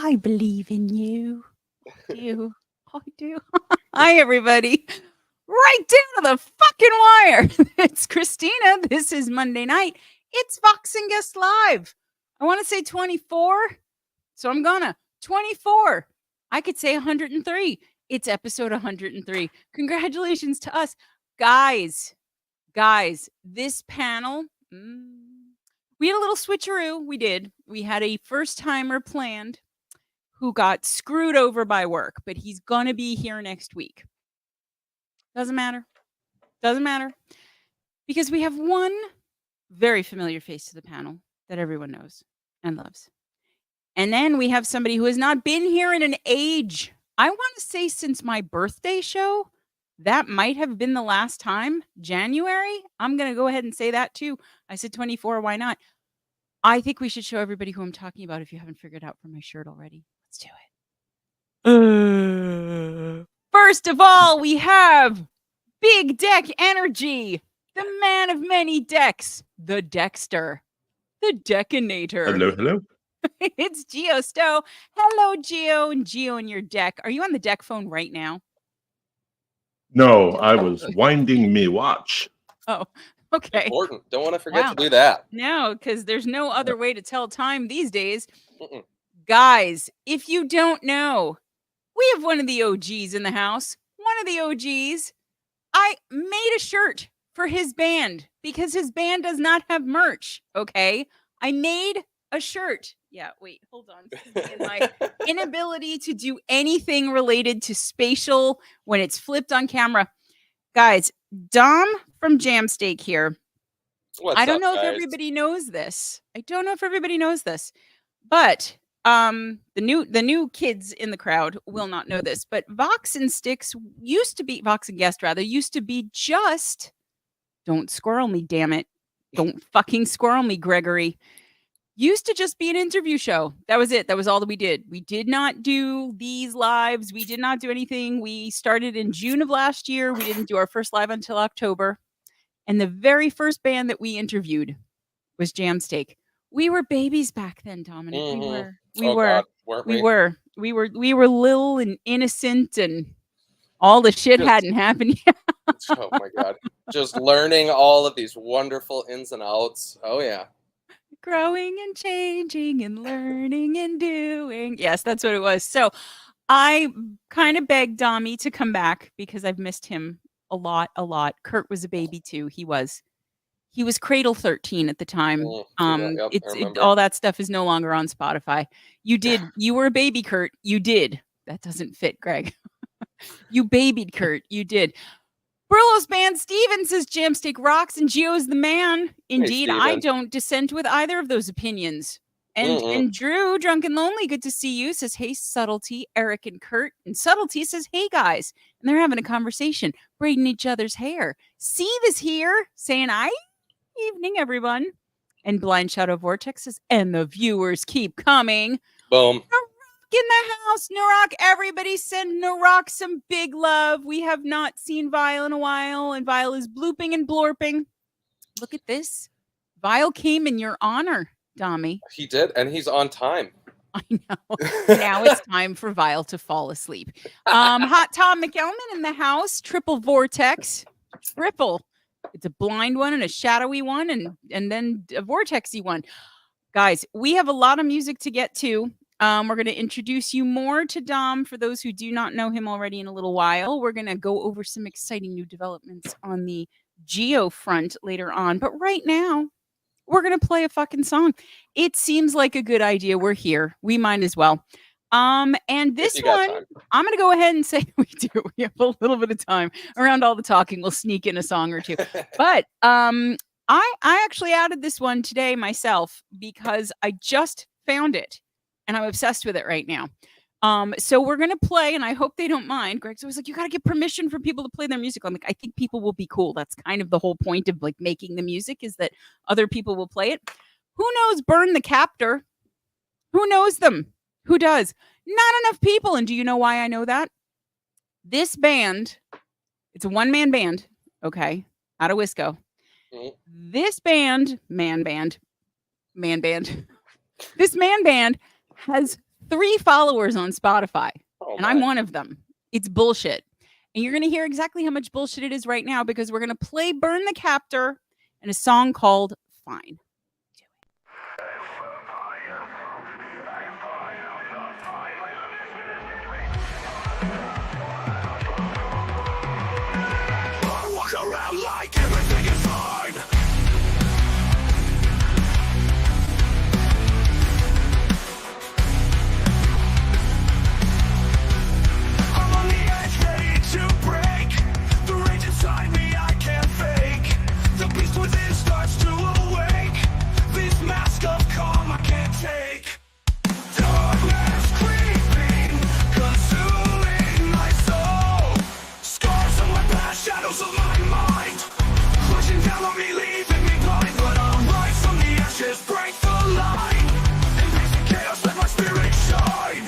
I believe in you. I do. I do. Hi, everybody. Right down to the fucking wire. It's Christina. This is Monday night. It's Fox and Guest Live. I want to say 24, so I'm gonna. 24. I could say 103. It's episode 103. Congratulations to us. Guys, this panel, we had a little switcheroo. We did. We had a first-timer planned who got screwed over by work, but he's going to be here next week. Doesn't matter. Because we have one very familiar face to the panel that everyone knows and loves. And then we have somebody who has not been here in an age. I want to say since my birthday show. That might have been the last time. January. I'm going to go ahead and say that too. I said 24. Why not? I think we should show everybody who I'm talking about if you haven't figured out from my shirt already. Let's do it. First of all, we have Big Deck Energy, the man of many decks, the Dexter, the Deckinator. Hello. It's Geo Stowe. Hello, Geo, and Geo in your deck. Are you on the deck phone right now? No, I was winding me watch. Oh, okay. Important. Don't want to forget to do that. No, because there's no other way to tell time these days. Guys, if you don't know, we have one of the OGs in the house. One of the OGs. I made a shirt for his band because his band does not have merch, okay? I made a shirt. Yeah, wait, hold on. My inability to do anything related to spatial when it's flipped on camera. Guys, Dom from Jamsteak here. What's I don't up, know guys? if everybody knows this. But the new kids in the crowd will not know this. But Vox and Guest used to be just, don't squirrel me, damn it. Don't fucking squirrel me, Gregory. Used to just be an interview show. That was it. That was all that we did. We did not do these lives. We did not do anything. We started in June of last year. We didn't do our first live until October. And the very first band that we interviewed was Jamsteak. We were babies back then, Dominic. Mm-hmm. We were. We were little and innocent, and all the shit hadn't happened yet. Oh my God. Just learning all of these wonderful ins and outs. Oh yeah. Growing and changing and learning and doing. Yes, that's what it was. So I kind of begged Dommy to come back because I've missed him a lot. Kurt was a baby too. He was Cradle 13 at the time. All that stuff is no longer on Spotify. You were a baby, Kurt. You did. That doesn't fit, Greg. You babied Kurt. You did. Brillo's band Steven says Jamsteak rocks and Geo's the man. Indeed, hey, I don't dissent with either of those opinions. And Drew, Drunk and Lonely, good to see you, says, hey, Subtlety, Eric and Kurt. And Subtlety says, hey, guys. And they're having a conversation, braiding each other's hair. Steve is here saying, evening, everyone. And Blind Shadow Vortex says, and the viewers keep coming. Boom. In the house, Narok. Everybody send Narok some big love. We have not seen Vile in a while, and Vile is blooping and blorping. Look at this. Vile came in your honor, Dommy. He did, and he's on time. I know. Now it's time for Vile to fall asleep. Hot Tom McElman in the house. Triple Vortex. Triple. It's a blind one and a shadowy one, and then a vortexy one. Guys, we have a lot of music to get to. We're going to introduce you more to Dom for those who do not know him already in a little while. We're going to go over some exciting new developments on the Geo front later on. But right now, we're going to play a fucking song. It seems like a good idea. We're here. We might as well. And this one, I'm going to go ahead and say we do. We have a little bit of time around all the talking. We'll sneak in a song or two. But I actually added this one today myself because I just found it. And I'm obsessed with it right now. So we're going to play, and I hope they don't mind. Greg's always like, you got to get permission for people to play their music. I'm like, I think people will be cool. That's kind of the whole point of like making the music is that other people will play it. Who knows Burn the Captor? Who knows them? Who does? Not enough people. And do you know why I know that? This band, it's a one-man band, okay, out of Wisco. This band, this man band has 3 followers on Spotify, Oh, and I'm my. one of them. It's bullshit. And you're going to hear exactly how much bullshit it is right now because we're going to play Burn the Captor and a song called Fine. I walk around like everything is fine. I'm on the edge, ready to break. The rage inside me I can't fake. The beast within starts to awake. This mask of calm I can't take. Darkness creeping, consuming my soul. Scars on my past, shadows of my mind, crushing down on me, leaving me blind. But I'll rise from the ashes, break the line, embrace the chaos, let my spirit shine.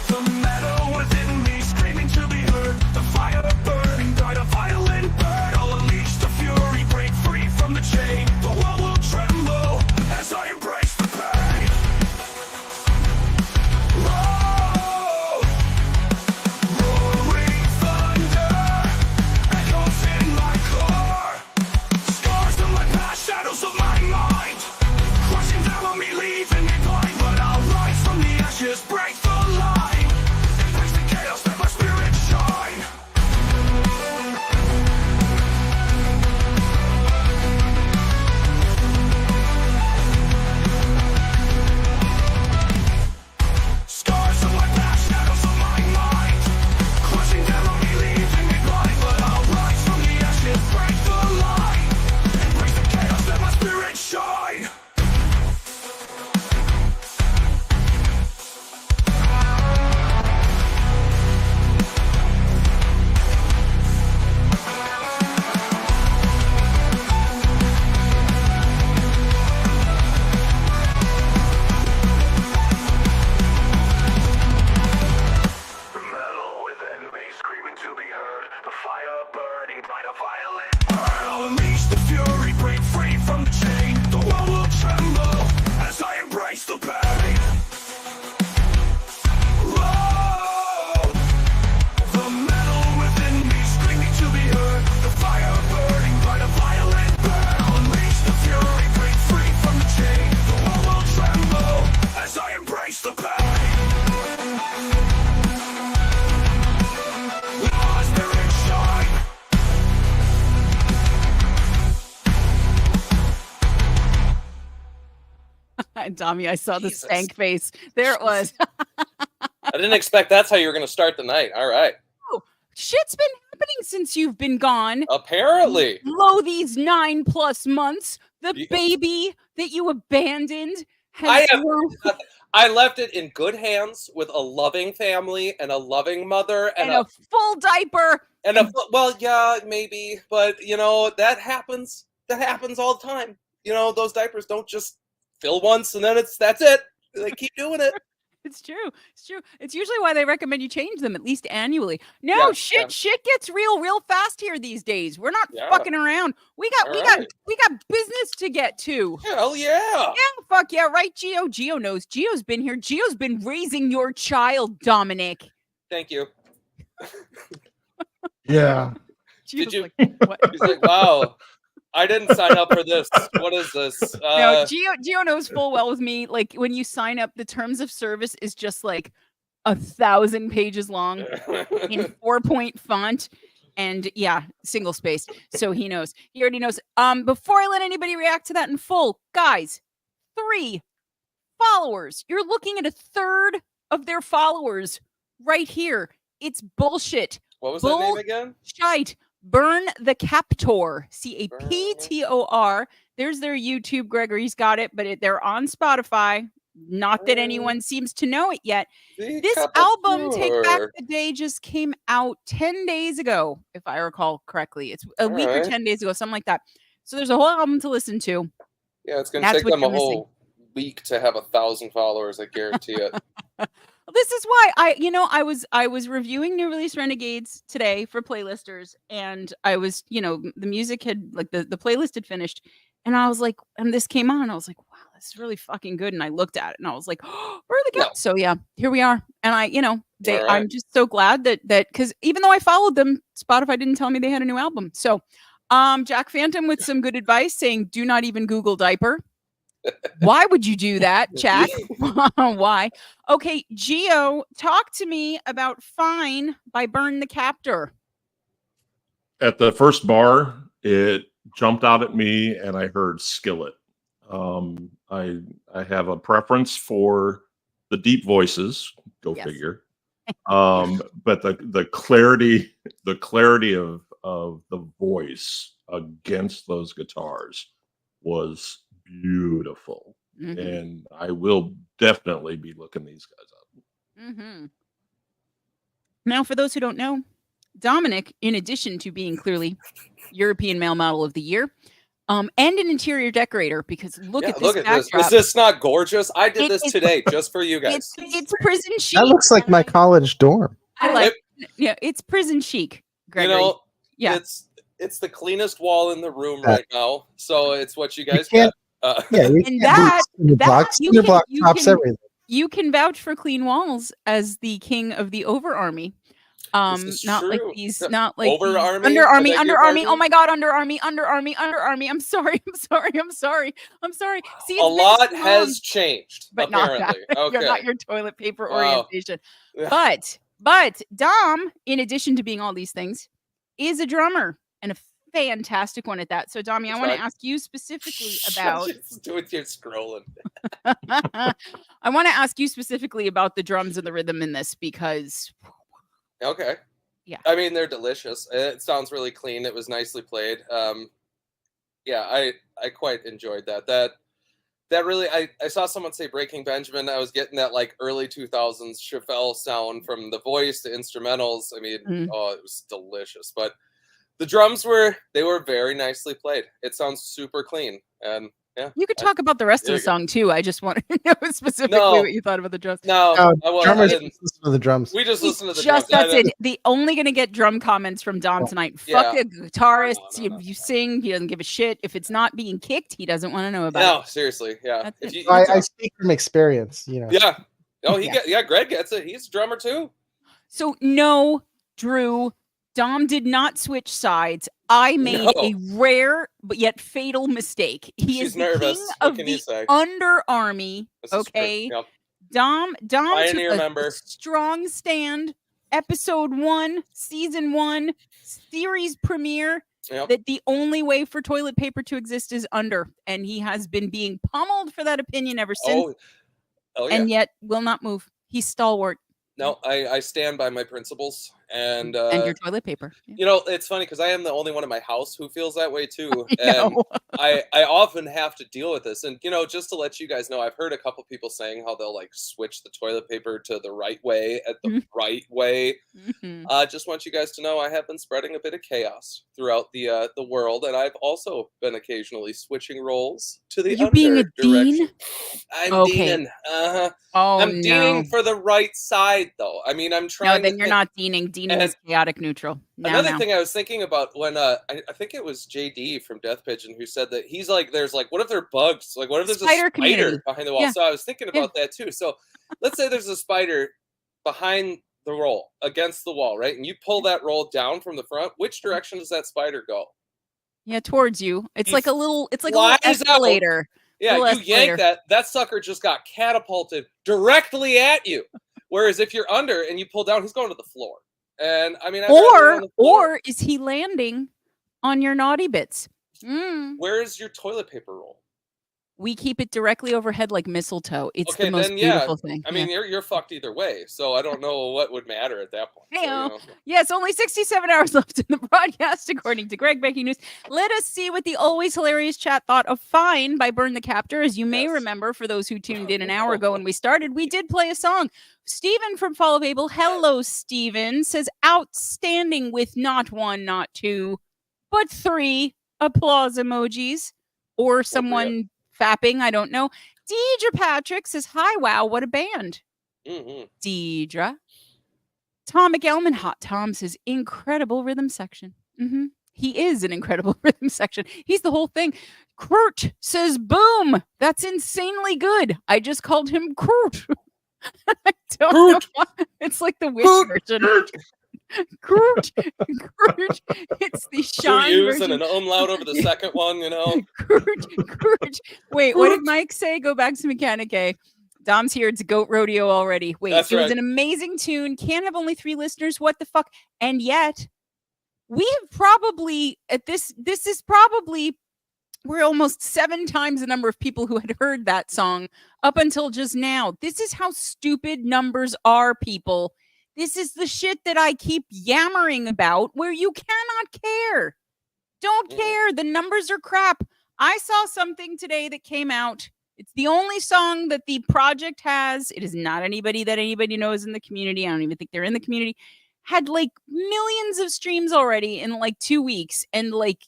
The metal within me screaming to be heard. The fire burning, died a violent bird. I'll unleash the fury, break free from the chain. The world will tremble as I embrace the pain. Oh, roaring thunder echoes in my core. Scars of my past, shadows of my mind, crushing down on me, leaving me blind. But I'll rise from the ashes, break the line, embrace the chaos, let my spirit shine. Scars of my past, shadows of my mind, crushing down on me, leaving me blind. But I'll rise from the ashes, break the line, embrace the chaos, let my spirit shine. The metal within me screaming to be heard. The fire burning bright, a violent burn. I'll unleash the fury, break free from the chain. The world will tremble as I embrace the pain. Whoa! The metal within me screaming to be heard. The fire burning bright, a violent burn. I'll unleash the fury, break free from the chain. The world will tremble as I embrace the pain. Let my spirit shine. Tommy, I saw the Jesus. stank face. There it was. I didn't expect that's how you were going to start the night. All right. Shit's been happening since you've been gone. Apparently. Lo, these 9+ months. The Yeah. baby that you abandoned I has have- grown I left it in good hands with a loving family and a loving mother and a full diaper. well, yeah, maybe, but you know, that happens. That happens all the time. You know, those diapers don't just fill once and then that's it. They keep doing it. It's true. It's true. It's usually why they recommend you change them at least annually. No, Yeah, shit, yeah. shit gets real fast here these days. We're not Yeah. fucking around. We got All we got business to get to. Hell yeah. Yeah, fuck yeah, right, Gio. Gio knows. Gio's been here. Gio's been raising your child, Dominic. Thank you. Yeah. Gio's you- like, what? He's like, wow, I didn't sign up for this. What is this? No, Gio knows full well with me. Like when you sign up, the terms of service is just like 1,000 pages long in 4-point font. And yeah, single spaced. So he knows. He already knows. Before I let anybody react to that in full, guys, 3 followers. You're looking at a third of their followers right here. It's bullshit. What was that name again? Shite. Burn the Captor. Captor. There's their YouTube. Gregory's got it, but they're on Spotify. Not that anyone seems to know it yet. This album, Take Back the Day, just came out 10 days ago, if I recall correctly. It's a week or 10 days ago, something like that. So there's a whole album to listen to. Yeah, it's going to That's take what them a you're missing. whole week to have 1,000 followers. I guarantee it. This is why I was reviewing New Release Renegades today for Playlisters, and I was, the music had, like, the playlist had finished, And I was like, and this came on, and I was like, wow, this is really fucking good. And I looked at it and I was like, oh, where are the cats? So yeah, here we are. And All right. I'm just so glad that because even though I followed them, Spotify didn't tell me they had a new album. So Jack Phantom with some good advice saying, do not even Google diaper. Why would you do that, Jack? Why? Okay, Gio, talk to me about Fine by Burn the Captor. At the first bar, it jumped out at me, and I heard Skillet. I have a preference for the deep voices. Go Yes. figure. But the clarity of the voice against those guitars was beautiful. Mhm. And I will definitely be looking these guys up. Mm-hmm. Now, for those who don't know, Dominic, in addition to being clearly European Male Model of the Year, and an interior decorator, because look at this backdrop. Is this not gorgeous? I did It this is- today just for you guys. It's prison chic. That looks like my college dorm. I like. Yeah, it's prison chic. Gregory. You know, yeah, it's the cleanest wall in the room right now. So it's what you guys can't- got. Yeah, you And can't do cinder block tops everything. you can vouch for clean walls as the king of the over army. This is Not like true. these, not like Over these- army? under I army, beg under your army. Oh pardon? my god, under army. I'm sorry. I'm sorry. See, A it's been lot so long, has changed, but not that. apparently. You're Okay. not your toilet paper Wow. orientation. But Dom, in addition to being all these things, is a drummer and a fantastic one at that. So, Dommy, I That's want to right. ask you specifically about. Just do it, you're scrolling. I want to ask you specifically about the drums and the rhythm in this because Okay. Yeah. I mean, they're delicious. It sounds really clean. It was nicely played. Yeah, I quite enjoyed that. That really, I saw someone say Breaking Benjamin. I was getting that like early 2000s Chevelle sound from the voice, the instrumentals. I mean, oh, it was delicious. But the drums were very nicely played. It sounds super clean. And yeah. you could talk about the rest of there the you go. song too. I just want to know specifically No. what you thought about the drums. No, I Drummers didn't. just listen to the drums. We just listened to the Just drums. that's it. The only gonna get drum comments from Dom tonight. Fuck Yeah. a guitarist. No. You sing, he doesn't give a shit. If it's not being kicked, he doesn't want to know about No, it. seriously. Yeah. That's If it. you I talk- speak from experience. You know. yeah. Oh, Yeah. Greg gets it. He's a drummer too. So no, Drew, Dom did not switch sides. I made No. a rare but yet fatal mistake. He She's is the nervous. king What of can you the say? under army. This is true. Okay. Yep. Dom Pioneer took a member. strong stand. Episode 1, season 1, series premiere. Yep. That the only way for toilet paper to exist is under, and he has been being pummeled for that opinion ever since, Oh yeah. and yet will not move. He's stalwart. No, I stand by my principles, and your toilet paper. Yeah. you know, it's funny because I am the only one in my house who feels that way too, I and know. I often have to deal with this. And you know, just to let you guys know, I've heard a couple people saying how they'll like switch the toilet paper to the right way at the right way. Mhm. Just want you guys to know I have been spreading a bit of chaos throughout the world, and I've also been occasionally switching roles to the Are you being a under direction. dean? I'm Okay. deaning. Oh I'm no. deaning for the right side, though. I mean, I'm No, trying. then to you're think- not deaning. Deaning And is chaotic neutral. Another thing I was thinking about when I think it was JD from Death Pigeon who said that he's like, there's like, what if they're bugs? Like, what if there's Spider a spider community. behind the wall? Yeah. So I was thinking about that too. So let's say there's a spider behind the roll against the wall, right? And you pull that roll down from the front. Which direction does that spider go? Yeah, towards you. It's He like a little. It's like a little flies out. escalator. Yeah, Little you escalator. yank that sucker just got catapulted directly at you. Whereas if you're under and you pull down, he's going to the floor. And I mean, I'd rather go on the floor. Or is he landing on your naughty bits? Where's your toilet paper roll? We keep it directly overhead like mistletoe. It's Okay, the most then, yeah. beautiful thing. I mean, you're fucked either way. So I don't know what would matter at that point. So, Heyo. Yes, only 67 hours left in the broadcast, according to Greg Breaking News. Let us see what the always hilarious chat thought of Fine by Burn the Captor. As you may Yes. remember, for those who tuned in an hour ago when we started, we did play a song. Stephen from Fall of Abel, hello, Stephen, says outstanding with not one, not two, but three applause emojis. Or someone fapping, I don't know. Deidre Patrick says, hi, wow, what a band. Mm-hmm. Deidre. Tom McElman, Hot Tom says, incredible rhythm section. He is an incredible rhythm section. He's the whole thing. Kurt says, boom. That's insanely good. I just called him Kurt. I don't know why. It's like the wish version. Kurt. Kurt. It's the Sean Two U's version. and an umlaut over the second one, you know. Kurt. Wait, what did Mike say? Go back to Mechanic A. Dom's here. It's Goat Rodeo already. Wait, That's it was right. an amazing tune. Can't have only 3 listeners. What the fuck? And yet, we have probably this is probably we're almost 7 times the number of people who had heard that song up until just now. This is how stupid numbers are, people. This is the shit that I keep yammering about, where you cannot care. Don't care. The numbers are crap. I saw something today that came out. It's the only song that the project has. It is not anybody that anybody knows in the community. I don't even think they're in the community. Had like millions of streams already in like 2 weeks. And like,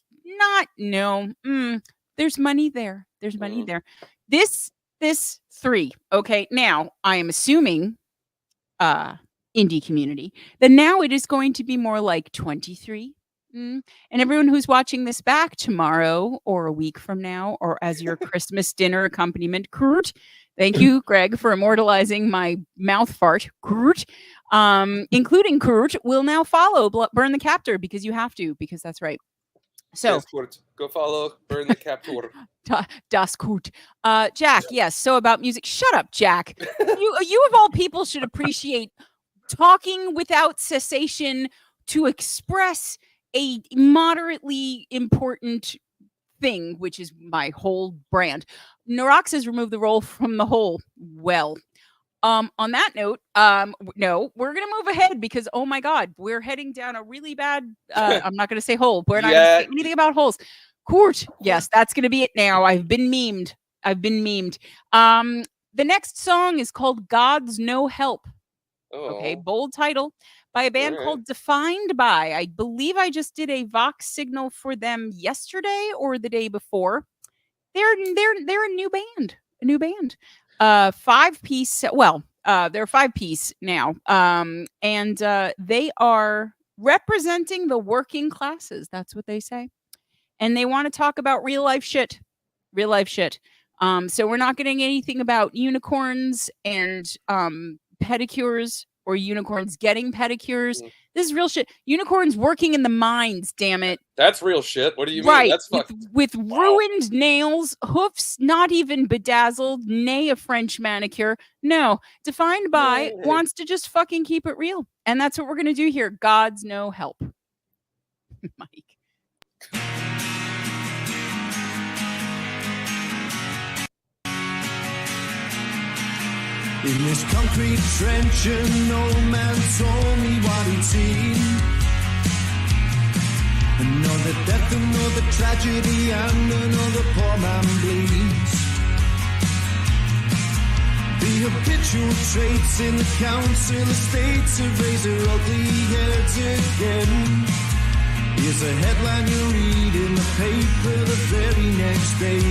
there's money there. There's money there. This 3. Okay. Now I am assuming, indie community, that now it is going to be more like 23. And everyone who's watching this back tomorrow or a week from now, or as your Christmas dinner accompaniment, Kurt, thank you, Greg, for immortalizing my mouth fart, Kurt, including Kurt, will now follow Burn the Captor, because you have to, because that's right. So Yes, Kurt. Go follow Burn the Captor. Das Kurt. Jack, yes. So about music. Shut up, Jack. You of all people should appreciate talking without cessation to express a moderately important thing, which is my whole brand. Norox has removed the roll from the hole. Well, on that note, no, we're going to move ahead because, oh my God, we're heading down a really bad, I'm not going to say hole. We're not going to say anything about holes. Kurt, yes, that's going to be it now. I've been memed. The next song is called God's No Help. Okay, bold title. By a band called Defined By. I believe I just did a Vox signal for them yesterday or the day before. They're a new band. 5-piece. Well, they're 5-piece now. And they are representing the working classes. That's what they say. And they want to talk about real life shit. So we're not getting anything about unicorns and pedicures, or unicorns getting pedicures. This is real shit. Unicorns working in the mines, damn it. That's real shit. What do you mean? Right. That's with ruined nails, hoofs not even bedazzled, nay a French manicure. No. Defined By wants to just fucking keep it real. And that's what we're going to do here. God's no help. Mike. In this concrete trench, an old man told me what he'd seen. Another death, another tragedy, and another poor man bleeds. The habitual traits in the council estates have raised their ugly heads again. Here's a headline you read in the paper the very next day.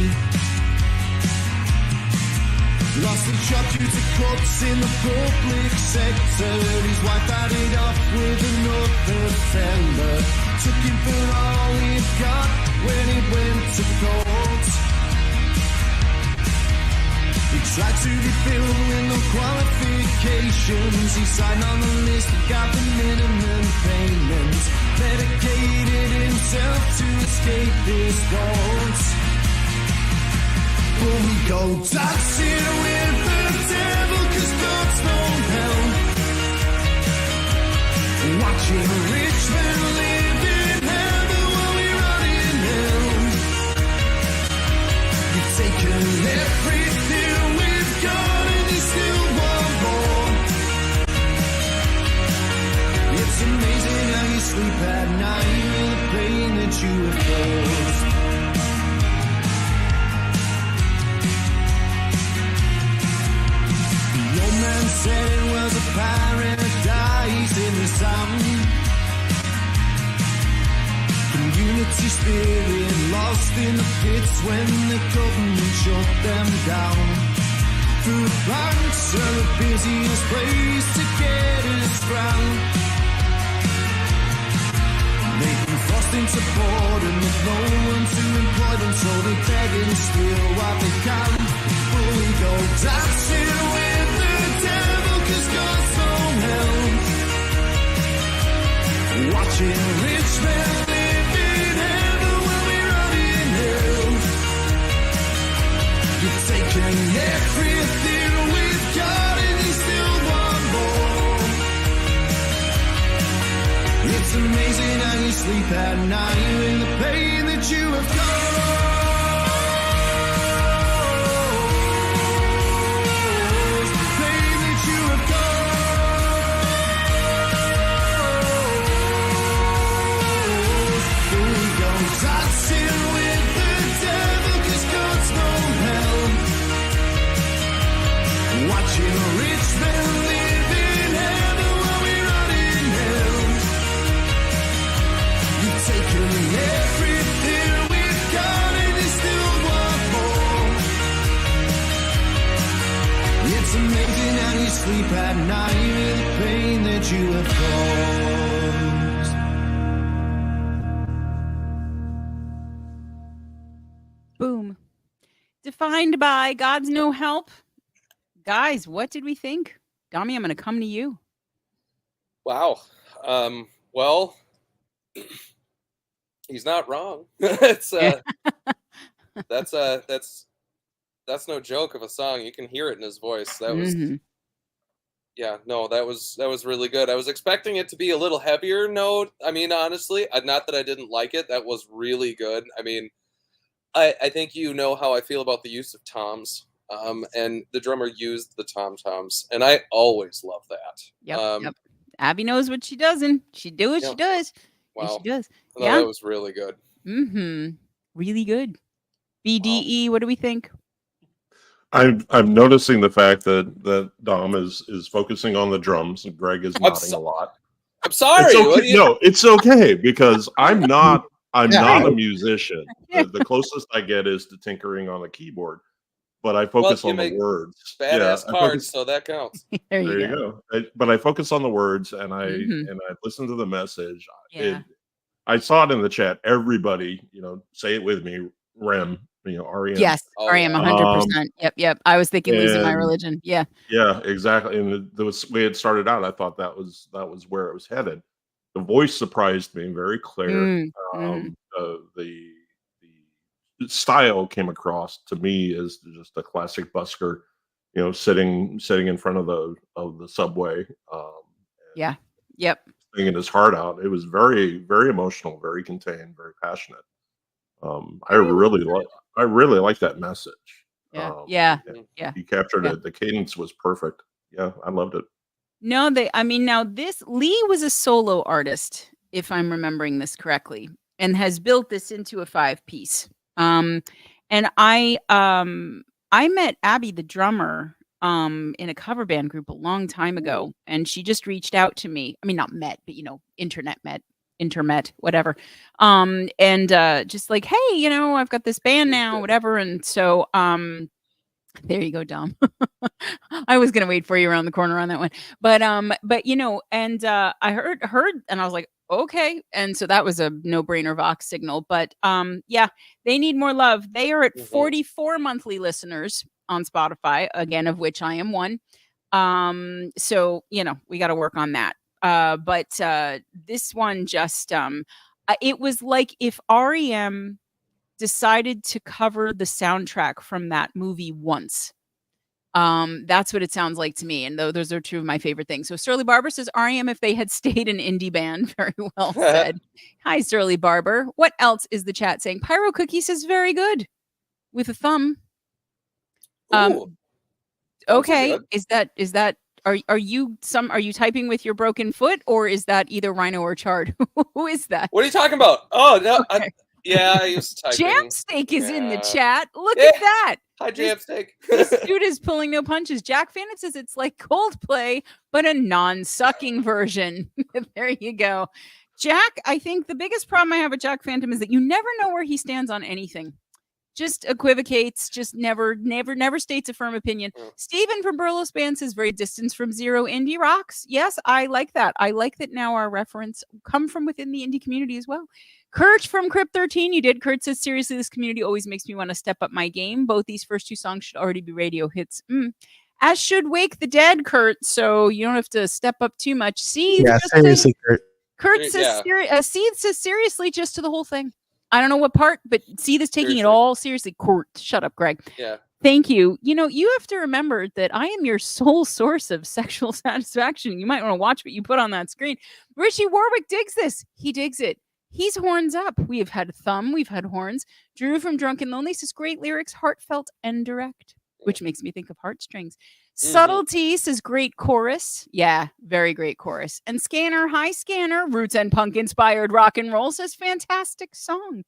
Lost a job due to cuts in the public sector. His wife had it off with another fella. Took him for all he got when he went to court. He tried to be filled with no qualifications. He signed on the list but got the minimum payments. Medicated himself to escape his thoughts. When we go dancing with the devil, 'cause thoughts don't help. Watching rich men live in heaven while we rot in hell. You've taken everything we've got and you still want more. It's amazing how you sleep at night with the pain that you have caused. Man said it was a paradise in the sun. Community spirit lost in the pits when the government shut them down. Food banks are the busiest place to get us round. They can forced into boredom with no one to employ them, so they beg and steal what they can. But we go dancing with the devil, 'cause God's own hell. Watching rich men live in heaven while we're running in hell. You've taken everything we've got and you still want more. It's amazing how you sleep at night in the pain that you have caused. Pain that you have caused. But we go dancing with the devil, 'cause God's no hell. Watching rich men live in heaven while we rot in hell. You've taken everything we've got and you still want more. It's amazing how you sleep at night in the pain that you have caused. Boom. Defined by God's no help. Guys, what did we think? Dami, I'm going to come to you. Wow. Well, he's not wrong. It's that's no joke of a song. You can hear it in his voice. That was yeah, no, that was really good. I was expecting it to be a little heavier note. I mean, honestly, not that I didn't like it. That was really good. I mean, I think you know how I feel about the use of toms. And the drummer used the tom-toms, and I always love that. Yep. Abby knows what she doesn't. She do what she does. Wow. And she does. No, Yeah. that was really good. Really good. BDE, what do we think? I'm noticing the fact that Dom is focusing on the drums and Greg is nodding a lot. I'm sorry. It's okay. No, it's okay because I'm not a musician. The closest I get is to tinkering on a keyboard. But I focus on the words. Badass cards, so that counts. There you go. But I focus on the words, and I listen to the message. Yeah. I saw it in the chat. Everybody, say it with me. REM, REM. Yes, REM, 100%. Yep. I was thinking losing my religion. Yeah. Yeah, exactly. And the way it started out, I thought that was where it was headed. The voice surprised me, very clear. The style came across to me as just a classic busker, sitting in front of the subway. Yeah. Yep. Singing his heart out. It was very, very emotional, very contained, very passionate. I really like that message. Yeah. He captured it. The cadence was perfect. Yeah, I loved it. No, now this Lee was a solo artist, if I'm remembering this correctly, and has built this into a 5-piece. And I met Abby, the drummer, in a cover band group a long time ago, and she just reached out to me. I mean, not met, but intermet, whatever. And just like, hey, I've got this band now, whatever. And so, there you go, Dom. I was gonna wait for you around the corner on that one, but and I heard, and I was like, okay, and so that was a no-brainer Vox signal. But they need more love. They are at 44 monthly listeners on Spotify, again, of which I am one. So we got to work on that. But this one just it was like if REM decided to cover the soundtrack from that movie once. That's what it sounds like to me. And those are two of my favorite things. So Surly Barber says REM if they had stayed an indie band. Very well said. Hi, Surly Barber. What else is the chat saying? Pyro Cookie says very good with a thumb. Okay. Is that are you typing with your broken foot, or is that either Rhino or Chard? Who is that? What are you talking about? Oh no. Okay. I used to type. Jamsteak is in the chat. Look at that. Hi, Jamsteak. This dude is pulling no punches. Jack Fannin says it's like Coldplay, but a non-sucking version. There you go. Jack, I think the biggest problem I have with Jack Phantom is that you never know where he stands on anything. just equivocates, just never states a firm opinion. Mm. Steven from Burlos Band says very distant from zero indie rocks. Yes, I like that. I like that now our reference come from within the indie community as well. Kurt from Crypt 13, you did. Kurt says, seriously, this community always makes me want to step up my game. Both these first two songs should already be radio hits. As should Wake the Dead, Kurt, so you don't have to step up too much. Seed, Yeah, seriously, Kurt. Kurt says, Seed says seriously just to the whole thing. I don't know what part, but Seed is taking it all seriously. Kurt, shut up, Greg. Yeah. Thank you. You know, you have to remember that I am your sole source of sexual satisfaction. You might want to watch what you put on that screen. Richie Warwick digs this. He digs it. He's horns up. We have had thumb. We've had horns. Drew from Drunken Lonely says great lyrics, heartfelt and direct, which makes me think of heartstrings. Subtlety says great chorus. Yeah, very great chorus. And Scanner, hi Scanner, roots and punk inspired rock and roll says fantastic song.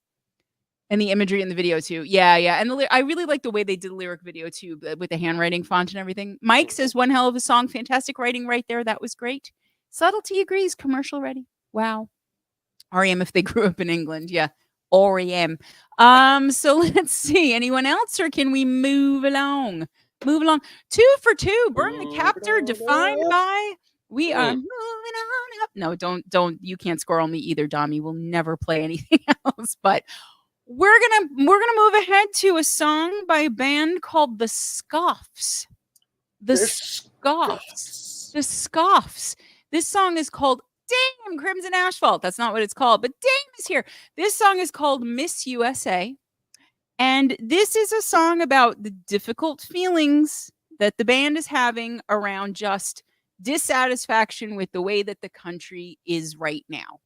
And the imagery in the video too. Yeah. And I really like the way they did the lyric video too, with the handwriting font and everything. Mike says one hell of a song. Fantastic writing right there. That was great. Subtlety agrees. Commercial ready. Wow. REM if they grew up in England. Yeah. REM. So let's see. Anyone else or can we move along? Move along. 2 for 2. Burn the Captor defined by we are moving on up. No, don't. You can't score on me either, Dami. We'll never play anything else. But we're gonna move ahead to a song by a band called The Scoffs. The Scoffs. This song is called Damn Crimson Asphalt. That's not what it's called, but Damn is here. This song is called Miss USA. And this is a song about the difficult feelings that the band is having around just dissatisfaction with the way that the country is right now.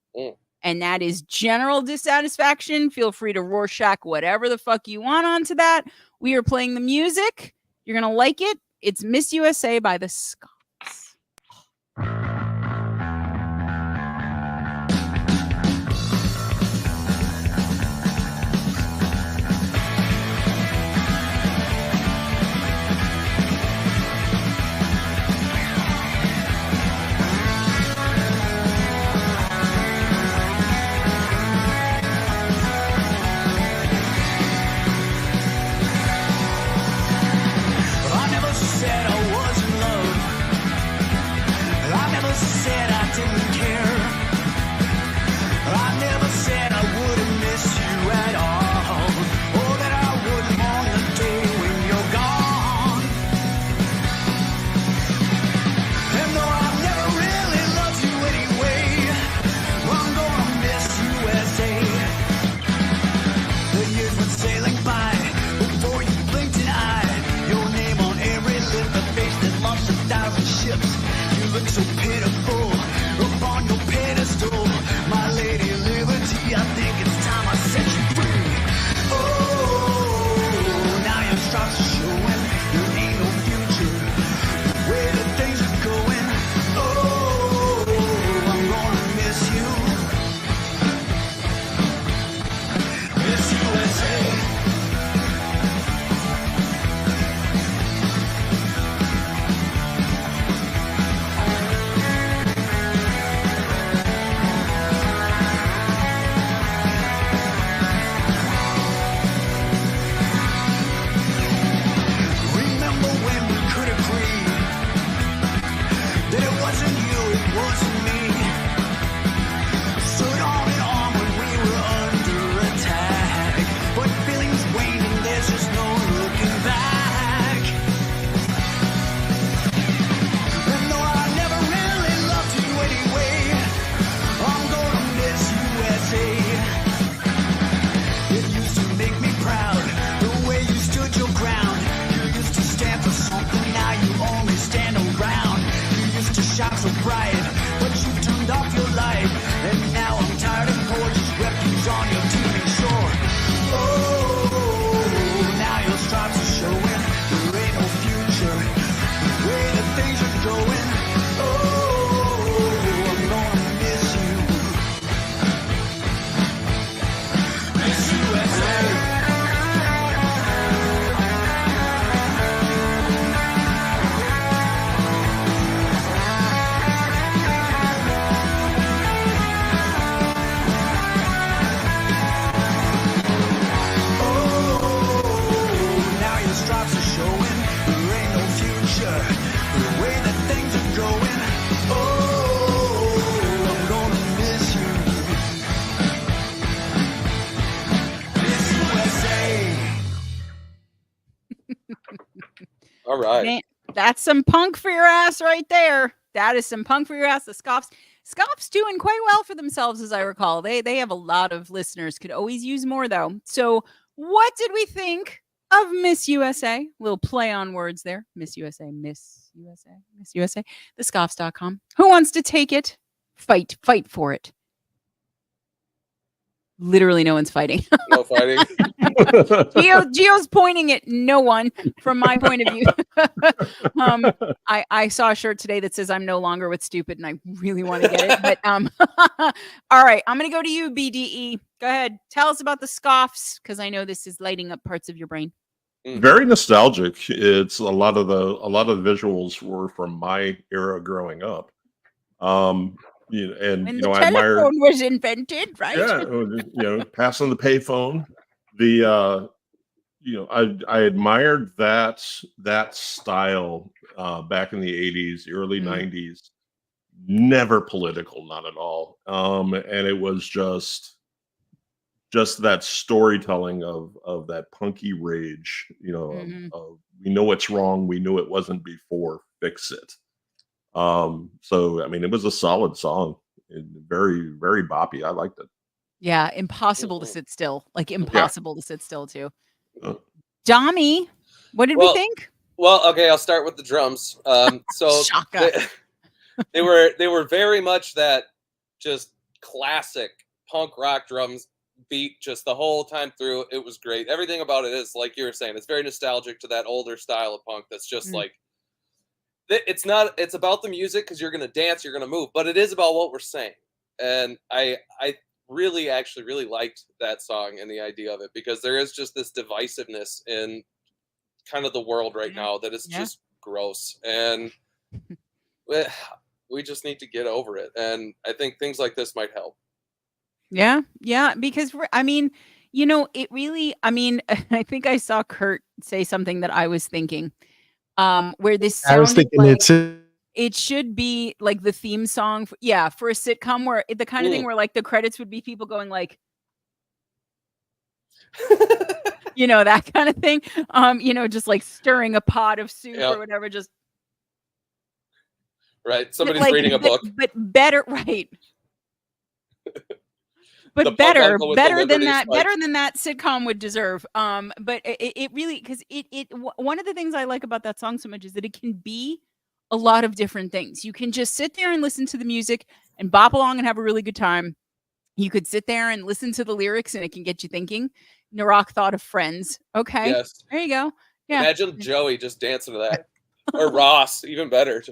And that is general dissatisfaction. Feel free to Rorschach whatever the fuck you want onto that. We are playing the music. You're going to like it. It's Miss USA by The Scoffs. I never said I was in love. cards are showing. There ain't no future the way that things are going. Oh, I'm gonna miss you. Miss USA. All right. Man, that's some punk for your ass right there. That is some punk for your ass. The Scoff's doing quite well for themselves, as I recall. They have a lot of listeners. Could always use more, though. So what did we think of Miss USA? Little play on words there. Miss USA, Miss USA, Miss USA. Thescoffs.com. Who wants to take it? Fight for it. Literally no one's fighting. No fighting. Gio's pointing at no one from my point of view. I saw a shirt today that says I'm no longer with stupid and I really want to get it. But all right, I'm gonna go to you, BDE. Go ahead. Tell us about the Scoffs, because I know this is lighting up parts of your brain. Very nostalgic. It's a lot of the visuals were from my era growing up. And When you the know, I admire telephone was invented, right? passing the payphone. The I admired that style back in the 80s, early 90s. Never political, not at all. And it was just that storytelling of that punky rage, of we know it's wrong, we knew it wasn't before, fix it. So I mean, it was a solid song, very, very boppy. I liked it. Yeah, impossible to sit still. Like impossible to sit still too. Dommy, what did we think? Well, okay, I'll start with the drums. So they were very much that just classic punk rock drums beat just the whole time through. It was great. Everything about it is like you were saying. It's very nostalgic to that older style of punk. That's just like it's about the music because you're gonna dance, you're gonna move, but it is about what we're saying. And I really liked that song and the idea of it, because there is just this divisiveness in kind of the world right now that is just gross, and we just need to get over it. And I think things like this might help. Yeah, because I mean, it really. I mean, I think I saw Kurt say something that I was thinking. Where this I was thinking like, it too. It should be like the theme song for a sitcom, where the kind of thing where like the credits would be people going like that kind of thing. Just like stirring a pot of soup or whatever, just right. Somebody's reading a book. But better, right. But better than that sitcom would deserve. But it really, because it one of the things I like about that song so much is that it can be a lot of different things. You can just sit there and listen to the music and bop along and have a really good time. You could sit there and listen to the lyrics and it can get you thinking. Narok thought of Friends. Okay. Yes. There you go. Yeah. Imagine Joey just dancing to that. Or Ross, even better.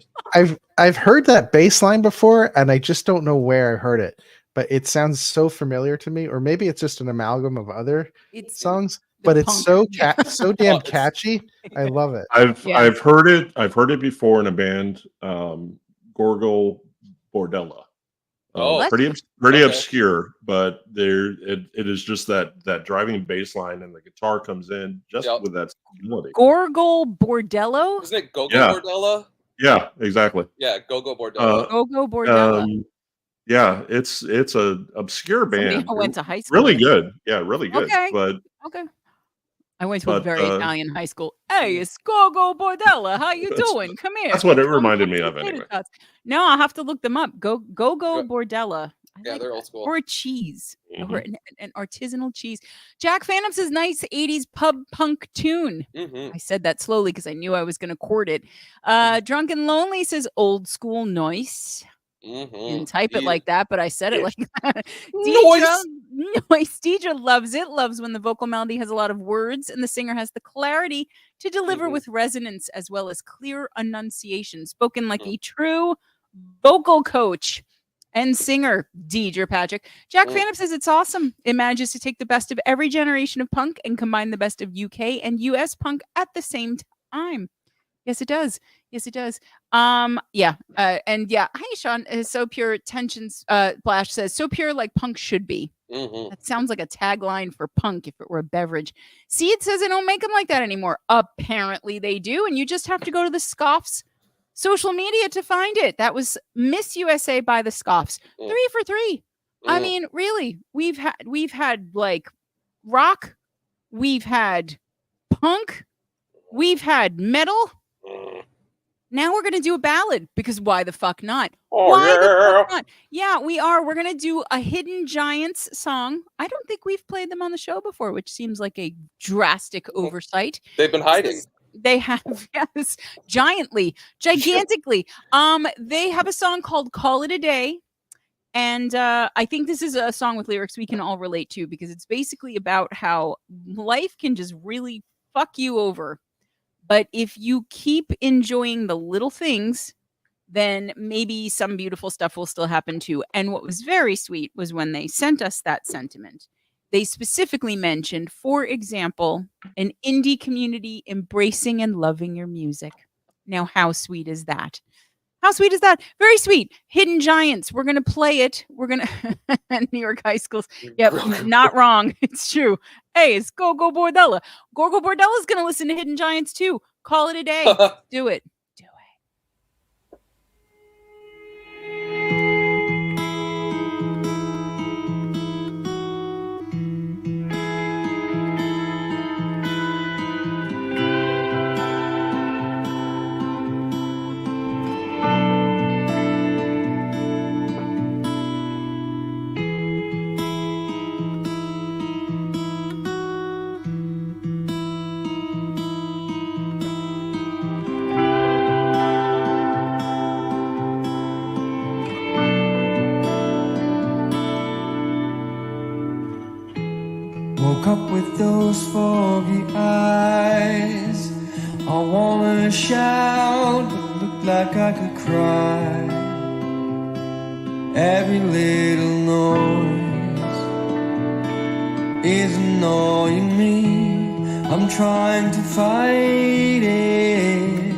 I've heard that bass line before, and I just don't know where I heard it. But it sounds so familiar to me, or maybe it's just an amalgam of other songs. But it's so damn catchy. I love it. I've heard it. I've heard it before in a band, Gorgo Bordella. Pretty obscure, but it is just that driving bass line, and the guitar comes in just with that melody. Gorgo Bordello? Isn't it Gogo Bordella? Yeah, exactly. Yeah, Gogo Bordella. Gogo Bordella. Yeah, it's a obscure band. I went to high school. Really good. Yeah, really good. Okay. But I went to a very Italian high school. Hey, it's Gogo Bordella. How you doing? Come here. That's what it reminded me of anyway. No, I'll have to look them up. Gogo Bordella. They're old school. Or a cheese. Or an artisanal cheese. Jack Phantom says nice 80s pub punk tune. I said that slowly because I knew I was going to chord it. Drunken Lonely says old school noise. Didn't type it like that, but I said it like that. Deidre loves it. Loves when the vocal melody has a lot of words and the singer has the clarity to deliver with resonance as well as clear enunciation. Spoken like a true vocal coach and singer. Deidre Patrick. Jack Phantom says it's awesome. It manages to take the best of every generation of punk and combine the best of UK and US punk at the same time. Yes, it does. Yes, it does. Hi, Sean. So pure tensions. Blash says so pure like punk should be. Mm-hmm. That sounds like a tagline for punk if it were a beverage. See, it says they don't make them like that anymore. Apparently they do, and you just have to go to the Scoffs social media to find it. That was Miss USA by the Scoffs. 3 for 3. I mean, really, we've had like rock, we've had punk, we've had metal. Now we're going to do a ballad because why the fuck not? The fuck not? Yeah, we are. We're going to do a Hidden Giants song. I don't think we've played them on the show before, which seems like a drastic oversight. They've been hiding. They have, yes, gigantically. They have a song called Call It a Day. And I think this is a song with lyrics we can all relate to because it's basically about how life can just really fuck you over. But if you keep enjoying the little things, then maybe some beautiful stuff will still happen too. And what was very sweet was when they sent us that sentiment. They specifically mentioned, for example, an indie community embracing and loving your music. Now, how sweet is that? How sweet is that? Very sweet. Hidden Giants. We're going to play it. We're going to New York high schools. Yep, not wrong. It's true. Hey, it's Go-Go Bordella. Go-Go Bordella is going to listen to Hidden Giants too. Call it a day. Do it. Do it. Woke up with those foggy eyes. I wanna shout, but looked like I could cry. Every little noise is annoying me. I'm trying to fight it.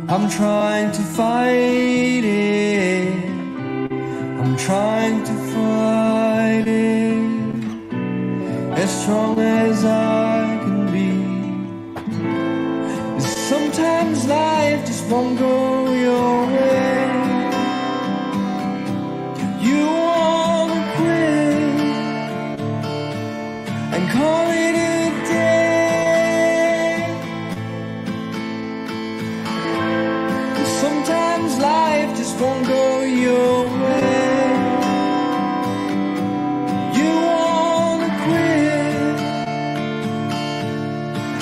I'm trying to fight it. I'm trying to fight it. As strong as I can be. Sometimes life just won't go your way. You wanna quit and call it a day. Sometimes life just won't go your way.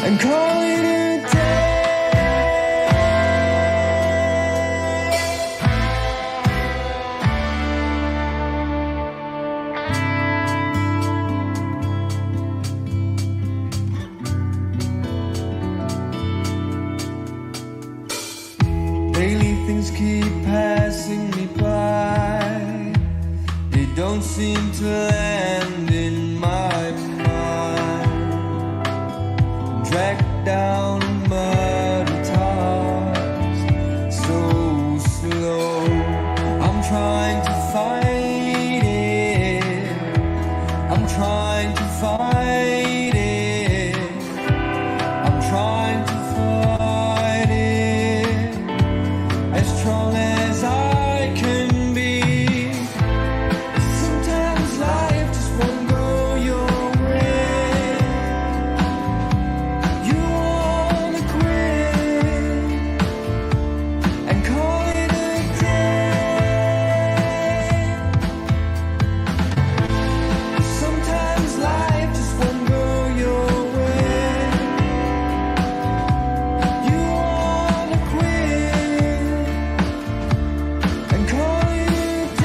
And call it a day. Daily things keep passing me by. They don't seem to land in my mind. Dragged down muddy times, so slow. I'm trying to fight it. I'm trying to fight it. I'm trying to fight it. As strong as I can be. Sometimes life just won't go your way. You wanna quit and call it a day. Sometimes life just won't go your way. You wanna quit and call it a day.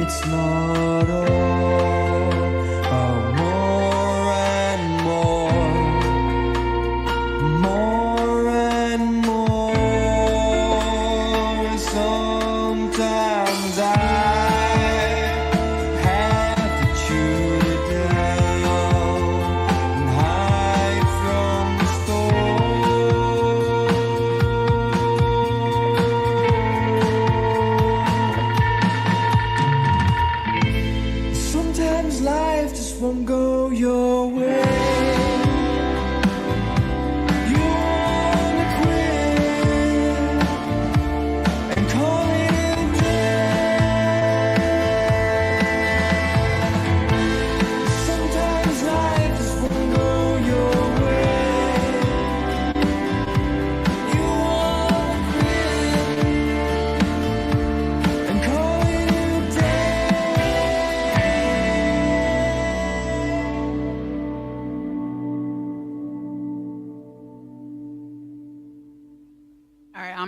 It's not all about more and more. Sometimes I have to chew it down and hide from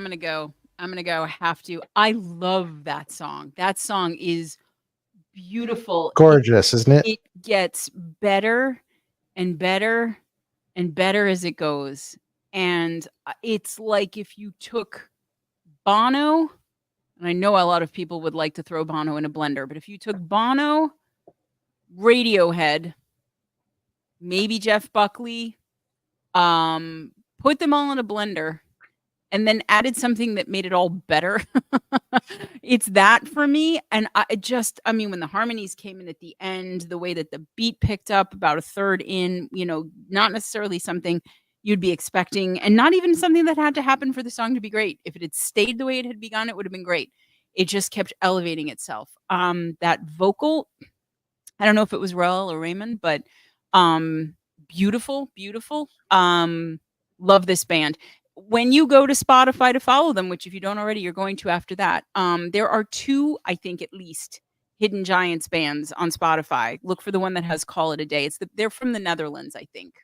gonna go. Have to. I love that song. That song is beautiful. Gorgeous, isn't it? It gets better and better and better as it goes. And it's like if you took Bono, and I know a lot of people would like to throw Bono in a blender, but if you took Bono, Radiohead, maybe Jeff Buckley, put them all in a blender, and then added something that made it all better. It's that for me. And I mean, when the harmonies came in at the end, the way that the beat picked up about a third in, not necessarily something you'd be expecting, and not even something that had to happen for the song to be great. If it had stayed the way it had begun, it would have been great. It just kept elevating itself. That vocal, I don't know if it was Raul or Raymond, but beautiful, beautiful. Love this band. When you go to Spotify to follow them, which if you don't already, you're going to after that, there are 2, I think at least, Hidden Giants bands on Spotify. Look for the one that has Call It a Day. They're from the Netherlands, I think.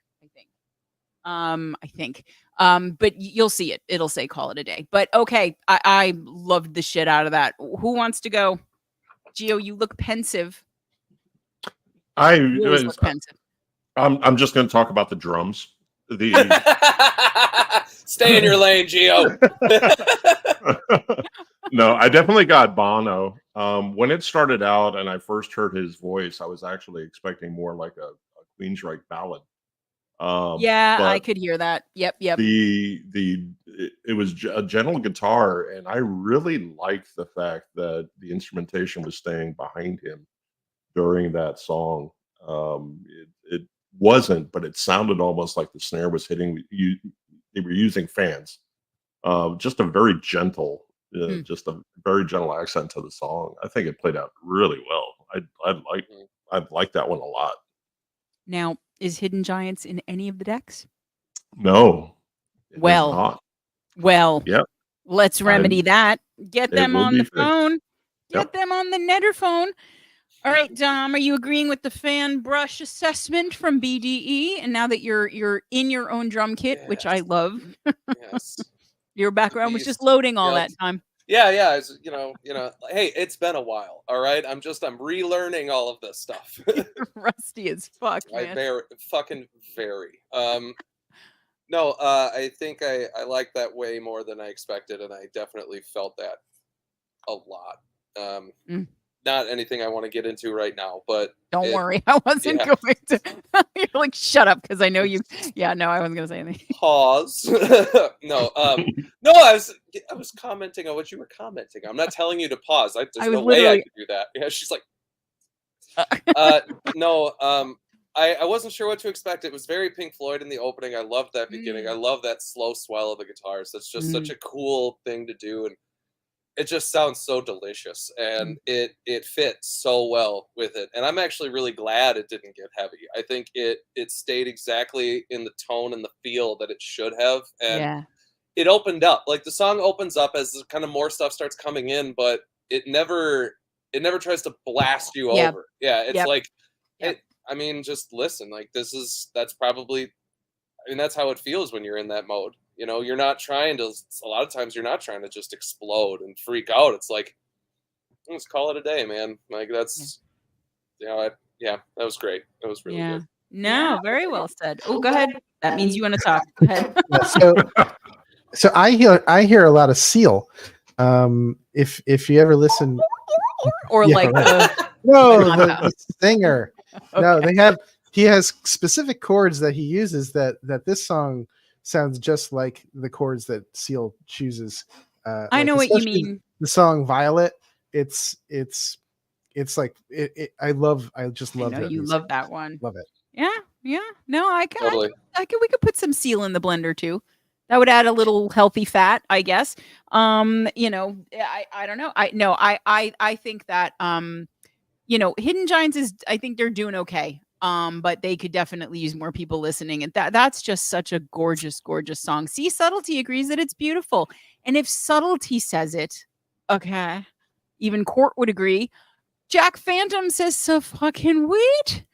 But you'll see it. It'll say Call It a Day. But okay, I loved the shit out of that. Who wants to go? Gio, you look pensive. You always look pensive. I'm just going to talk about the drums. Stay in your lane, Gio. No, I definitely got Bono. When it started out and I first heard his voice, I was actually expecting more like a Queensryche ballad. Yeah, I could hear that. Yep. It was a gentle guitar, and I really liked the fact that the instrumentation was staying behind him during that song. It wasn't, but it sounded almost like the snare was hitting you. They were using fans. Just a very gentle, just a very gentle accent to the song. I think it played out really well. I like that one a lot. Now, is Hidden Giants in any of the decks? No. Well, yep. Let's remedy that. Get them on the phone. Get them on the netter phone. All right, Dom, are you agreeing with the fan brush assessment from BDE? And now that you're in your own drum kit, which I love. Yes. Your background was just loading all that time. Yeah. It's, hey, it's been a while. All right. I'm relearning all of this stuff. Rusty as fuck, man. Very. No, I think I like that way more than I expected, and I definitely felt that a lot. Not anything I want to get into right now, but don't worry, I wasn't going to. You're like, shut up, because I know you. Yeah, no, I wasn't going to say anything. Pause. No, I was commenting on what you were commenting. I'm not telling you to pause. There's no way I could do that. Yeah, she's like, no. I wasn't sure what to expect. It was very Pink Floyd in the opening. I loved that beginning. I love that slow swell of the guitars. That's just such a cool thing to do, and it just sounds so delicious, and it fits so well with it. And I'm actually really glad it didn't get heavy. I think it stayed exactly in the tone and the feel that it should have, and it opened up. Like the song opens up as kind of more stuff starts coming in, but it never tries to blast you over. Yeah, it's like. I mean, just listen, like that's probably, that's how it feels when you're in that mode. You're not trying to, a lot of times you're not trying to just explode and freak out. It's like, let's call it a day, man. Like that's, that was great. That was really good. No, very well said. Oh, go ahead. That means you want to talk. Go ahead. So I hear a lot of Seal. If you ever listen. Or like the singer. Okay. No, he has specific chords that he uses that this song sounds just like the chords that Seal chooses. I know what you mean. The song Violet, it's like I just love it. You love that one. Love it. Yeah. No, we could put some Seal in the blender too. That would add a little healthy fat, I guess. I don't know. I think that Hidden Giants I think they're doing okay. But they could definitely use more people listening. And that's just such a gorgeous, gorgeous song. See, Subtlety agrees that it's beautiful. And if Subtlety says it, okay, even Court would agree. Jack Phantom says so fucking weird.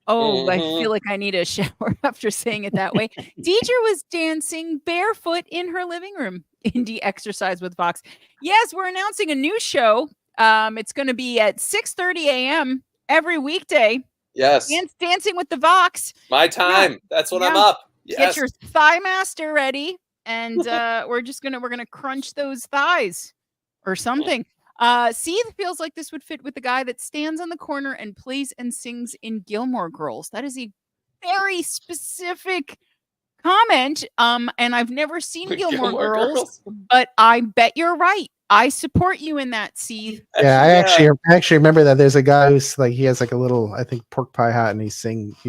Oh, I Mhm. feel like I need a shower after saying it that way. Deidre was dancing barefoot in her living room. Indie exercise with Vox. Yes, we're announcing a new show. It's going to be at 6:30 a.m. every weekday. Yes. Dancing with the Vox. My time. That's when I'm up. Get Yes. your thigh master ready, and we're gonna crunch those thighs or something. Seeth feels like this would fit with the guy that stands on the corner and plays and sings in Gilmore Girls. That is a very specific comment. And I've never seen Gilmore, Girls, but I bet you're right. I support you in that, Seeth. Yeah, I actually remember that. There's a guy who's like, he has like a little, I think, pork pie hat, and he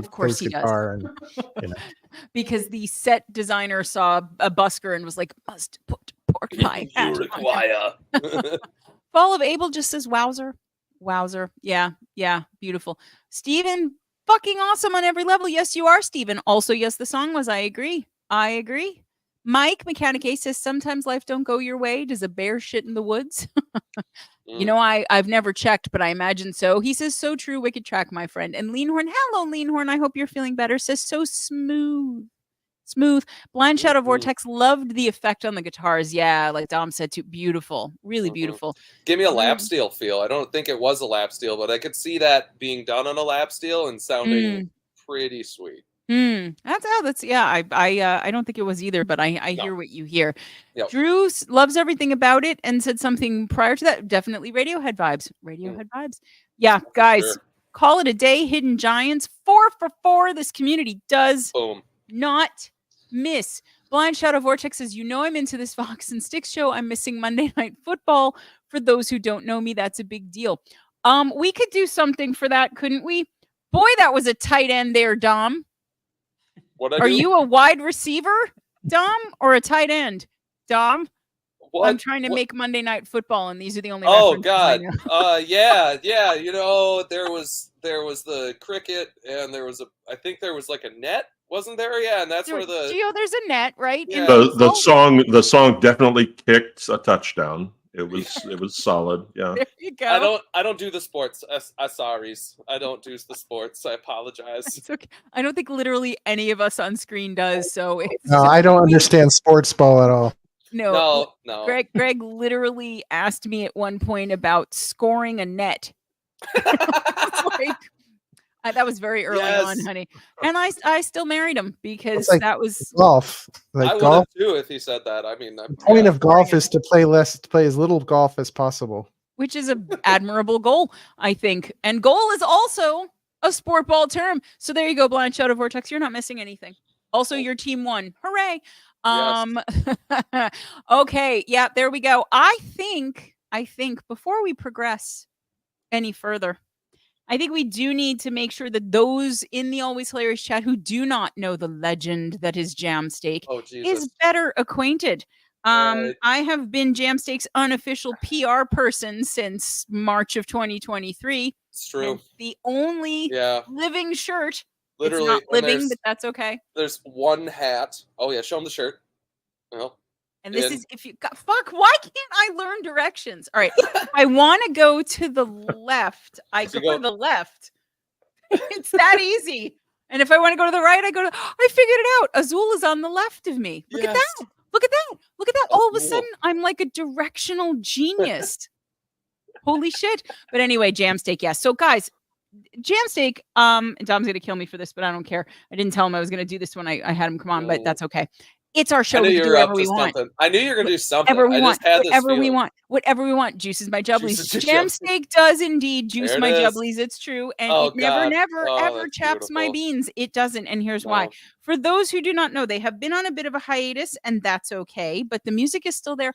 Of course plays he does. guitar, and you know. Because the set designer saw a busker and was like, must put pork pie hat You on him." require. Fall of Abel just says wowzer. Wowzer. Yeah. Beautiful. Steven, fucking awesome on every level. Yes, you are, Steven. Also, yes, the song was. I agree. Mike Mechanic A says sometimes life don't go your way. Does a bear shit in the woods? You know, I've never checked, but I imagine so. He says, so true, wicked track, my friend. And Leanhorn, hello, Leanhorn. I hope you're feeling better. Says, so smooth. Blind Shadow Vortex loved the effect on the guitars. Yeah, like Dom said too. Beautiful. Really beautiful. Give me a lap steel feel. I don't think it was a lap steel, but I could see that being done on a lap steel and sounding pretty sweet. That's I don't think it was either, but I hear what you hear. Yep. Drew loves everything about it and said something prior to that. Definitely Radiohead vibes. Yeah, guys, call it a day. Hidden Giants 4 for 4. This community does not miss. Blind Shadow Vortex says, I'm into this Fox and Sticks show. I'm missing Monday Night Football. For those who don't know me, that's a big deal. We could do something for that, couldn't we? Boy, that was a tight end there, Dom. Are you a wide receiver, Dom, or a tight end? Dom? What? I'm trying to make Monday Night Football, and these are the only Oh references I God. know. Yeah. You know, there was the cricket, and I think there was like a net, wasn't there? Yeah, and that's where Gio, there's a net, right? Yeah. The song definitely kicked a touchdown. It was solid. Yeah. There you go. I don't do the sports. Sorries. I don't do the sports. I apologize. It's okay. I don't think literally any of us on screen does. So No, I don't understand sports ball at all. No. Greg literally asked me at one point about scoring a net. That was very early on, honey. And I still married him because that was golf. I would have too if he said that. I mean, the point of golf is to play as little golf as possible, which is an admirable goal, I think. And goal is also a sport ball term. So there you go, Blind Shadow Vortex. You're not missing anything. Also, your team won. Hooray! Yes. Okay, yeah, there we go. I think before we progress any further, I think we do need to make sure that those in the Always Hilarious chat who do not know the legend that is Jamsteak is better acquainted. I have been Jamsteak's unofficial PR person since March of 2023. It's true. The only living shirt. Literally, it's not living, but that's okay. There's one hat. Oh yeah, show them the shirt. Well, and this is if you got why can't I learn directions? All right. If I want to go to the left, I go to the left. It's that easy. And if I want to go to the right, I figured it out. Azul is on the left of me. Look at that. Look at that. All of a sudden, I'm like a directional genius. Holy shit. But anyway, Jamsteak, yes. So guys, Jamsteak, and Dom's gonna kill me for this, but I don't care. I didn't tell him I was gonna do this when I had him come on, but that's okay. It's our show. I knew we you can were do up whatever to we want. something. I knew you were going to do something. Whatever we want. Whatever we want. Juices my jubblies. Jamsteak does indeed juice my jubblies. It's true. And it never, ever chaps my beans. It doesn't. And here's why. For those who do not know, they have been on a bit of a hiatus, and that's okay. But the music is still there.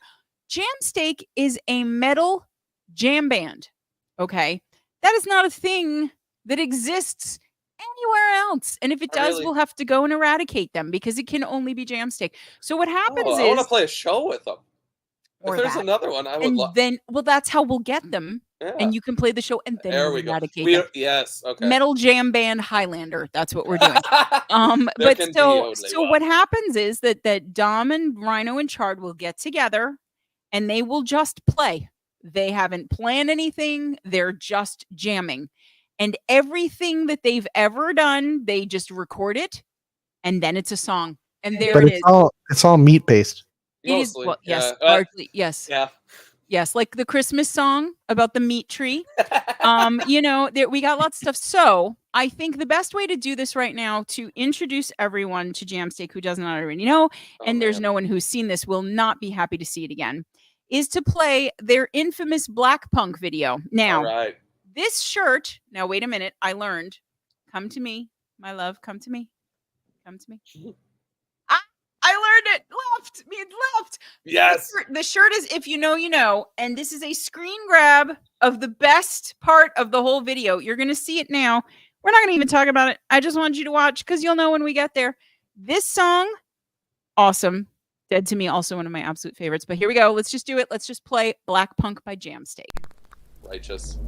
Jamsteak is a metal jam band. Okay. That is not a thing that exists anywhere else, and if it does, we'll have to go and eradicate them because it can only be Jamsteak. So what happens is I want to play a show with them. If there's another one, I would love. Then, that's how we'll get them, and you can play the show, and then we'll eradicate them. Yes, okay. Metal jam band Highlander. That's what we're doing. But so what happens is that Dom and Rhino and Chard will get together, and they will just play. They haven't planned anything. They're just jamming. And everything that they've ever done, they just record it, and then it's a song. And there But it is. it's all meat based. It is, Mostly, well, yes, yeah. largely, yes. Yeah. Yes, like the Christmas song about the meat tree. We got lots of stuff. So I think the best way to do this right now, to introduce everyone to Jamsteak who does not already know, and there's no one who's seen this, will not be happy to see it again, is to play their infamous Black Punk video. Now, All right. this shirt, now wait a minute, I learned. Come to me, my love, come to me. Come to me. I learned it. Left. Means left. Yes. The shirt is if you know, you know. And this is a screen grab of the best part of the whole video. You're going to see it now. We're not going to even talk about it. I just want you to watch because you'll know when we get there. This song, awesome. Dead to Me, also one of my absolute favorites. But here we go. Let's just do it. Let's just play Black Punk by Jamsteak. Righteous.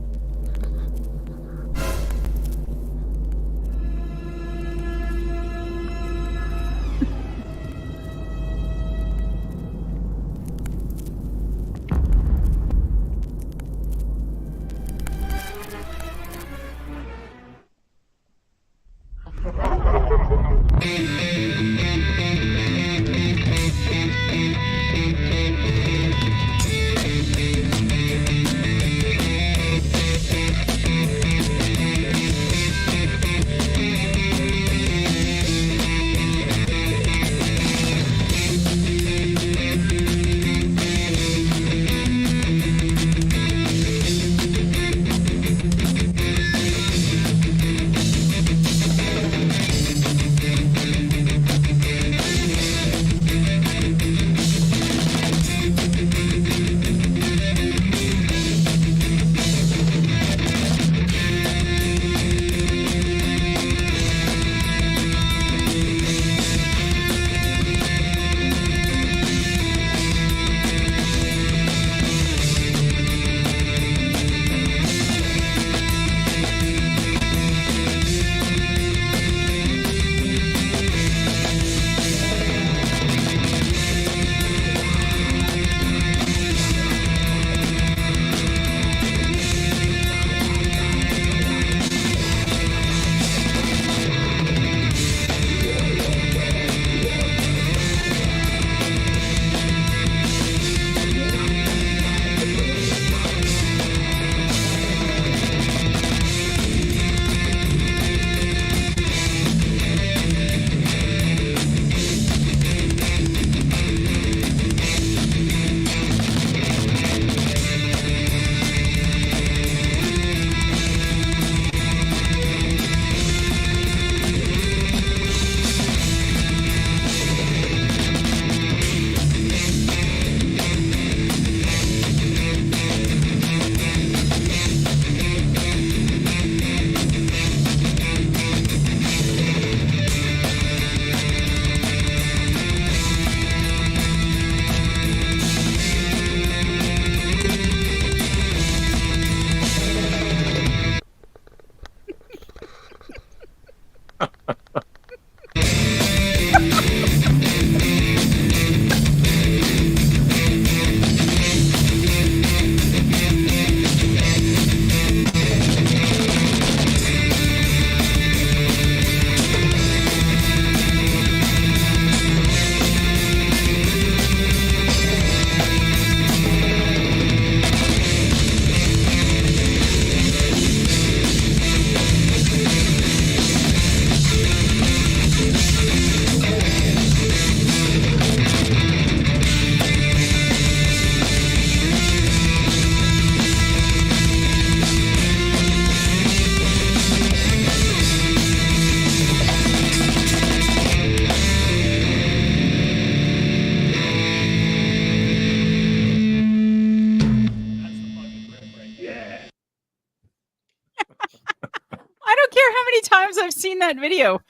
Times I've seen that video.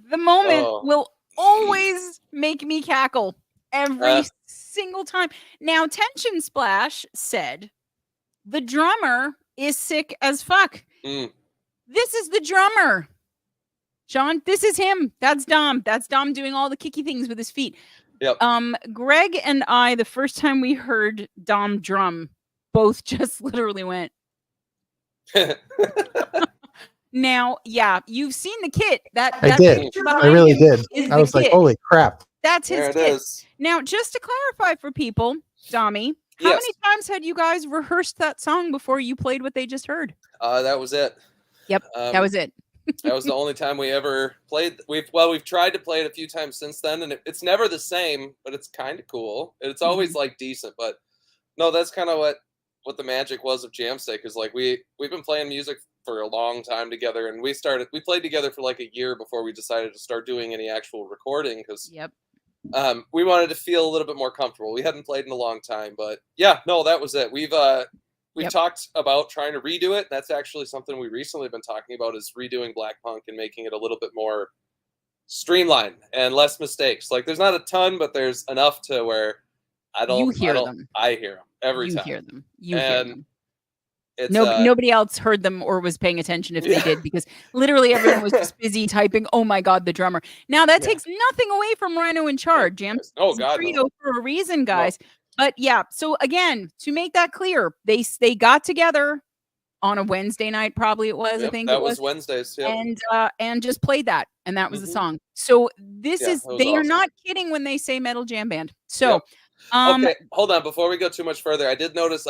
The moment will always make me cackle every single time. Now, Tension Splash said the drummer is sick as fuck. This is the drummer. Sean, this is him. That's Dom. That's Dom doing all the kicky things with his feet. Yep. Greg and I, the first time we heard Dom drum, both just literally went. Now, yeah, you've seen the kit. I did. picture I behind really him did. is I the was like, kit. holy crap. That's There his it kit. is. Now, just to clarify for people, Dommy, how Yes. many times had you guys rehearsed that song before you played what they just heard? That was it. Yep, that was it. That was the only time we ever played. We've tried to play it a few times since then, and it's never the same, but it's kind of cool. It's always like decent, but no, that's kind of what the magic was of Jamsteak, is like we've been playing music for a long time together, and we played together for like a year before we decided to start doing any actual recording, because Yep. we wanted to feel a little bit more comfortable. We hadn't played in a long time, but yeah, no, that was it. We've talked about trying to redo it. That's actually something we recently been talking about, is redoing Black Punk and making it a little bit more streamlined and less mistakes. Like, there's not a ton, but there's enough to where I hear them every time. You hear them. It's, nobody else heard them or was paying attention if they did, because literally everyone was just busy typing, "Oh my God, the drummer." Now that takes nothing away from Rhino in charge. Jam trio for a reason, guys. No. But yeah, so again, to make that clear, they got together on a Wednesday night, probably it was. I think that was Wednesdays. And just played that, and that was the song. So they are not kidding when they say Metal Jam Band. So, okay, hold on, before we go too much further, I did notice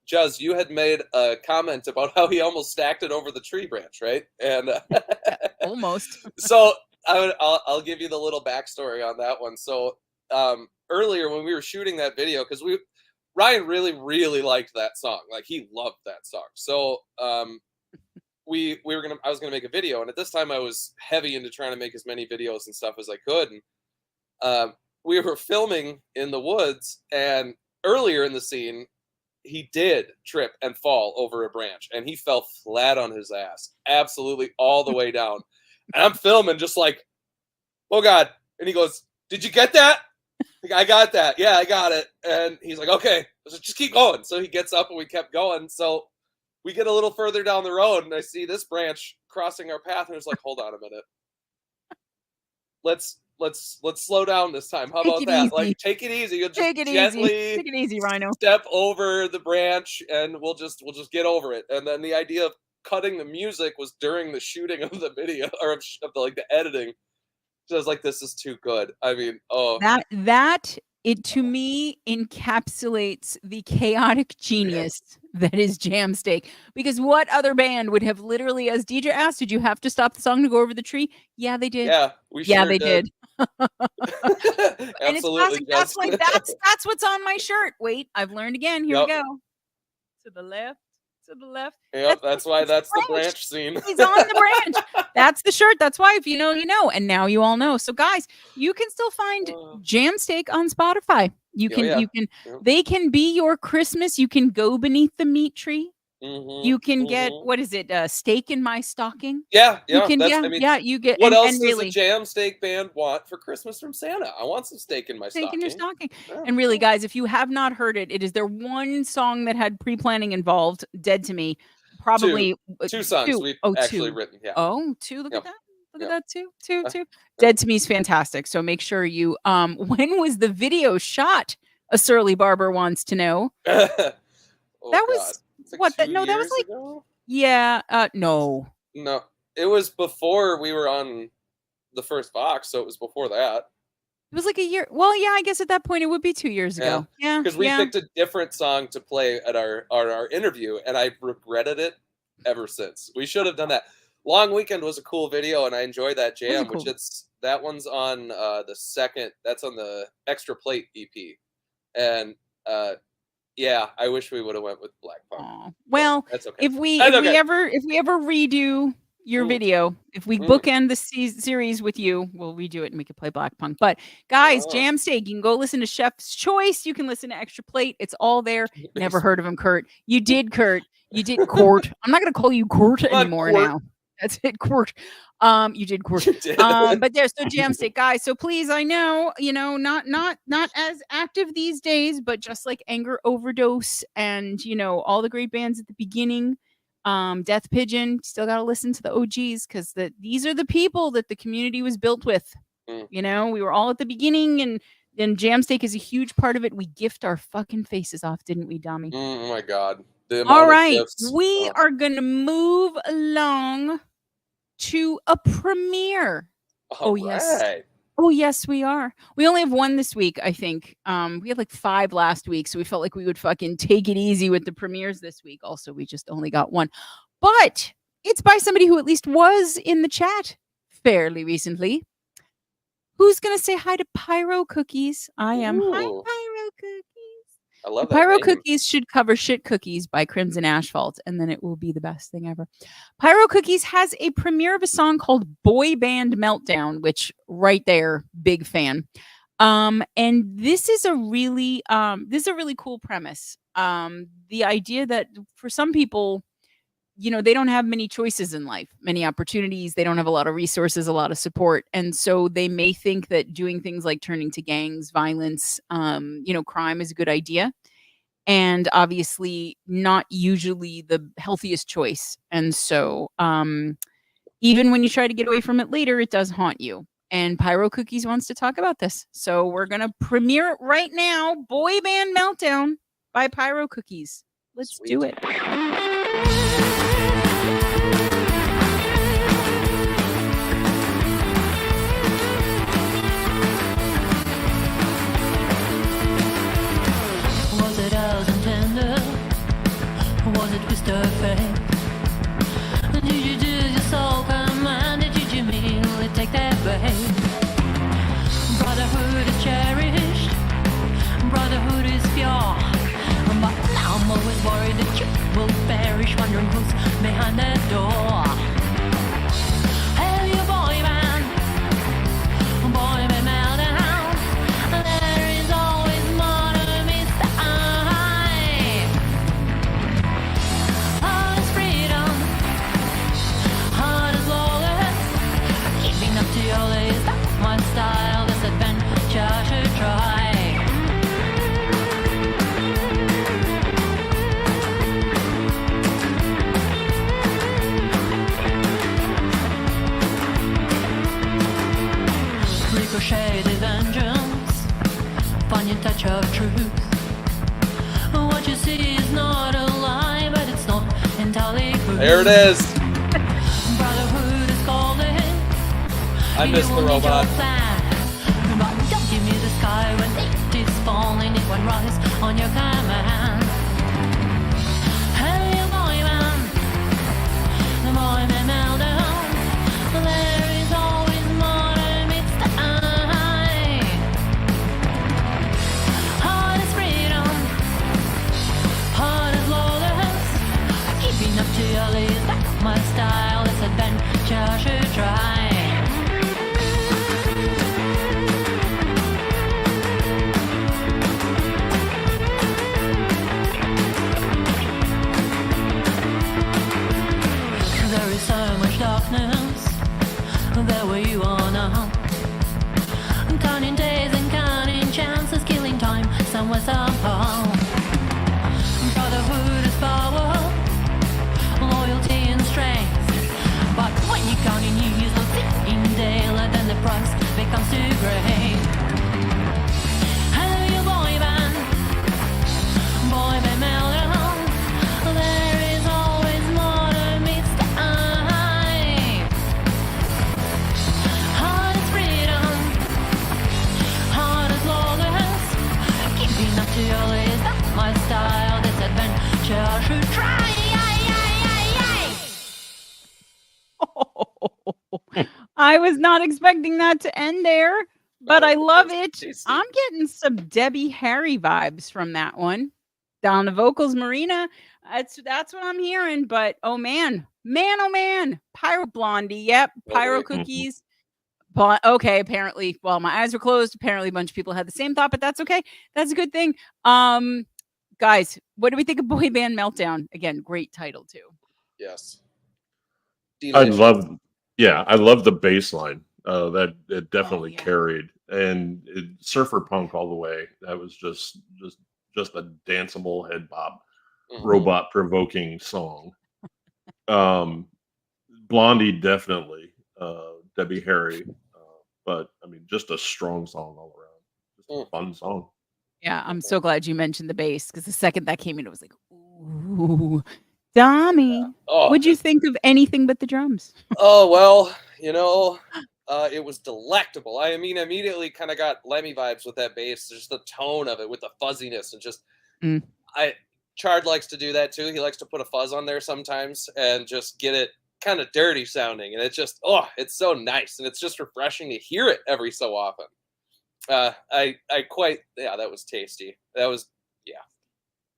Juz, you had made a comment about how he almost stacked it over the tree branch, right? And almost. So I'll give you the little backstory on that one. So earlier when we were shooting that video, because Ryan really, really liked that song. Like, he loved that song. So I was gonna make a video, and at this time I was heavy into trying to make as many videos and stuff as I could. And we were filming in the woods, and earlier in the scene, he did trip and fall over a branch, and he fell flat on his ass, absolutely all the way down. And I'm filming just like, oh God. And he goes, "Did you get that?" Like, "I got that. Yeah, I got it." And he's like, "Okay, so just keep going." So he gets up and we kept going. So we get a little further down the road, and I see this branch crossing our path, and it's like, hold on a minute. Let's slow down this time. How about that? Easy. Like, take it easy. You'll just take it easy, Rhino. Step over the branch, and we'll just get over it. And then the idea of cutting the music was during the shooting of the video, or of the editing. So I was like, this is too good. I mean, that it to me encapsulates the chaotic genius that is Jamsteak. Because what other band would have literally, as DJ asked, did you have to stop the song to go over the tree? Yeah, they did. Yeah, they did. And absolutely. That's why that's what's on my shirt. Wait, I've learned again. Here we go. To the left. To the left. Yep, that's why that's the branch scene. He's on the branch. That's the shirt. That's why, if you know, you know. And now you all know. So guys, you can still find Jamsteak on Spotify. You can they can be your Christmas. You can go beneath the meat tree. You can get, what is it? Steak in my stocking. Yeah. You can, you get. What else does a Jamsteak band want for Christmas from Santa? I want some steak in my stocking. Steak in your stocking. Yeah. And really, guys, if you have not heard it, it is their one song that had pre-planning involved. Dead to Me. Probably two songs we've actually written. Yeah. Oh, two. Look at that. Look at that. Two. Dead to Me is fantastic. So make sure you. When was the video shot? A surly barber wants to know. That was. Like that was like ago? No, it was before we were on the first box, so it was before that. It was like a year. Well, yeah, I guess at that point it would be 2 years ago. Yeah, because we picked a different song to play at our interview, and I've regretted it ever since. We should have done that. Long Weekend was a cool video, and I enjoyed that jam. Cool. That one's on the second. That's on the Extra Plate EP, and yeah, I wish we would have went with Black Punk. Well, that's okay. If we ever redo your video, if we bookend the series with you, we'll redo it and we can play Black Punk. But guys, Jamsteak, you can go listen to Chef's Choice. You can listen to Extra Plate. It's all there. Never heard of him, Kurt. You did, Kurt. You did, Court. I'm not going to call you Court anymore now. That's it, Court. You did, Court. But there's no Jamsteak, guys. So please, I know, not as active these days, but just like Anger Overdose and, all the great bands at the beginning, Death Pigeon, still got to listen to the OGs, because these are the people that the community was built with. We were all at the beginning, and Jamsteak is a huge part of it. We gift our fucking faces off, didn't we, Dommy? Oh my God. All right. We are going to move along to a premiere. All yes. right. Oh, yes, we are. We only have one this week, I think. We had like 5 last week, so we felt like we would fucking take it easy with the premieres this week. Also, we just only got one. But it's by somebody who at least was in the chat fairly recently. Who's going to say hi to Pyro Cookies? I am. Hi, Ooh. Pyro Cookies. I love that Pyro name. Cookies should cover Shit Cookies by Crimson Asphalt, and then it will be the best thing ever. Pyro Cookies has a premiere of a song called Boy Band Meltdown, which right there, big fan. And this is a really cool premise. The idea that for some people, they don't have many choices in life, many opportunities. They don't have a lot of resources, a lot of support. And so they may think that doing things like turning to gangs, violence, crime is a good idea. And obviously not usually the healthiest choice. And so even when you try to get away from it later, it does haunt you. And Pyro Cookies wants to talk about this. So we're going to premiere it right now. Boy Band Meltdown by Pyro Cookies. Let's do it. Was it as intended? Was it twist of fate? Did you do your soul command? Did you merely take that bait? Brotherhood is cherished, brotherhood is pure. But now I'm always worried that you will perish, wondering who's behind that door. Hey, you boy band meltdown. There is always more to miss the eye. Heart is freedom, heart is lawless. Keeping up to your list, that's my style. This adventure should try. Ricocheted vengeance, poignant touch of truth. What you see is not a lie, but it's not entirely true. There it is. Brotherhood is calling. I miss the robot. But don't give me the sky when it is falling. It won't rise on your command. Hey, boy man, the boy man meltdown. There is always more than meets the eye. Heart is freedom, heart is lawless. Keeping up to your list, that's my style. This adventure should try. There is so much darkness there where you are now. Counting days and counting chances, killing time somewhere somehow. Brotherhood is power, loyalty and strength. But when you're counting years of thinking daily, then the price becomes too great. Hello, you boy band meltdown. There is always more to meet the eye. Heart is freedom, heart is lawless. Keeping up to your list, that's my style. This adventure should try. I was not expecting that to end there, but I love it. Tasty. I'm getting some Debbie Harry vibes from that one. Down the vocals, Marina. That's what I'm hearing. But oh man, Pyro Blondie. Yep, Pyro Cookies. But okay, apparently, well, my eyes were closed. Apparently, a bunch of people had the same thought, but that's okay. That's a good thing. Guys, what do we think of Boy Band Meltdown? Again, great title too. Yes. I love the bass line. That it definitely yeah. carried, and surfer punk all the way. That was just a danceable head bop, robot provoking song. Blondie definitely, Debbie Harry, but I mean, just a strong song all around. Just a fun song. Yeah, I'm so glad you mentioned the bass because the second that came in, it was like, ooh, Dommy, Oh, what'd you think of anything but the drums? Oh, well, it was delectable. I mean, immediately kind of got Lemmy vibes with that bass, just the tone of it with the fuzziness and just Mm. Chard likes to do that too. He likes to put a fuzz on there sometimes and just get it kind of dirty sounding. And it's just, it's so nice. And it's just refreshing to hear it every so often. That was tasty. That was,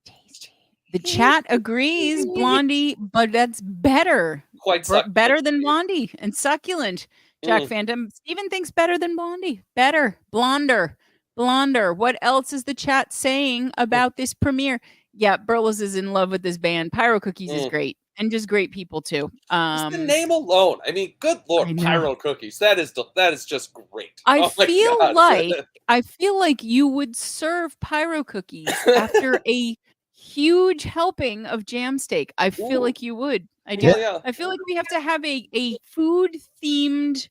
Tasty. The chat agrees, Blondie, but that's better. quite Better than Blondie and succulent. Jack Mm. Phantom. Steven thinks better than Blondie. Better. Blonder. What else is the chat saying about this premiere? Yeah, Burles is in love with this band. Pyro Cookies is great. And just great people too. Just the name alone. I mean, good Lord, I know. Pyro Cookies. That is just great. I Oh my feel like you would serve Pyro Cookies after a huge helping of jam steak. I feel Ooh. like you would. I do. Well, yeah. I feel like we have to have a food themed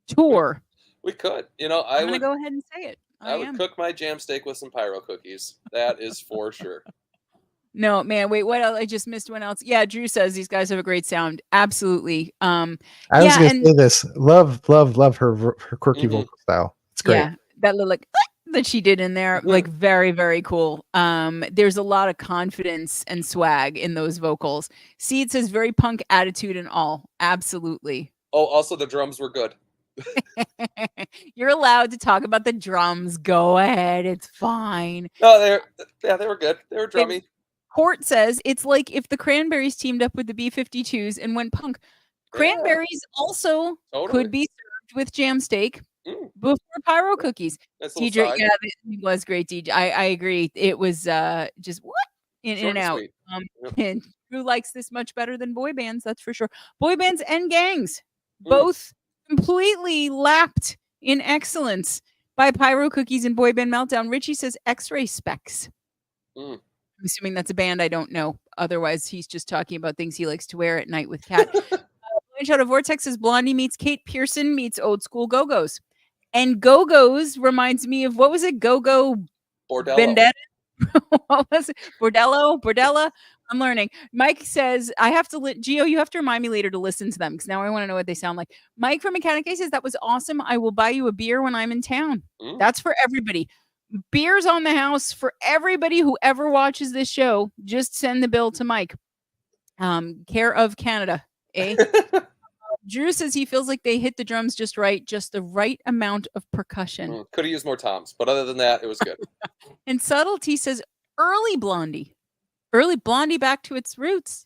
tour. We could. I'm I gonna would go ahead and say it. I would cook my jam steak with some Pyro Cookies. That is for sure. No, man, wait, what else? I just missed one else. Yeah, Drew says these guys have a great sound. Absolutely. I was gonna say this. Love her quirky Mhm. vocal style. It's great. Yeah, that little that she did in there, like very, very cool. There's a lot of confidence and swag in those vocals. Seed says very punk attitude and all. Absolutely. Oh, also the drums were good. You're allowed to talk about the drums. Go ahead. It's fine. No, they were good. They were drummy. Court says it's like if the Cranberries teamed up with the B-52s and went punk. Cranberries also could be served with jam steak before Pyro Cookies. DJ, yeah, it was great. DJ, I agree. It was just what in and out. And who likes this much better than boy bands? That's for sure. Boy bands and gangs, both completely lapped in excellence by Pyro Cookies and Boy Band Meltdown. Richie says X-Ray Specs. I'm assuming that's a band I don't know. Otherwise, he's just talking about things he likes to wear at night with Kat. Shout out Vortex says Blondie meets Kate Pearson meets old school Go-Go's. And Go-Go's reminds me of, what was it? Go-Go Bordello. Vendetta? What was it? Bordella? I'm learning. Mike says, I have to, Gio, you have to remind me later to listen to them because now I want to know what they sound like. Mike from Mechanic A says, that was awesome. I will buy you a beer when I'm in town. That's for everybody. Beers on the house for everybody who ever watches this show. Just send the bill to Mike. Care of Canada, eh? Drew says he feels like they hit the drums just right, just the right amount of percussion. Could have used more toms, but other than that, it was good. And Subtlety says early Blondie back to its roots.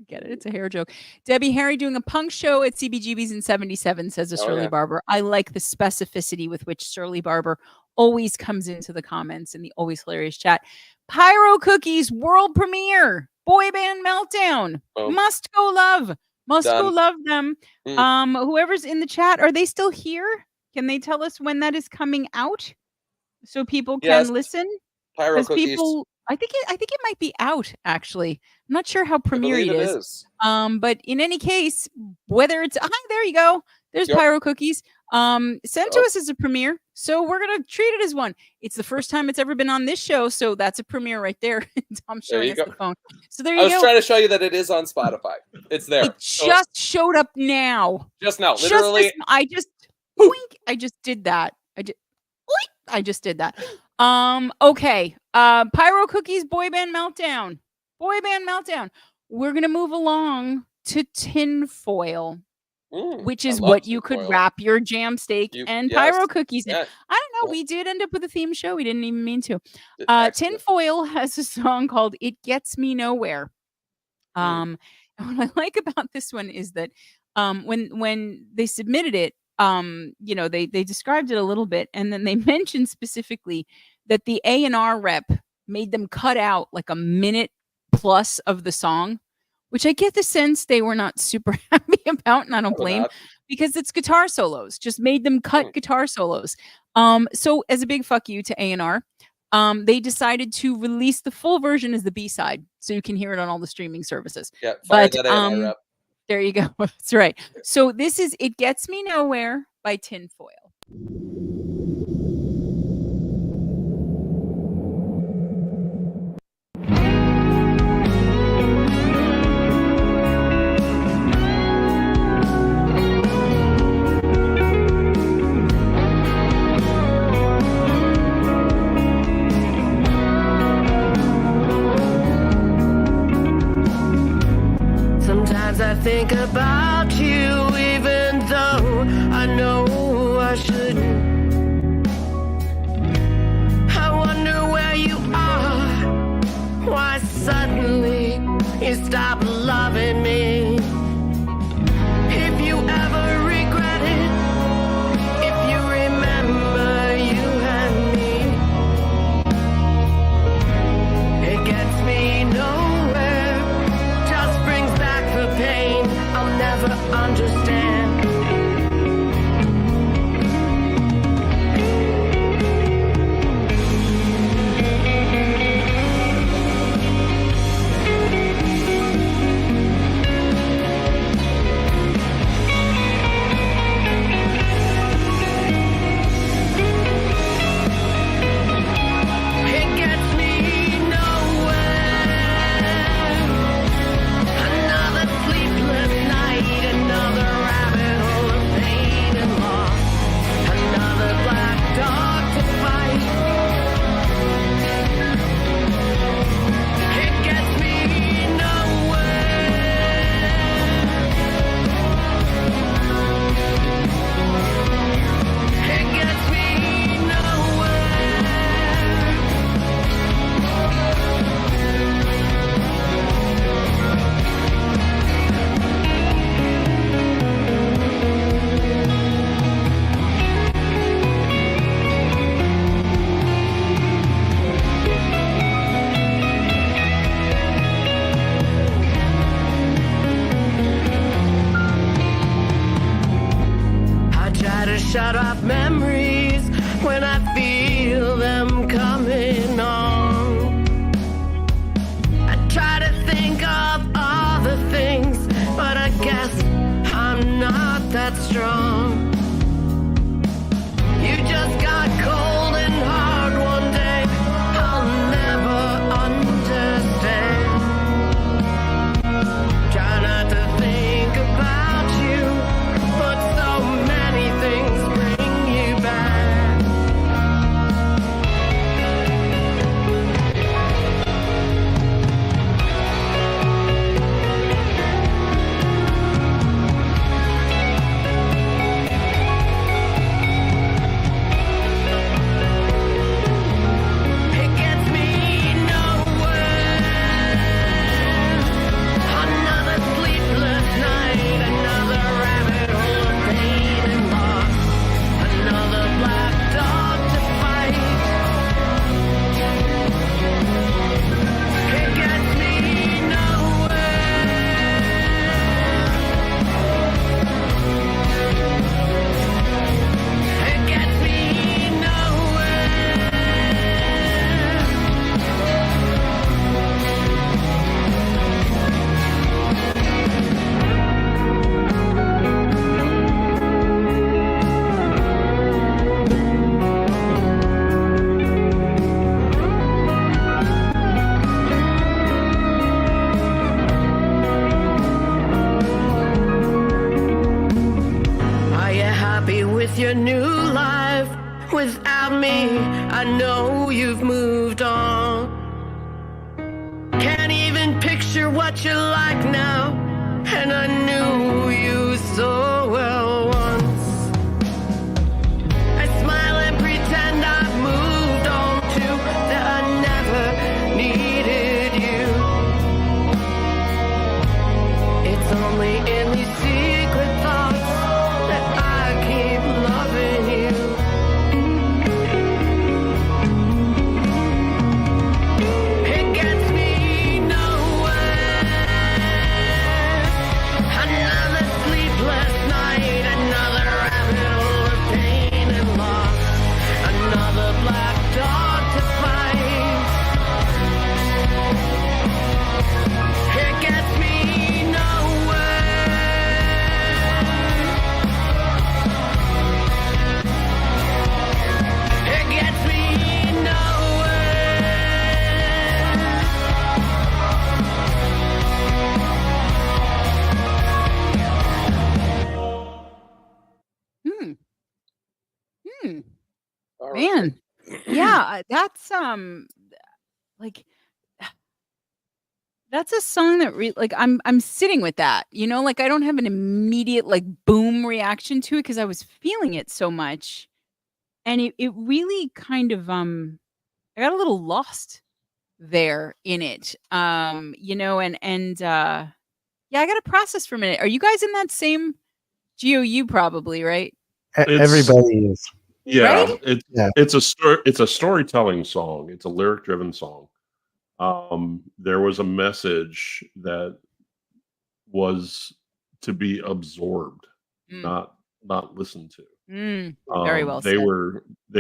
Get it? It's a hair joke. Debbie Harry doing a punk show at CBGB's in 77, says a Shirley Barber. I like the specificity with which Shirley Barber always comes into the comments in the always hilarious chat. Pyro Cookies world premiere. Boy Band Meltdown. Must go love. Go love them. Whoever's in the chat, are they still here? Can they tell us when that is coming out so people can listen? Pyro Cookies. People, I think it might be out actually. I'm not sure how premiere it is. But in any case, whether it's there you go. There's Pyro Cookies. Sent to us as a premiere, so we're gonna treat it as one. It's the first time it's ever been on this show, so that's a premiere right there. I'm showing us the phone. So there you go. I was trying to show you that it is on Spotify. It's there. It just showed up now. Just now, literally. I just did that. I just did that. Okay. Pyro Cookies Boy Band Meltdown. We're gonna move along to Tinfoil. Which is what you could wrap your jam steak and Pyro Cookies in. I don't know. We did end up with a theme show. We didn't even mean to. Tinfoil has a song called It Gets Me Nowhere. And what I like about this one is that when they submitted it, they described it a little bit, and then they mentioned specifically that the A&R rep made them cut out like a minute plus of the song, which I get the sense they were not super happy about, and I don't blame, because it's guitar solos. Just made them cut guitar solos. So as a big fuck you to A&R, they decided to release the full version as the B-side, so you can hear it on all the streaming services. Yeah, fire that A&R rep. There you go. That's right. So this is It Gets Me Nowhere by Tinfoil. I think about you, even though I know I shouldn't. I wonder where you are, why suddenly you stop loving me. If you ever regret it, if you remember you and me, it gets me nowhere, just brings back the pain I'll never understand. It gets me nowhere. Another sleepless night, another rabbit hole of pain and loss, another black dog to fight. It gets me nowhere. It gets me nowhere. I try to shut off memories when I feel them coming on. I try to think of all the things, but I guess I'm not that strong. You just got cold and hard one day, I'll never understand. Try not to think about you, but so many things bring you back. It gets me nowhere. Another sleepless night, another rabbit hole of pain and loss, another black dog to fight. It gets me nowhere. It gets me nowhere. Are you happy with your new life? Without me, I know you've moved on. Can't even picture what you're like now, and I knew you so well once. I smile and pretend I've moved on too, that I never needed you. It's only in these secret thoughts that I keep loving you. It gets me nowhere. Another sleepless night, another rabbit hole of pain and loss, another black dog to fight. It gets me nowhere. It gets me nowhere. Hmm. All right. Man. Yeah, that's like That's a song that like I'm sitting with that, like I don't have an immediate like boom reaction to it because I was feeling it so much. And it really kind of I got a little lost there in it. Yeah, I got to process for a minute. Are you guys in that same GOU probably, right? Everybody is. Yeah, Right? it's a storytelling song. It's a lyric driven song. There was a message that was to be absorbed, Mm, not listened to. very well They said.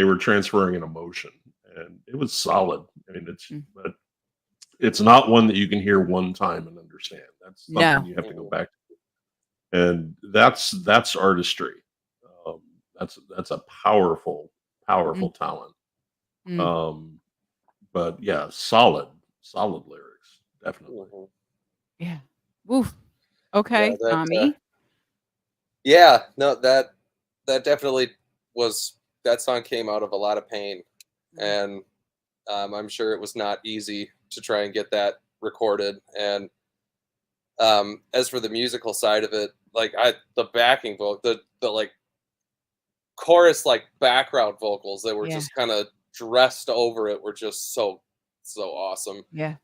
were transferring an emotion, and it was solid. I mean, Mm. but it's not one that you can hear one time and understand. That's something No. you have to go back to, and that's artistry. Um, that's a powerful talent. Mm. Um, but yeah, solid lyrics, definitely. Mhm. Yeah. Woof. Okay, that, Tommy. Yeah, no, that definitely was, that song came out of a lot of pain, and I'm sure it was not easy to try and get that recorded. And as for the musical side of it, like the backing vocal, the like chorus, like background vocals that were Yeah. just kind of dressed over it were just so awesome. Yeah.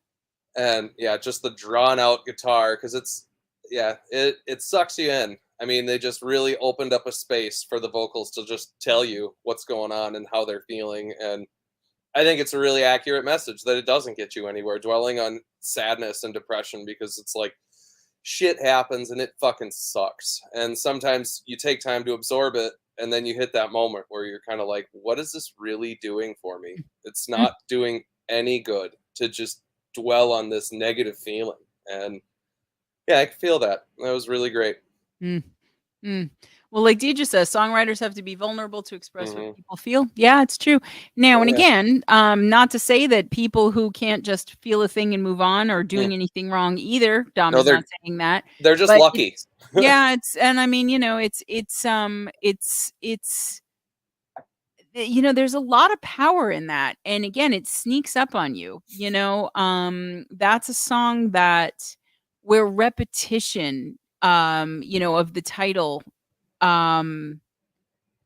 And yeah, just the drawn out guitar, because it sucks you in. I mean, they just really opened up a space for the vocals to just tell you what's going on and how they're feeling. And I think it's a really accurate message that it doesn't get you anywhere dwelling on sadness and depression, because it's like shit happens and it fucking sucks. And sometimes you take time to absorb it, and then you hit that moment where you're kind of like, what is this really doing for me? It's not doing any good to just dwell on this negative feeling. And yeah, I can feel that. That was really great. Mm. Mm. Well, like Deidre says, songwriters have to be vulnerable to express what Mhm. people feel. Yeah, it's true. Now, Oh, and yeah. again, not to say that people who can't just feel a thing and move on are doing anything wrong either. Dom No, is not saying that. They're just But lucky. yeah, and I mean, there's a lot of power in that. And again, it sneaks up on you, that's a song that where repetition, of the title,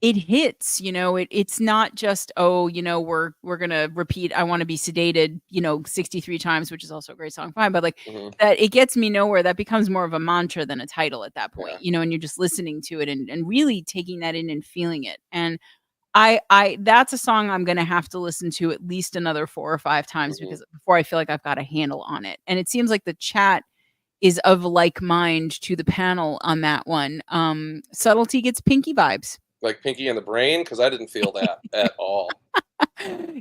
it hits, it's not just, we're gonna repeat I want to be sedated, 63 times, which is also a great song, fine, but like Mhm. that it gets me nowhere. That becomes more of a mantra than a title at that point, Yeah. and you're just listening to it and really taking that in and feeling it. And I that's a song I'm gonna have to listen to at least another 4 or 5 times Mhm. because before I feel like I've got a handle on it. And it seems like the chat is of like mind to the panel on that one. Subtlety gets Pinky vibes. Like Pinky and the Brain, because I didn't feel that at all.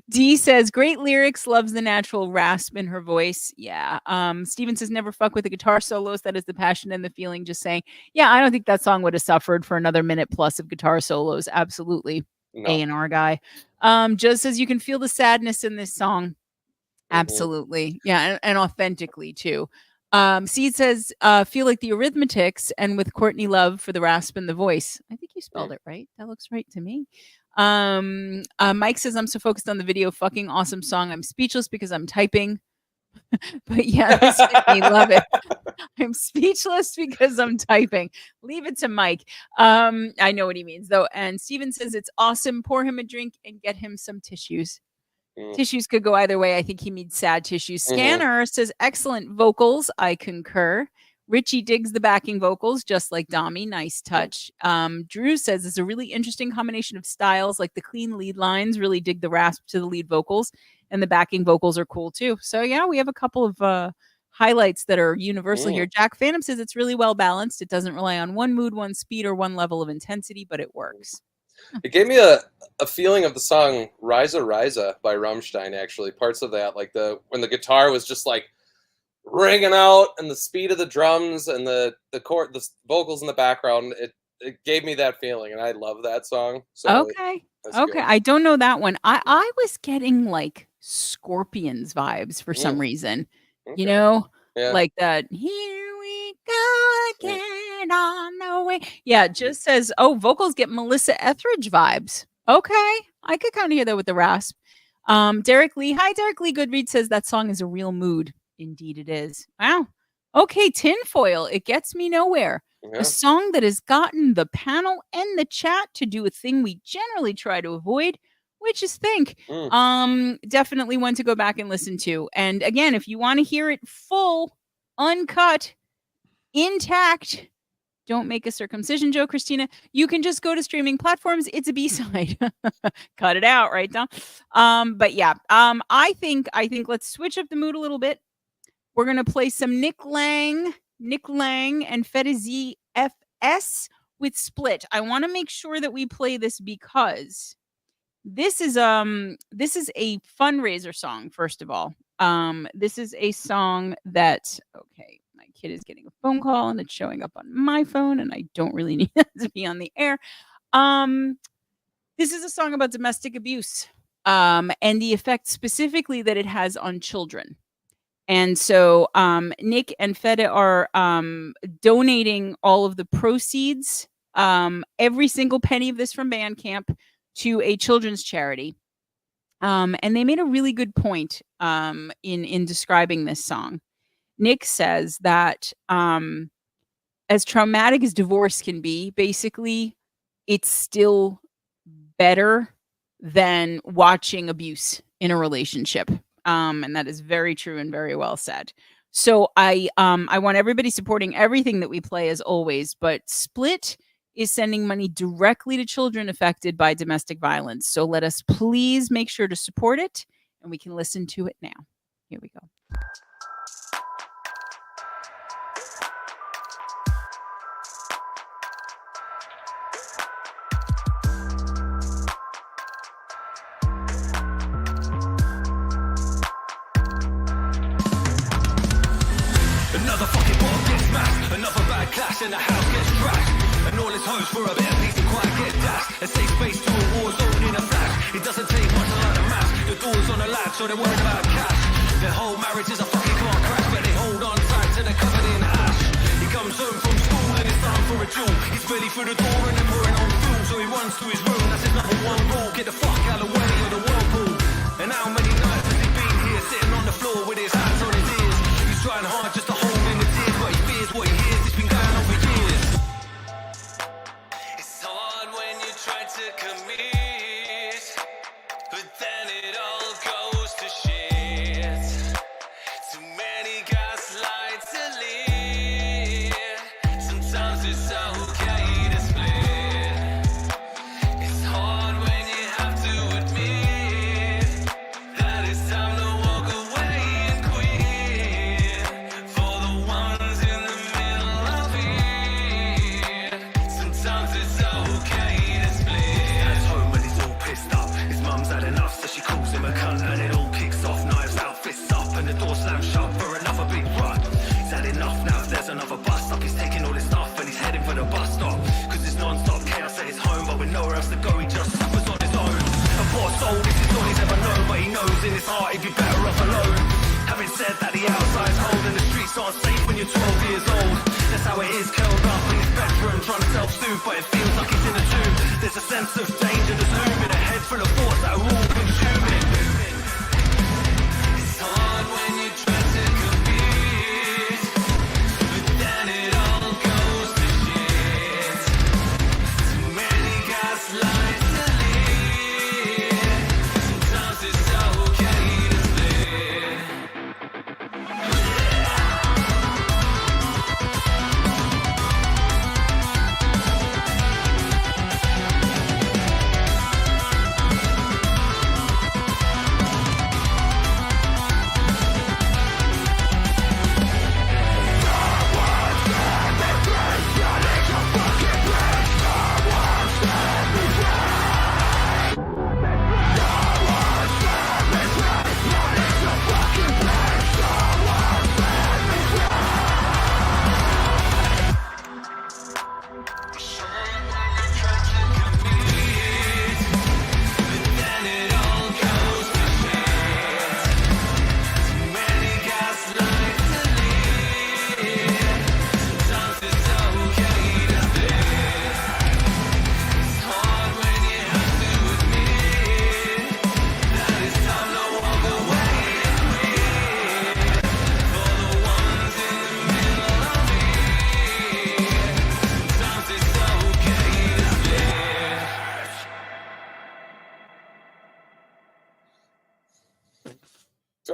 D says great lyrics, loves the natural rasp in her voice. Yeah. Steven says never fuck with the guitar solos. That is the passion and the feeling. Just saying. Yeah, I don't think that song would have suffered for another minute plus of guitar solos. Absolutely. No. A&R guy. Just says you can feel the sadness in this song. Absolutely. Yeah, and authentically too. Seed says, feel like the Arithmetics and with Courtney Love for the rasp in the voice. I think you spelled it right. That looks right to me. Mike says, I'm so focused on the video. Fucking awesome song. I'm speechless because I'm typing. But yeah, this hit me. Love it. I'm speechless because I'm typing. Leave it to Mike. I know what he means though. And Steven says it's awesome. Pour him a drink and get him some tissues. Tissues could go either way. I think he means sad tissues. Scanner says excellent vocals. I concur. Richie digs the backing vocals, just like Dami. Nice touch. Drew says it's a really interesting combination of styles, like the clean lead lines really dig the rasp to the lead vocals, and the backing vocals are cool too. So yeah, we have a couple of highlights that are universal here. Jack Phantom says it's really well balanced. It doesn't rely on one mood, one speed, or one level of intensity, but it works. It gave me a feeling of the song Risa Risa by Rammstein, actually. Parts of that, like when the guitar was just like ringing out and the speed of the drums and the vocals in the background, it gave me that feeling, and I love that song. So Okay. good. I don't know that one. I was getting like Scorpions vibes for some reason. Okay. Yeah. Like that. Here we go again on the way. Yeah, it just says, vocals get Melissa Etheridge vibes. Okay. I could kind of hear that with the rasp. Derek Lee. Hi, Derek Lee. Goodreads says that song is a real mood. Indeed it is. Wow. Okay, tinfoil. It gets me nowhere. Yeah. A song that has gotten the panel and the chat to do a thing we generally try to avoid, which is think. Definitely one to go back and listen to. And again, if you want to hear it full, uncut, intact, don't make a circumcision joke, Christina. You can just go to streaming platforms. It's a B-side. Cut it out, right, Tom? But yeah, I think let's switch up the mood a little bit. We're gonna play some Nick Lang and Fedez FS with Split. I want to make sure that we play this because this is a fundraiser song. First of all, this is a song that my kid is getting a phone call and it's showing up on my phone, and I don't really need that to be on the air. This is a song about domestic abuse, and the effect specifically that it has on children. And so Nick and Fede are donating all of the proceeds, every single penny of this from Bandcamp, to a children's charity. And they made a really good point in describing this song. Nick says that as traumatic as divorce can be, basically, it's still better than watching abuse in a relationship. And that is very true and very well said. So I want everybody supporting everything that we play as always, but Split is sending money directly to children affected by domestic violence. So let us please make sure to support it, and we can listen to it now. Here we go. Another fucking ball gets smashed, another bad clash and the house gets trashed. And all his hopes for a bit of peace and quiet get dashed. A safe space to a war zone in a flash. It doesn't take much to light a match. The door's on the latch, so they're worried about cash. Their whole marriage is a fucking car crash, but they hold on tight till they're covered in ash. He comes home from school and it's time for a jewel. He's barely through the door and they're pouring on fuel, so he runs to his room. That's his number one rule: get the fuck out of the way of the whirlpool. And how many nights has he been here, sitting on the floor with his hands on his ears? He's trying hard just to hold in the tears, but he fears what he hears. It's been going on for years. It's hard when you try to commit, but then it all goes to shit. Too many gaslights to live. Sometimes it's okay to split. It's hard when you have to admit that it's time to walk away and quit. For the ones in the middle of it, sometimes it's okay to split. At home when he's all pissed up, his mum's had enough, so she calls him a cunt, and it all kicks off. Knives out, fists up, and the door slams shut for another big run. He's had enough now. If there's another bus stop, he's taking all his stuff and he's heading for the bus stop. Cause it's non-stop chaos at his home, but with nowhere else to go, he just suffers on his own. A poor soul, this is all he's ever known, but he knows in his heart he'd be better off alone. Having said that, the outside's cold and the streets aren't safe when you're 12 years old. That's how it is, curled up in his bedroom, trying to self-soothe, but it feels like he's in a tomb. There's a sense of danger that's looming, a head full of thoughts that are all consuming. It's hard when you try to commit, but then it all goes to shit. Too many gaslights to live. Sometimes it's okay to split.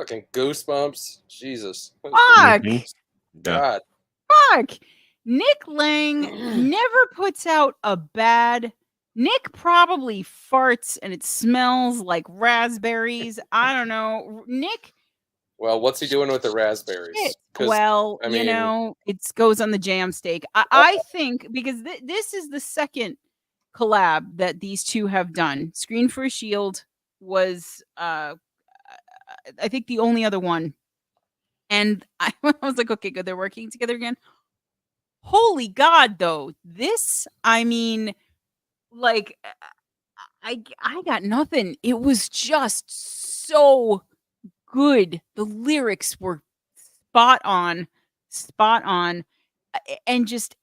Fucking goosebumps. Jesus. Fuck. Mhm. Yeah. God. Fuck. Nick Lang never puts out a bad. Nick probably farts and it smells like raspberries. I don't know. Nick. Well, what's he doing with the raspberries? Shit. 'Cause, Well, I you mean- know, it goes on the jam steak. I think because this is the second collab that these two have done. Screen for a Shield was, I think, the only other one. And I was like, okay, good, they're working together again. Holy God, though, this, I mean, like, I got nothing. It was just so good. The lyrics were spot on, and just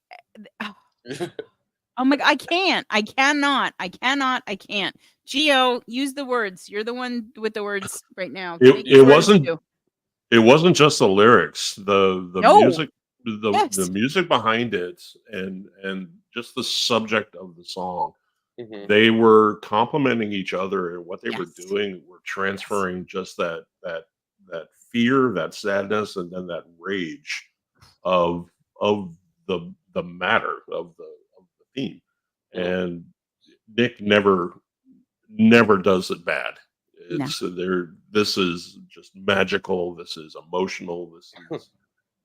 I'm like, I can't. Gio, use the words. You're the one with the words right now. Make It the words wasn't. too. It wasn't just the lyrics. The No. music. The Yes. music behind it, and just the subject of the song. Mhm. They were complimenting each other, and what they were Yes. doing were transferring just that fear, that sadness, and then that rage of the matter of the theme. And Nick never does it bad. No. It's this is just magical. This is emotional. This is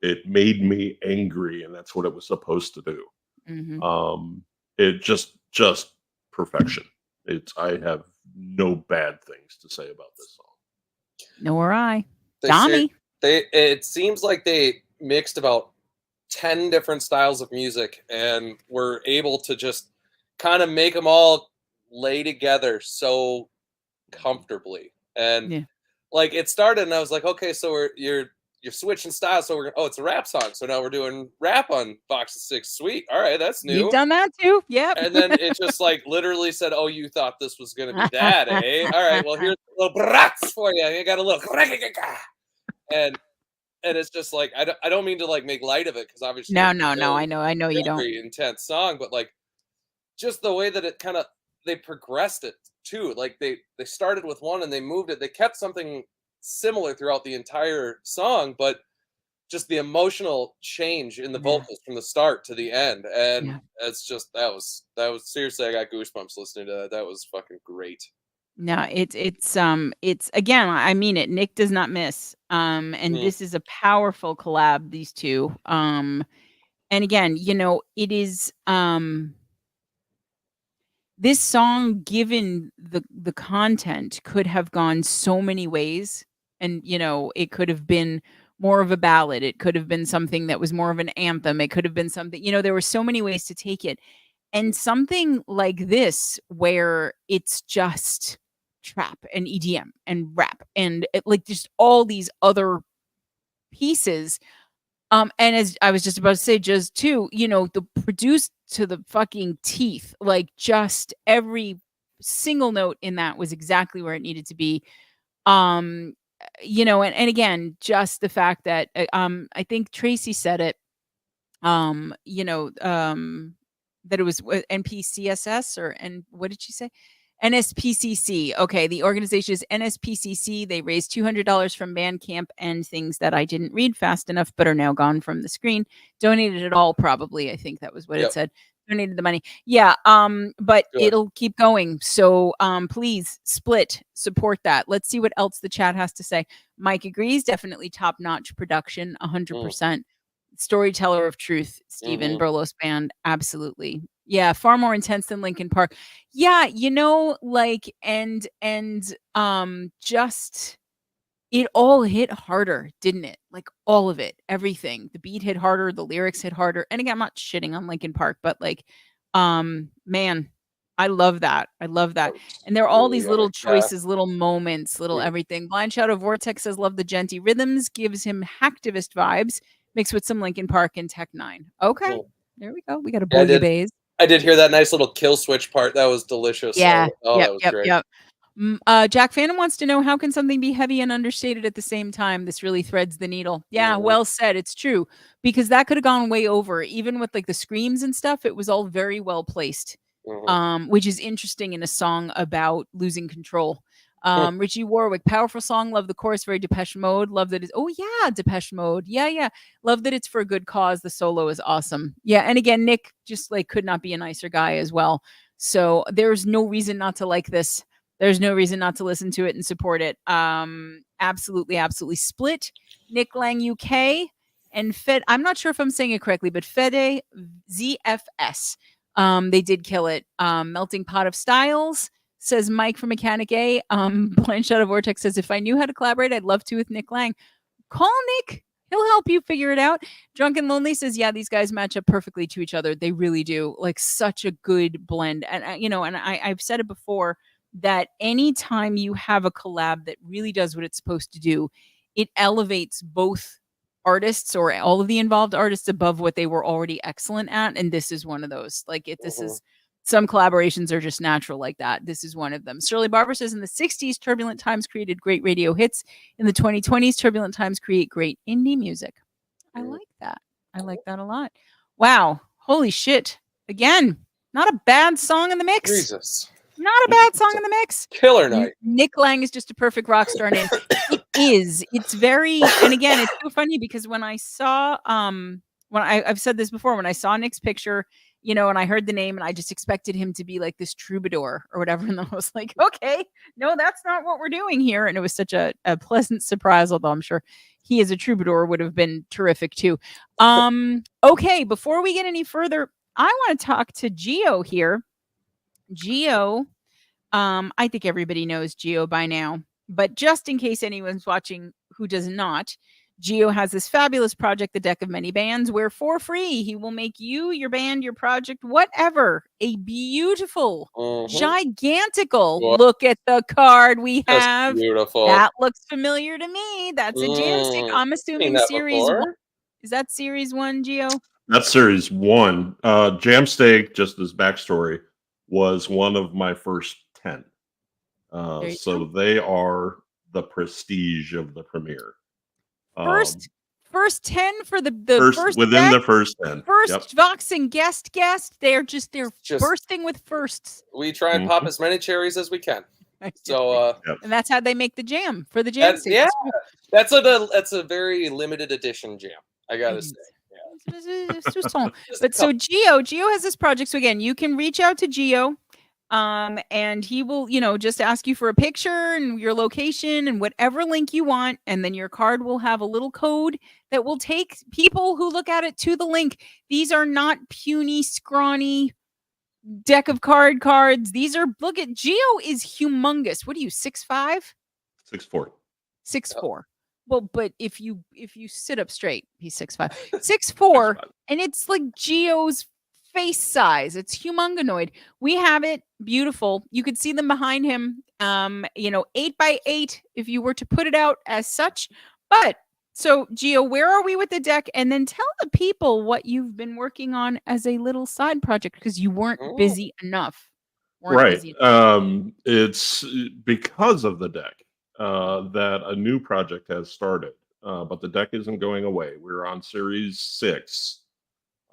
it made me angry, and that's what it was supposed to do. Mhm. It just perfection. I have no bad things to say about this song. Nor I. They Tommy. It seems like they mixed about 10 different styles of music and were able to just kind of make them all lay together so comfortably. And Yeah. like it started and I was like, okay, so you're switching styles, so it's a rap song, so now we're doing rap on Box of Six. Sweet. All right, that's new. We've done that too. Yep. And then it just like literally said, oh, you thought this was gonna be that, eh? All right, well, here's a little brats for you. You got a little and it's just like I don't mean to like make light of it because obviously No. it's I still know you a don't. very intense song, but like just the way that it kind of they progressed it too. Like they started with one and they moved it. They kept something similar throughout the entire song, but just the emotional change in the Yeah. vocals from the start to the end. And Yeah. it's just that was seriously, I got goosebumps listening to that. That was fucking great. No, it's again, I mean it. Nick does not miss. And this is a powerful collab, these two. And again, you know, it is this song, given the content, could have gone so many ways. And you know, it could have been more of a ballad. It could have been something that was more of an anthem. It could have been something, you know, there were so many ways to take it. And something like this, where it's just trap and EDM and rap and like just all these other pieces. And as I was just about to say, just too, you know, the produced to the fucking teeth, like just every single note in that was exactly where it needed to be. You know, and again, just the fact that I think Tracy said it, you know, that it was NPCSS and what did she say? NSPCC. Okay, the organization is NSPCC. They raised $200 from Bandcamp and things that I didn't read fast enough, but are now gone from the screen. Donated it all, probably. I think that was what it said. Donated the money. Yeah. But Good. it'll keep going. So please split, support that. Let's see what else the chat has to say. Mike agrees. Definitely top-notch production, 100%. Storyteller of truth, Stephen Burlos Band, absolutely. Yeah, far more intense than Linkin Park. Yeah, you know, like and just it all hit harder, didn't it? Like all of it, everything. The beat hit harder, the lyrics hit harder. And again, I'm not shitting on Linkin Park, but like man, I love that. I love that. And there are all these little choices, little moments, little everything. Blind Shadow Vortex says, love the genty rhythms, gives him hacktivist vibes, mixed with some Linkin Park and Tech Nine. Okay. Cool. There we go. We got a Yeah, bouillabaisse. I did hear that nice little kill switch part. That was delicious. Yeah. Oh, that was great. Jack Phantom wants to know, how can something be heavy and understated at the same time? This really threads the needle. Yeah, well said. It's true. Because that could have gone way over. Even with like the screams and stuff, it was all very well placed. Which is interesting in a song about losing control. Richie Warwick, powerful song. Love the chorus. Very Depeche Mode. Love that it's. Oh yeah, Depeche Mode. Yeah. Love that it's for a good cause. The solo is awesome. Yeah, and again, Nick just like could not be a nicer guy as well. So there's no reason not to like this. There's no reason not to listen to it and support it. Absolutely. Split, Nick Lang UK, and Fed. I'm not sure if I'm saying it correctly, but Fede ZFS. They did kill it. Melting Pot of Styles, says Mike from Mechanic A. Blind Shadow Vortex says, if I knew how to collaborate, I'd love to with Nick Lang. Call Nick. He'll help you figure it out. Drunken Lonely says, yeah, these guys match up perfectly to each other. They really do. Like such a good blend. And, I've said it before that anytime you have a collab that really does what it's supposed to do, it elevates both artists or all of the involved artists above what they were already excellent at. And this is one of those. Like this is some collaborations are just natural like that. This is one of them. Shirley Barber says in the 60s, turbulent times created great radio hits. In the 2020s, turbulent times create great indie music. I like that. I like that a lot. Wow. Holy shit. Again, not a bad song in the mix. Jesus. Not a bad song in the mix. Killer night. Nick Lang is just a perfect rock star name. It is. It's very, and again, it's so funny because when I saw, I've said this before, when I saw Nick's picture, and I heard the name and I just expected him to be like this troubadour or whatever. And I was like, okay, no, that's not what we're doing here. And it was such a pleasant surprise, although I'm sure he as a troubadour would have been terrific too. Okay, before we get any further, I want to talk to Gio here. Gio, I think everybody knows Gio by now, but just in case anyone's watching who does not, Gio has this fabulous project, The Deck of Many Bands, where for free he will make you, your band, your project, whatever, a beautiful, gigantical. Look at the card we have. Beautiful. That looks familiar to me. That's a jam stick. I'm assuming series one. Is that series 1, Gio? That's series 1. Jamsteak, just as backstory, was one of my first 10. So they are the prestige of the premiere. First 10 for the first within deck, the first 10. First Vox and guest. They're bursting with firsts. We try and pop as many cherries as we can. So and that's how they make the jam for the jam. That's a very limited edition jam. I gotta say. But so Gio has this project. So again, you can reach out to Gio, and he will, just ask you for a picture and your location and whatever link you want, and then your card will have a little code that will take people who look at it to the link. These are not puny, scrawny deck of cards. These are, look at Gio is humongous. What are you, 6'5"? 6'4". 6'4". Well, but if you sit up straight, he's 6'5", 6'4", and it's like Gio's face size. It's humonganoid. We have it. Beautiful. You could see them behind him. 8x8 if you were to put it out as such. But so Gio, where are we with the deck? And then tell the people what you've been working on as a little side project because you weren't busy enough. It's because of the deck. That a new project has started, but the deck isn't going away. We're on series 6.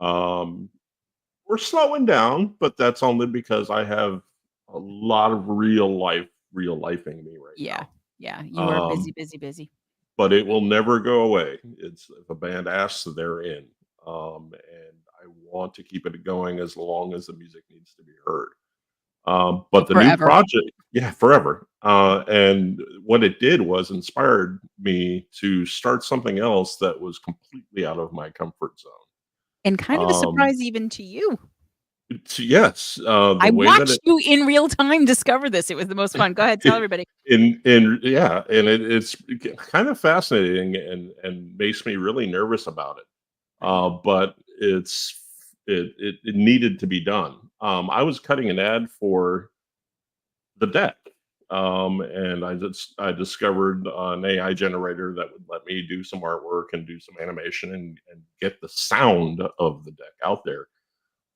We're slowing down, but that's only because I have a lot of real lifing me right now. Yeah, you are busy. But it will never go away. It's if a band asks, they're in, and I want to keep it going as long as the music needs to be heard. But the new project, forever. And what it did was inspired me to start something else that was completely out of my comfort zone. And kind of a surprise even to you. Yes. I watched you in real time discover this. It was the most fun. Go ahead, tell everybody. And it's kind of fascinating and makes me really nervous about it. But it needed to be done. I was cutting an ad for the deck, and I discovered an AI generator that would let me do some artwork and do some animation and get the sound of the deck out there.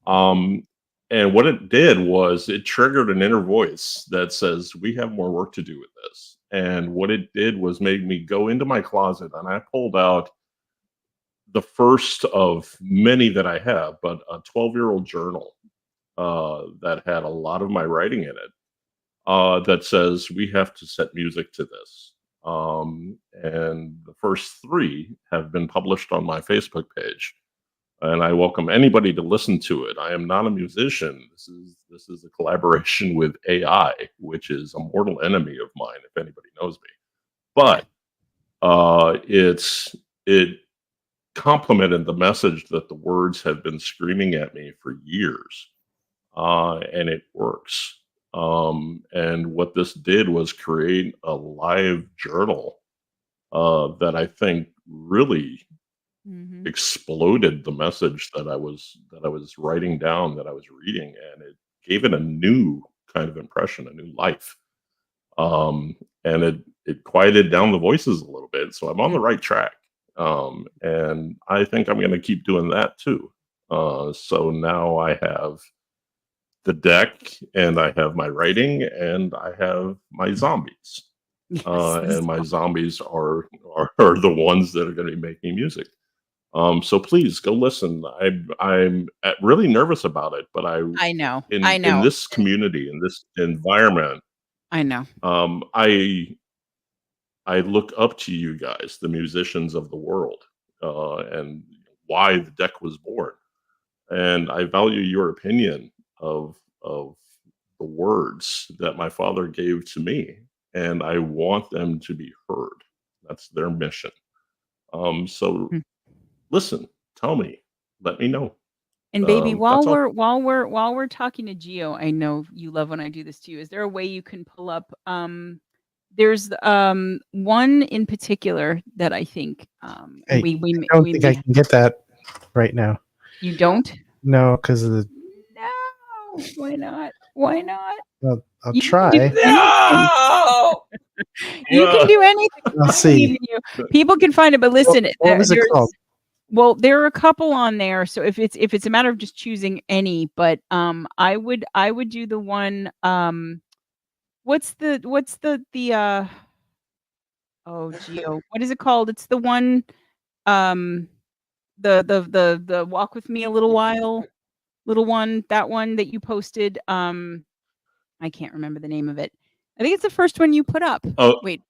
And what it did was it triggered an inner voice that says, we have more work to do with this. And what it did was made me go into my closet and I pulled out the first of many that I have, but a 12-year-old journal that had a lot of my writing in it. that says we have to set music to this. And the first 3 have been published on my Facebook page, and I welcome anybody to listen to it. I am not a musician. This is a collaboration with AI, which is a mortal enemy of mine, if anybody knows me. But it complemented the message that the words have been screaming at me for years, and it works. And what this did was create a live journal that I think really exploded the message that I was writing down, that I was reading, and it gave it a new kind of impression, a new life. And it quieted down the voices a little bit, so I'm on the right track. And I think I'm going to keep doing that too. So now I have the deck, and I have my writing, and I have my zombies. And my zombies are the ones that are going to be making music. So please go listen. I'm really nervous about it, but I know. in this community, in this environment, I know. I look up to you guys, the musicians of the world, and why the deck was born. And I value your opinion of the words that my father gave to me, and I want them to be heard. That's their mission. So listen, tell me, let me know. And baby, while that's all. we're talking to Gio, I know you love when I do this to you. Is there a way you can pull up? There's one in particular that I think Hey, we I don't think I can get that right now. You don't? No, because of the. No. Why not? Why not? Well, I'll You can try. do anything. No! You can do anything. I'll I see. believe in you. People can find it, but listen, What was it called? well, there are a couple on there. So if it's a matter of just choosing any, but I would do the one what's the oh Geo, what is it called? It's the one the walk with me a little while, little one, that one that you posted. I can't remember the name of it. I think it's the first one you put up. Oh, Wait.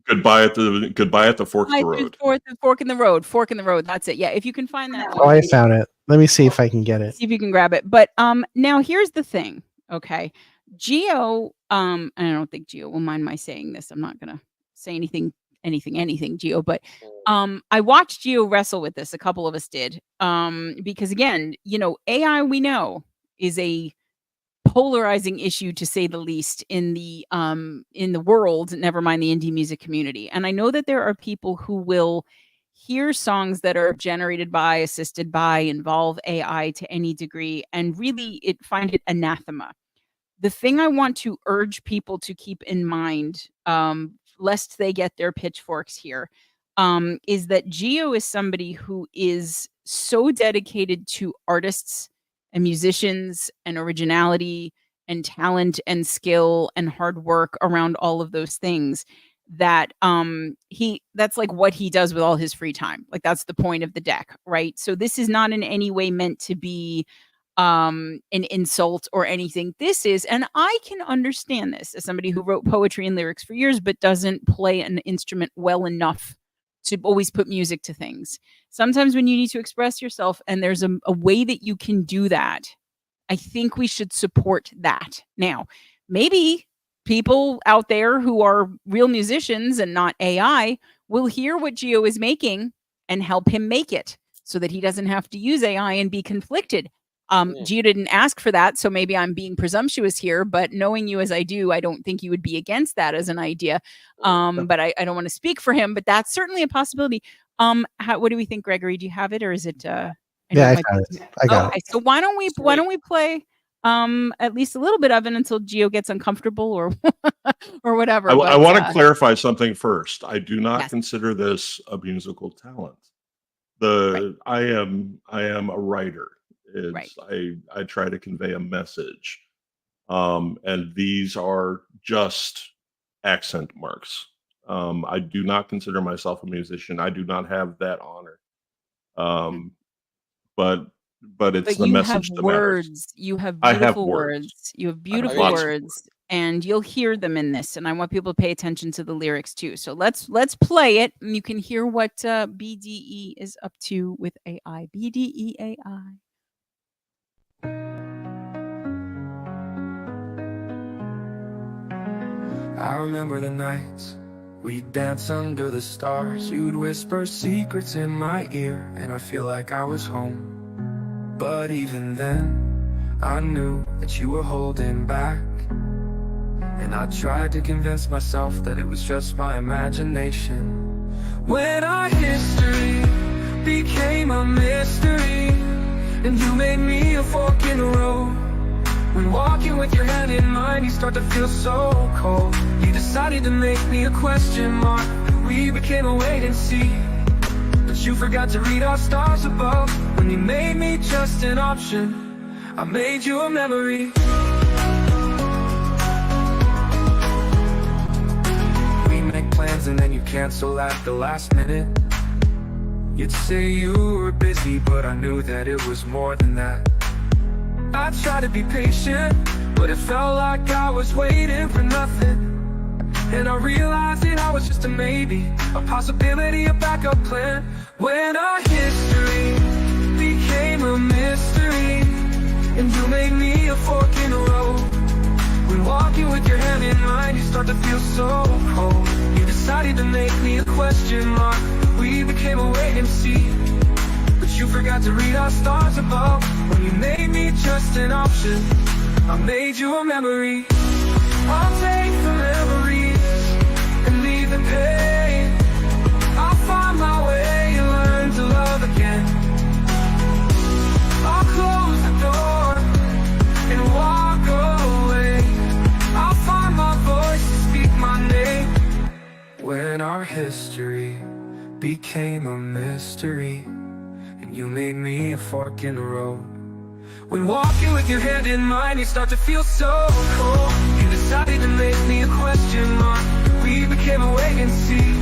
goodbye at the fork of the road. Fork in the road. Fork in the road. That's it. Yeah. If you can find that Oh, one. I found it. Let me see if I can get it. See if you can grab it. But now here's the thing. Okay. Geo, and I don't think Geo will mind my saying this. I'm not gonna say anything, Geo, but I watched Geo wrestle with this. A couple of us did. Because again, AI we know is a polarizing issue, to say the least, in the world, never mind the indie music community. And I know that there are people who will hear songs that are generated by, assisted by, involve AI to any degree, and really find it anathema. The thing I want to urge people to keep in mind, lest they get their pitchforks here, is that Geo is somebody who is so dedicated to artists and musicians and originality and talent and skill and hard work around all of those things that that's like what he does with all his free time. Like, that's the point of the deck, right? So this is not in any way meant to be an insult or anything. This is, and I can understand this as somebody who wrote poetry and lyrics for years but doesn't play an instrument well enough to always put music to things. Sometimes when you need to express yourself and there's a way that you can do that, I think we should support that. Now, maybe people out there who are real musicians and not AI will hear what Geo is making and help him make it so that he doesn't have to use AI and be conflicted. Geo didn't ask for that, so maybe I'm being presumptuous here, but knowing you as I do, I don't think you would be against that as an idea. But I don't want to speak for him, but that's certainly a possibility. What do we think, Gregory? Do you have it, or is it? Yeah, I got it. So why don't we play at least a little bit of it until Geo gets uncomfortable or or whatever. I want to clarify something first. I do not Yes. consider this a musical talent. I am a writer. It's, I try to convey a message, and these are just accent marks. I do not consider myself a musician. I do not have that honor. But it's the message that matters. You have beautiful words. You have beautiful words, and you'll hear them in this. And I want people to pay attention to the lyrics too. So let's play it, and you can hear what BDE is up to with AI. BDE AI. I remember the nights we'd dance under the stars. You'd whisper secrets in my ear, and I feel like I was home. But even then, I knew that you were holding back, and I tried to convince myself that it was just my imagination. When our history became a mystery, and you made me a fork in the road. When walking with your hand in mine, you start to feel so cold. You decided to make me a question mark. We became a wait and see, but you forgot to read our stars above. When you made me just an option, I made you a memory. We make plans and then you cancel at the last minute. You'd say you were busy, but I knew that it was more than that. I tried to be patient, but it felt like I was waiting for nothing. And I realized that I was just a maybe, a possibility, a backup plan. When our history became a mystery, and you made me a fork in the road. When walking with your hand in mine, you start to feel so cold. You decided to make me a question mark. We became a wait and see, but you forgot to read our stars above. When you made me just an option, I made you a memory. I'll take the memories and leave the pain. I'll find my way and learn to love again. I'll close the door and walk away. I'll find my voice and speak my name. When our history became a mystery, and you made me a fork in the road. When walking with your hand in mine, you start to feel so cold. You decided to make me a question mark. We became a wait and see,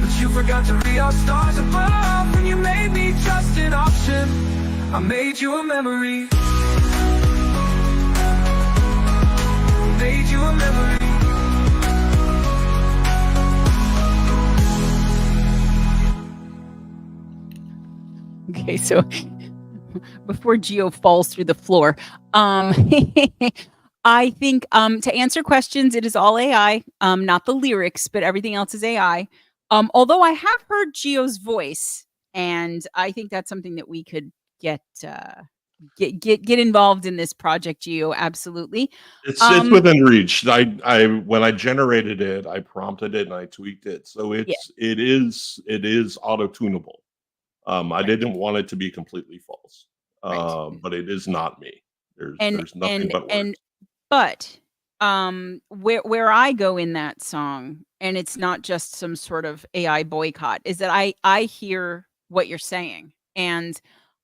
but you forgot to read our stars above. When you made me just an option, I made you a memory. Made you a memory. Okay, so before Geo falls through the floor, I think to answer questions, it is all AI, not the lyrics, but everything else is AI. Although I have heard Geo's voice, and I think that's something that we could get involved in this project, Geo. Absolutely. It's within reach. I when I generated it, I prompted it and I tweaked it, so it is auto tunable. I didn't want it to be completely false, but it is not me. There's nothing but words. But where I go in that song, and it's not just some sort of AI boycott, is that I hear what you're saying, and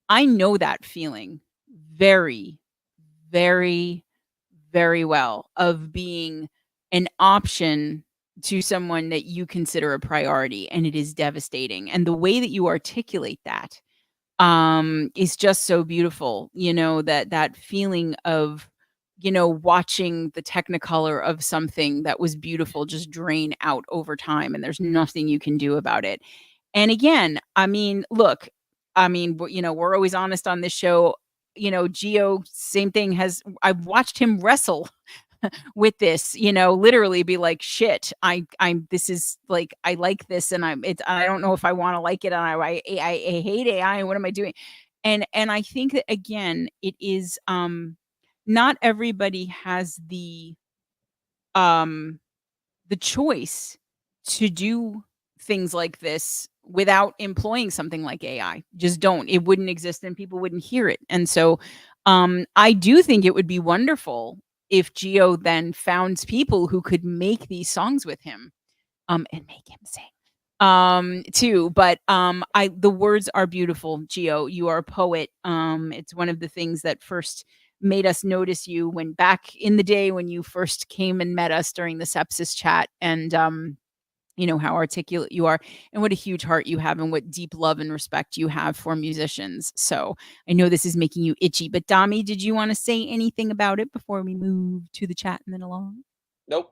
I know that feeling very, very, very well, of being an option to someone that you consider a priority, and it is devastating. And the way that you articulate that is just so beautiful. You know, that feeling of, you know, watching the technicolor of something that was beautiful just drain out over time, and there's nothing you can do about it. And again, I mean, look, you know, we're always honest on this show. You know, Geo, same thing, I've watched him wrestle with this, you know, literally be like, shit, this is like, I like this, and I don't know if I want to like it, and I hate AI, and what am I doing? And I think that, again, it is, not everybody has the choice to do things like this without employing something like AI. Just don't. It wouldn't exist, and people wouldn't hear it. And so I do think it would be wonderful if Geo then found people who could make these songs with him, and make him sing too. But the words are beautiful. Geo, you are a poet. It's one of the things that first made us notice you when back in the day when you first came and met us during the sepsis chat. And how articulate you are and what a huge heart you have and what deep love and respect you have for musicians. So I know this is making you itchy, but Dami, did you want to say anything about it before we move to the chat and then along? Nope.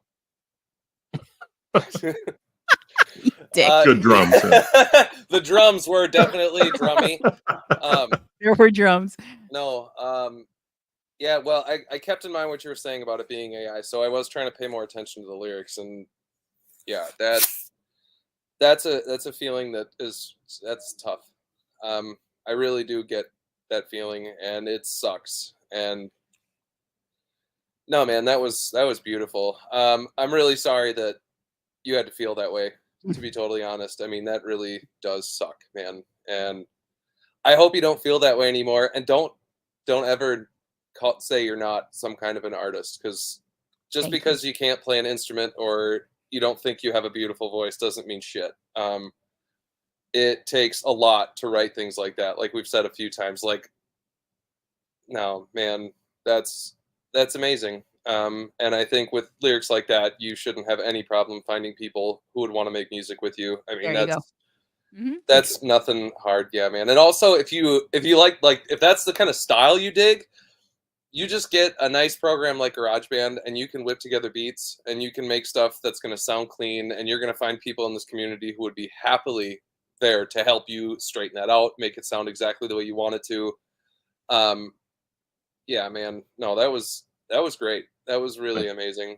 Dick. Good drums. The drums were definitely drummy. There were drums. No. Yeah, well, I kept in mind what you were saying about it being AI, so I was trying to pay more attention to the lyrics, and yeah, that's a feeling that's tough. I really do get that feeling, and it sucks. And no, man, that was beautiful. I'm really sorry that you had to feel that way, to be totally honest. I mean, that really does suck, man. And I hope you don't feel that way anymore. And don't ever say you're not some kind of an artist, because just because you can't play an instrument or you don't think you have a beautiful voice doesn't mean shit. It takes a lot to write things like that. Like we've said a few times, like, no, man, that's amazing. And I think with lyrics like that, you shouldn't have any problem finding people who would want to make music with you. I mean, that's nothing hard. Yeah, man. And also if you like if that's the kind of style you dig, you just get a nice program like GarageBand and you can whip together beats and you can make stuff that's going to sound clean, and you're going to find people in this community who would be happily there to help you straighten that out, make it sound exactly the way you want it to. Yeah, man. No, that was great. That was really amazing.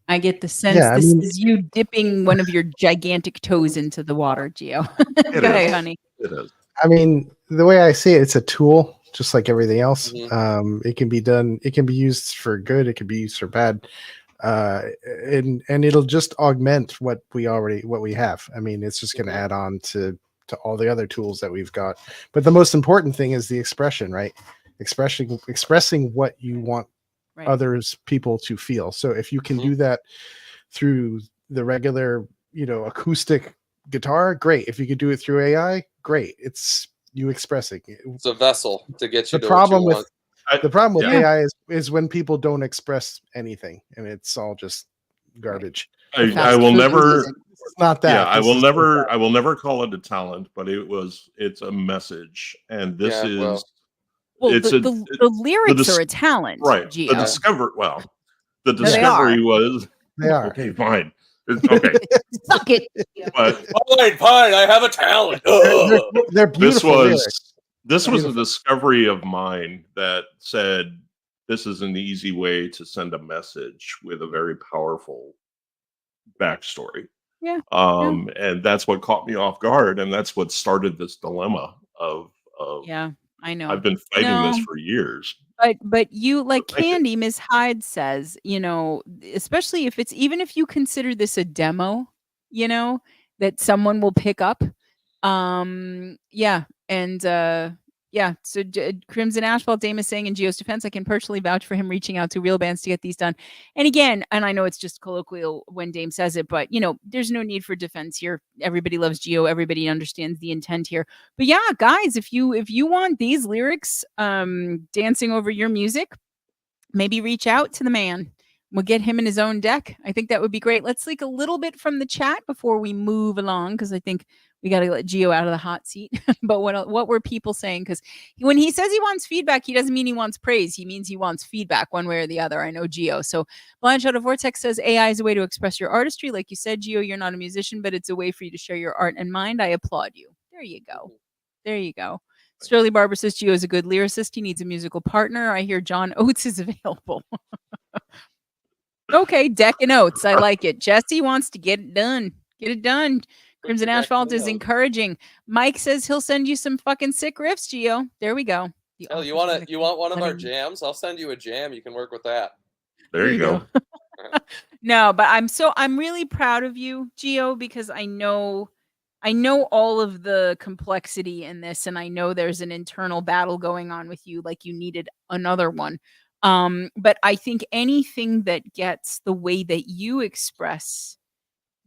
I get the sense is you dipping one of your gigantic toes into the water, Gio. Go ahead, honey. It is. I mean, the way I see it, it's a tool, just like everything else. Mm-hmm. It can be done. It can be used for good. It can be used for bad. And it'll just augment what we have. I mean, it's just going to add on to all the other tools that we've got. But the most important thing is the expression, right? Expressing what you want people to feel. So if you can do that through the regular, acoustic guitar, great. If you could do it through AI, great. It's you expressing. It's a vessel to get you the to problem what you with want. the problem with AI is when people don't express anything and it's all just garbage. I will never. It's not that. Yeah, I will never call it a talent, but it's a message, and this is. Well, it's the lyrics are a talent, right? Gio. The discovery was. They are. Okay, fine. Okay. Suck it. But Fine. I have a talent. They're beautiful. This was a discovery of mine that said this is an easy way to send a message with a very powerful backstory. Yeah. And that's what caught me off guard, and that's what started this dilemma of. Yeah, I know. I've been fighting this for years. But you, like Candy, Ms. Hyde says, especially even if you consider this a demo, that someone will pick up. So Crimson Asphalt Dame is saying in Gio's defense, I can personally vouch for him reaching out to real bands to get these done. And again, and I know it's just colloquial when Dame says it, but there's no need for defense here. Everybody loves Gio. Everybody understands the intent here. But yeah, guys, if you want these lyrics dancing over your music, maybe reach out to the man. We'll get him in his own deck. I think that would be great. Let's leak a little bit from the chat before we move along, because I think we got to let Gio out of the hot seat. But what were people saying? Because when he says he wants feedback, he doesn't mean he wants praise. He means he wants feedback one way or the other. I know Gio. So Blind Shot of Vortex says AI is a way to express your artistry. Like you said, Gio, you're not a musician, but it's a way for you to share your art and mind. I applaud you. There you go. Sterling Barber says Gio is a good lyricist. He needs a musical partner. I hear John Oates is available. Okay, Deck and Oates. I like it. Jesse wants to get it done. Crimson Asphalt is encouraging. Mike says he'll send you some fucking sick riffs, Gio. There we go. Oh, you want one of our jams? I'll send you a jam. You can work with that. There you go. No, but I'm really proud of you, Gio, because I know all of the complexity in this, and I know there's an internal battle going on with you, like you needed another one. But I think anything that gets the way that you express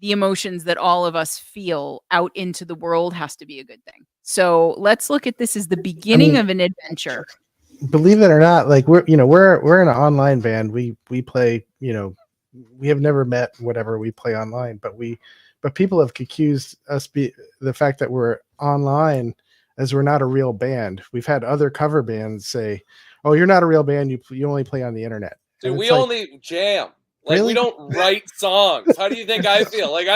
the emotions that all of us feel out into the world has to be a good thing. So let's look at this as the beginning of an adventure. Believe it or not, like we're an online band. We play, we have never met, whatever, we play online, but we but people have accused us the fact that we're online as we're not a real band. We've had other cover bands say, "Oh, you're not a real band. You only play on the internet." Dude, And we it's like, only jam. Like Really? we don't write songs. How do you think I feel? Like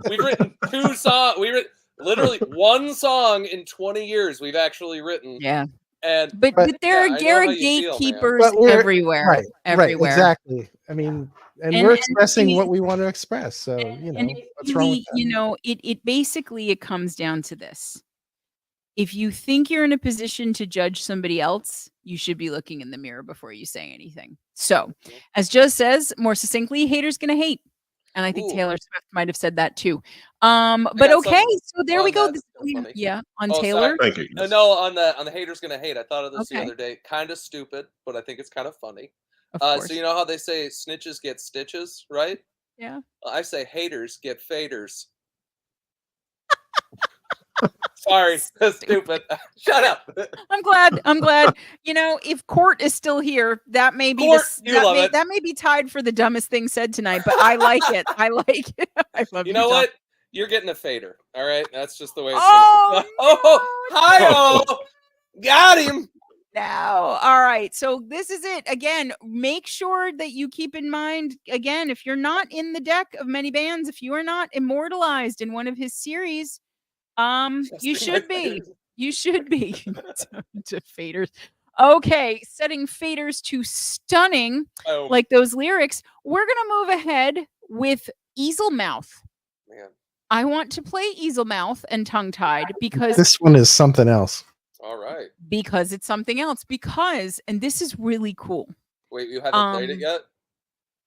we've written 2 songs. We written literally 1 song in 20 years we've actually written. Yeah. And But there yeah, are I know how you feel, man. gatekeepers But we're- everywhere. right, everywhere. exactly. I mean, and And- we're and expressing we- what we want to express. So, you know, And what's wrong with that? you know, it basically it comes down to this. If you think you're in a position to judge somebody else, you should be looking in the mirror before you say anything. So, as Joe says, more succinctly, haters gonna hate. And I think Ooh. Taylor Swift might have said that too. But got okay, something so there we on go. that. That's funny. Yeah, on Oh, Taylor. sorry. Thank you. No, on the haters gonna hate. I thought of this the Okay. other day. Kind of stupid, but I think it's kind of funny. Of course. So you know how they say snitches get stitches, right? Yeah. Well, I say haters get faders. Sorry, that's stupid. Shut up. I'm glad. You know, if Court is still here, that may be Court, you love it. that may be tied for the dumbest thing said tonight, but I like it. I like it. I love You know Tom. what? You're getting a fader. All right, that's just the way it's Oh, gonna be. Oh, hi-oh. Got him. Now, all right. So this is it. Again, make sure that you keep in mind, again, if you're not in the deck of many bands, if you are not immortalized in one of his series, you should be. You should be. To faders. Okay, setting faders to stunning, Oh, like those lyrics. We're gonna move ahead with Easel Mouth. man. I want to play Easel Mouth and Tongue Tied because This one is something else. All right. it's something else. And this is really cool. Wait, you haven't played it yet?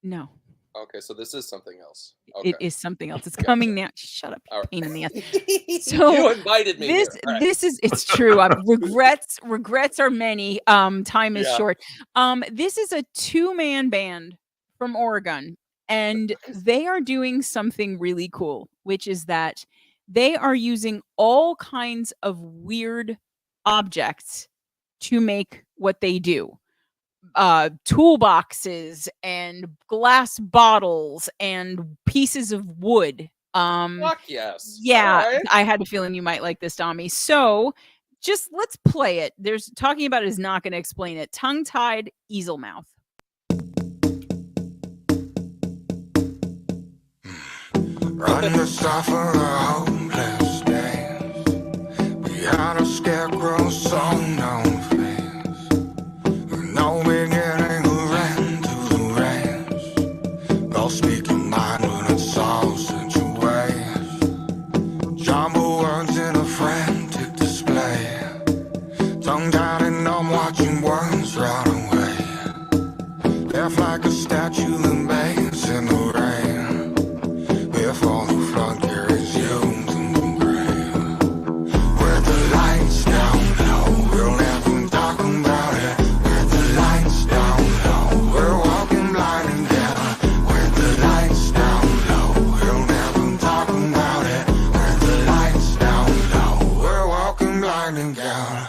No, Okay, so this is something else. it Okay. is something else. It's Gotcha. coming now. Shut up, All right. pain in the ass. So you invited me. This here. All right. this is it's true. Regrets are many. Time is Yeah. short. This is a 2-man band from Oregon, and they are doing something really cool, which is that they are using all kinds of weird objects to make what they do. Toolboxes and glass bottles and pieces of wood. Fuck yes. Yeah, All right. I had a feeling you might like this, Tommy. So just let's play it. There's talking about it is not going to explain it. Tongue-tied Easel Mouth. Run yourself for a hopeless days. Behind a scarecrow song known face. With no beginning or end to the race. They'll speak your mind when it's all such a waste. Jumble words in a frantic display. Tongue-tied and I'm watching words run away. Left like a statue in base in the rain. If all the flood carries you to the grave. With the lights down low, we'll never talk about it. With the lights down low, we're walking blind and down. With the lights down low, we'll never talk about it. With the lights down low, we're walking blind and down.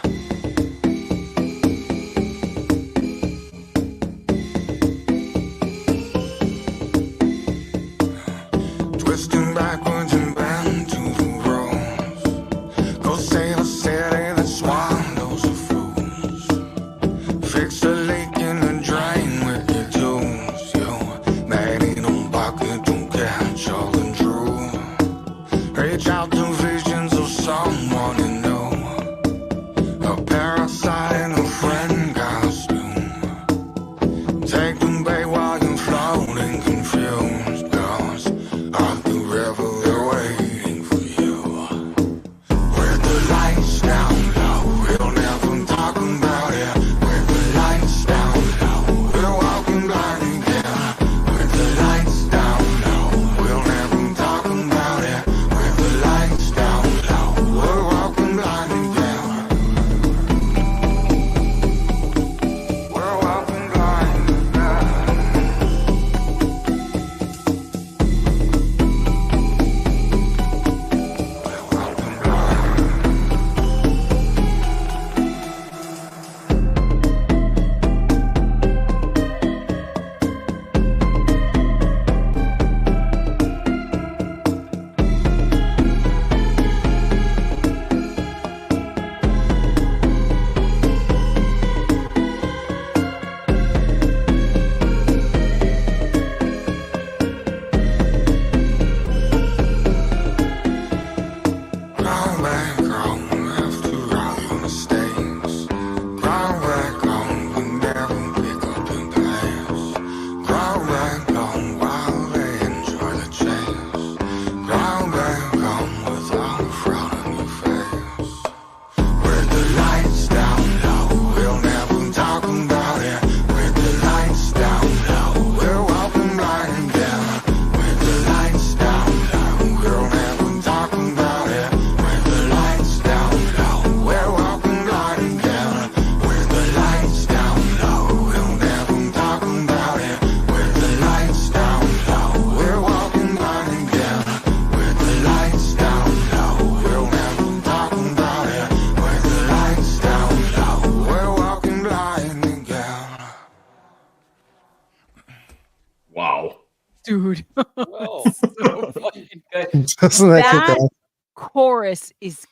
dude. No. So fucking good. Doesn't that That kick ass? chorus is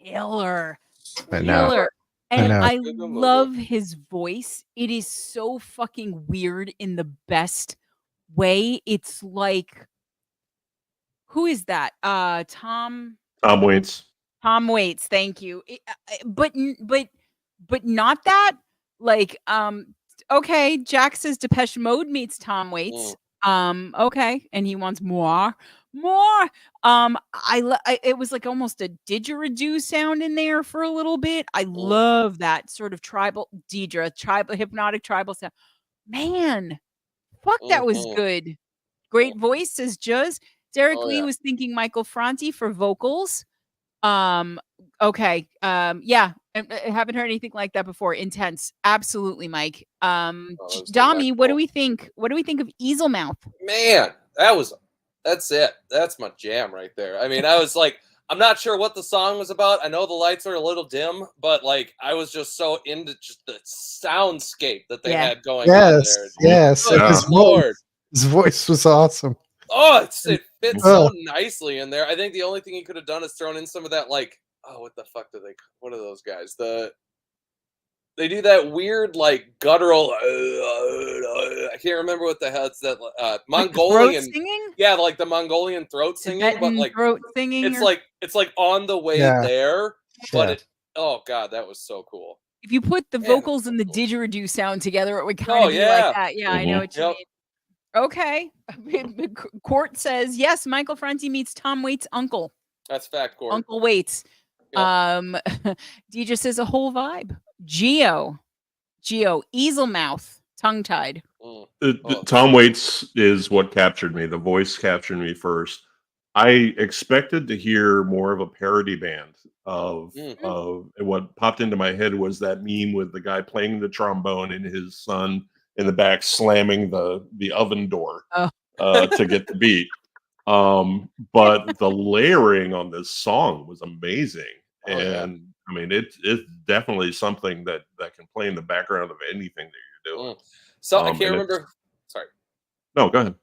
killer. I know. Killer. I And know. I Good one, love his voice. It is so fucking weird in the best way. It's like, who is that? Tom Waits. Waits. Thank you. But not that. Like, okay, Jack says Depeche Mode meets Tom Waits. Okay, and he wants more. It was like almost a didgeridoo sound in there for a little bit. I love that sort of tribal hypnotic tribal sound. Man, fuck, that was good. Great voice, says Juz. Derek Lee was thinking Michael Franti for vocals. Okay. Yeah. I haven't heard anything like that before. Intense. Absolutely, Mike. Dami, what do we think? What do we think of Easelmouth? Man, that's it. That's my jam right there. I mean, I was like, I'm not sure what the song was about. I know the lights are a little dim, but like I was just so into just the soundscape that they had going on there. Yes. Good Lord. His voice was awesome. Oh, it fits so nicely in there. I think the only thing he could have done is thrown in some of that, like, what the fuck what are those guys? They do that weird, like, guttural, I can't remember what the hell it's that, Mongolian. Like singing? Yeah, like the Mongolian throat singing, Tibetan but like, throat singing. it's like on the way there, but oh God, that was so cool. If you put the vocals and the didgeridoo sound together, it would kind of be like that. Yeah, I know what you mean. Okay. Court says, yes, Michael Franti meets Tom Waits' uncle. That's fact, Court. Uncle Waits. Yep. Deidre says a whole vibe. Geo, Easelmouth, tongue-tied. Tom Waits is what captured me. The voice captured me first. I expected to hear more of a parody band of what popped into my head was that meme with the guy playing the trombone and his son in the back slamming the oven door to get the beat. But the layering on this song was amazing. I mean, it's definitely something that can play in the background of anything that you're doing. So I can't remember. Sorry. No, go ahead.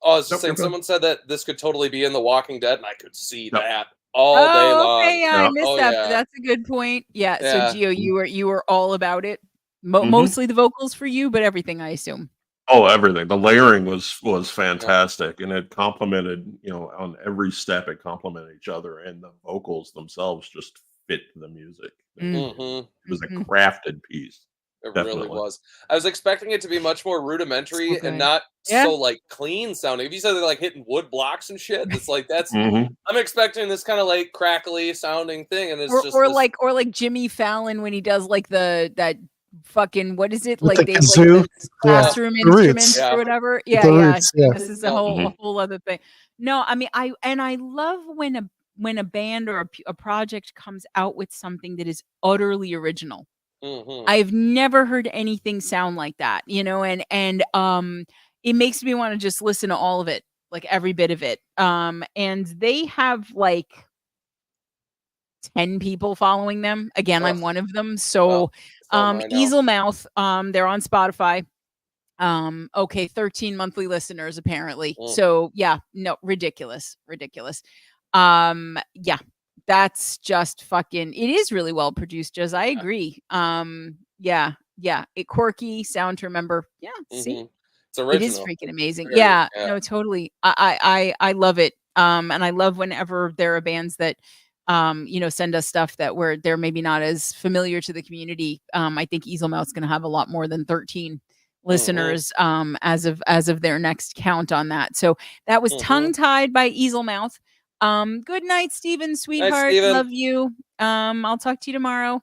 Oh, I was just saying, someone said that this could totally be in The Walking Dead, and I could see that all day long. Okay, yeah, I missed that. But that's a good point. Yeah. So Gio, you were all about it. Mostly the vocals for you, but everything, I assume. Oh, everything. The layering was fantastic, and it complemented, on every step, it complemented each other, and the vocals themselves just fit the music. It was a crafted piece. It really was. I was expecting it to be much more rudimentary and not so like clean sounding. If you said they're like hitting wood blocks and shit, it's like that's. I'm expecting this kind of like crackly sounding thing, and it's like Jimmy Fallon when he does like that fucking, what is it, with like the they kazoo? like the classroom instruments or whatever. This is a whole other thing. No, I mean, I love when a band or a project comes out with something that is utterly original. I've never heard anything sound like that, and it makes me want to just listen to all of it, like every bit of it. And they have like 10 people following them. Again, I'm one of them. So Easelmouth, they're on Spotify. 13 monthly listeners apparently. So yeah, no, ridiculous. That's just fucking, it is really well produced, Jez. I agree. Quirky sound to remember. Yeah, see, it's original. It is freaking amazing. No, totally. I love it. And I love whenever there are bands that send us stuff that they're maybe not as familiar to the community. I think Easelmouth's going to have a lot more than 13 listeners as of their next count on that. So that was Tongue Tied by Easelmouth. Good night, Steven, sweetheart. Night, Steven. Love you. I'll talk to you tomorrow.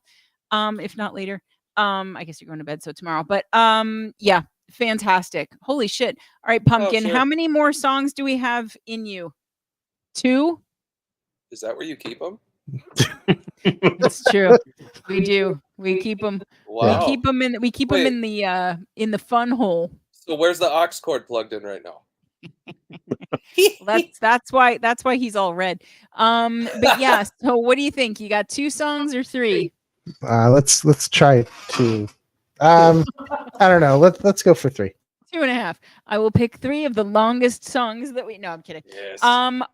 If not later. I guess you're going to bed, so tomorrow. But yeah, fantastic. Holy shit. All right, Pumpkin. Sure. How many more songs do we have in you? 2? Is that where you keep them? That's true. We do. We keep them. Wow. We keep them in the fun hole. So where's the aux cord plugged in right now? That's why he's all red. But yeah, so what do you think? You got 2 songs or 3? Let's try 2. I don't know. Let's go for 3. 2.5. I will pick 3 of the longest songs that we. No, I'm kidding. Yes.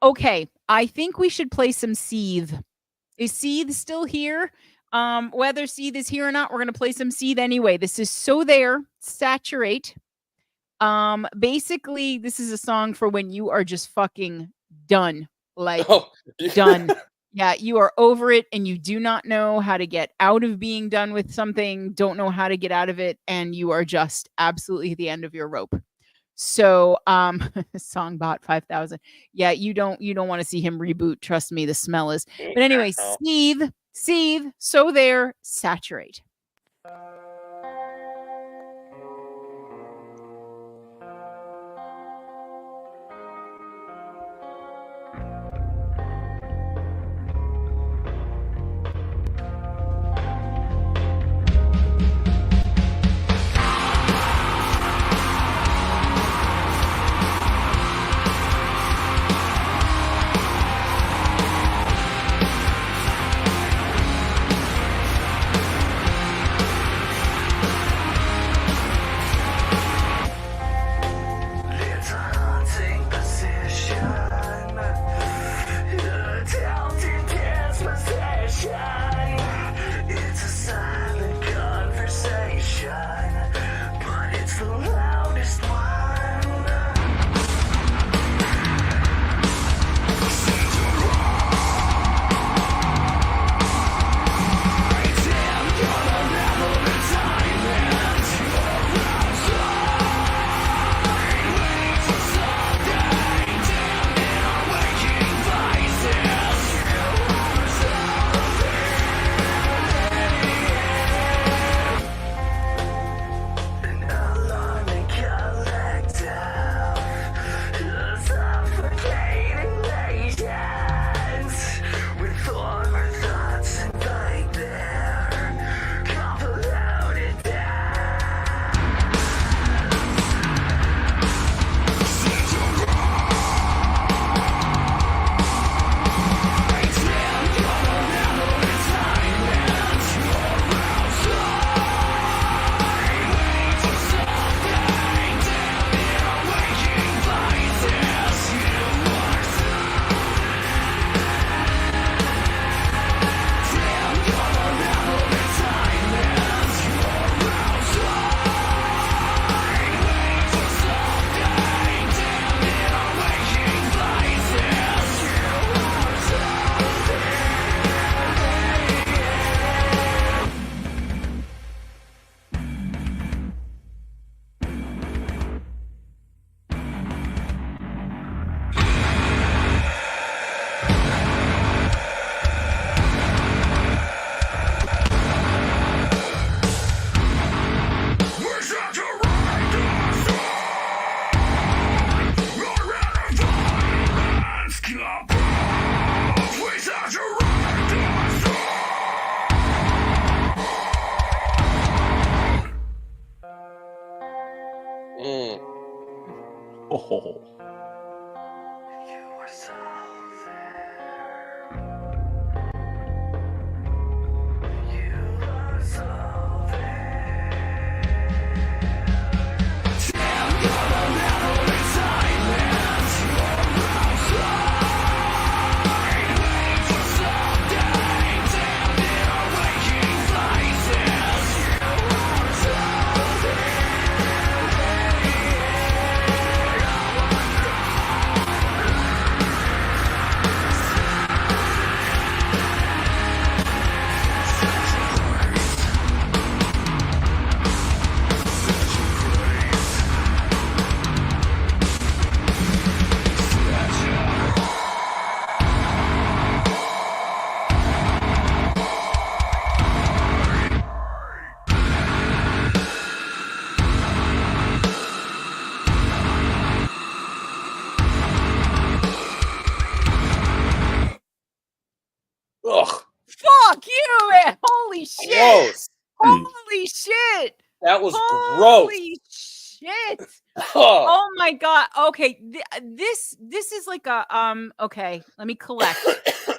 Okay. I think we should play some Seethe. Is Seethe still here? Whether Seethe is here or not, we're gonna play some Seethe anyway. This is So There, Saturate. Basically, this is a song for when you are just fucking done. Like Oh, done. Yeah, you are over it and you do not know how to get out of being done with something, don't know how to get out of it, and you are just absolutely at the end of your rope. So, Songbot 5000. Yeah, you don't want to see him reboot. Trust me, the smell is. But anyway, Seethe, So There, Saturate. It's a haunting position, a tempting disposition. It's a silent conversation, but it's the loudest one. An alarming collective, a suffocating patience, with all our thoughts invite their convoluted Mm. Oh, Ugh, Fuck you, man. Holy shit. gross. Holy shit. That was gross. Holy shit. Ugh. Oh my god. Okay, this is like a okay, let me collect.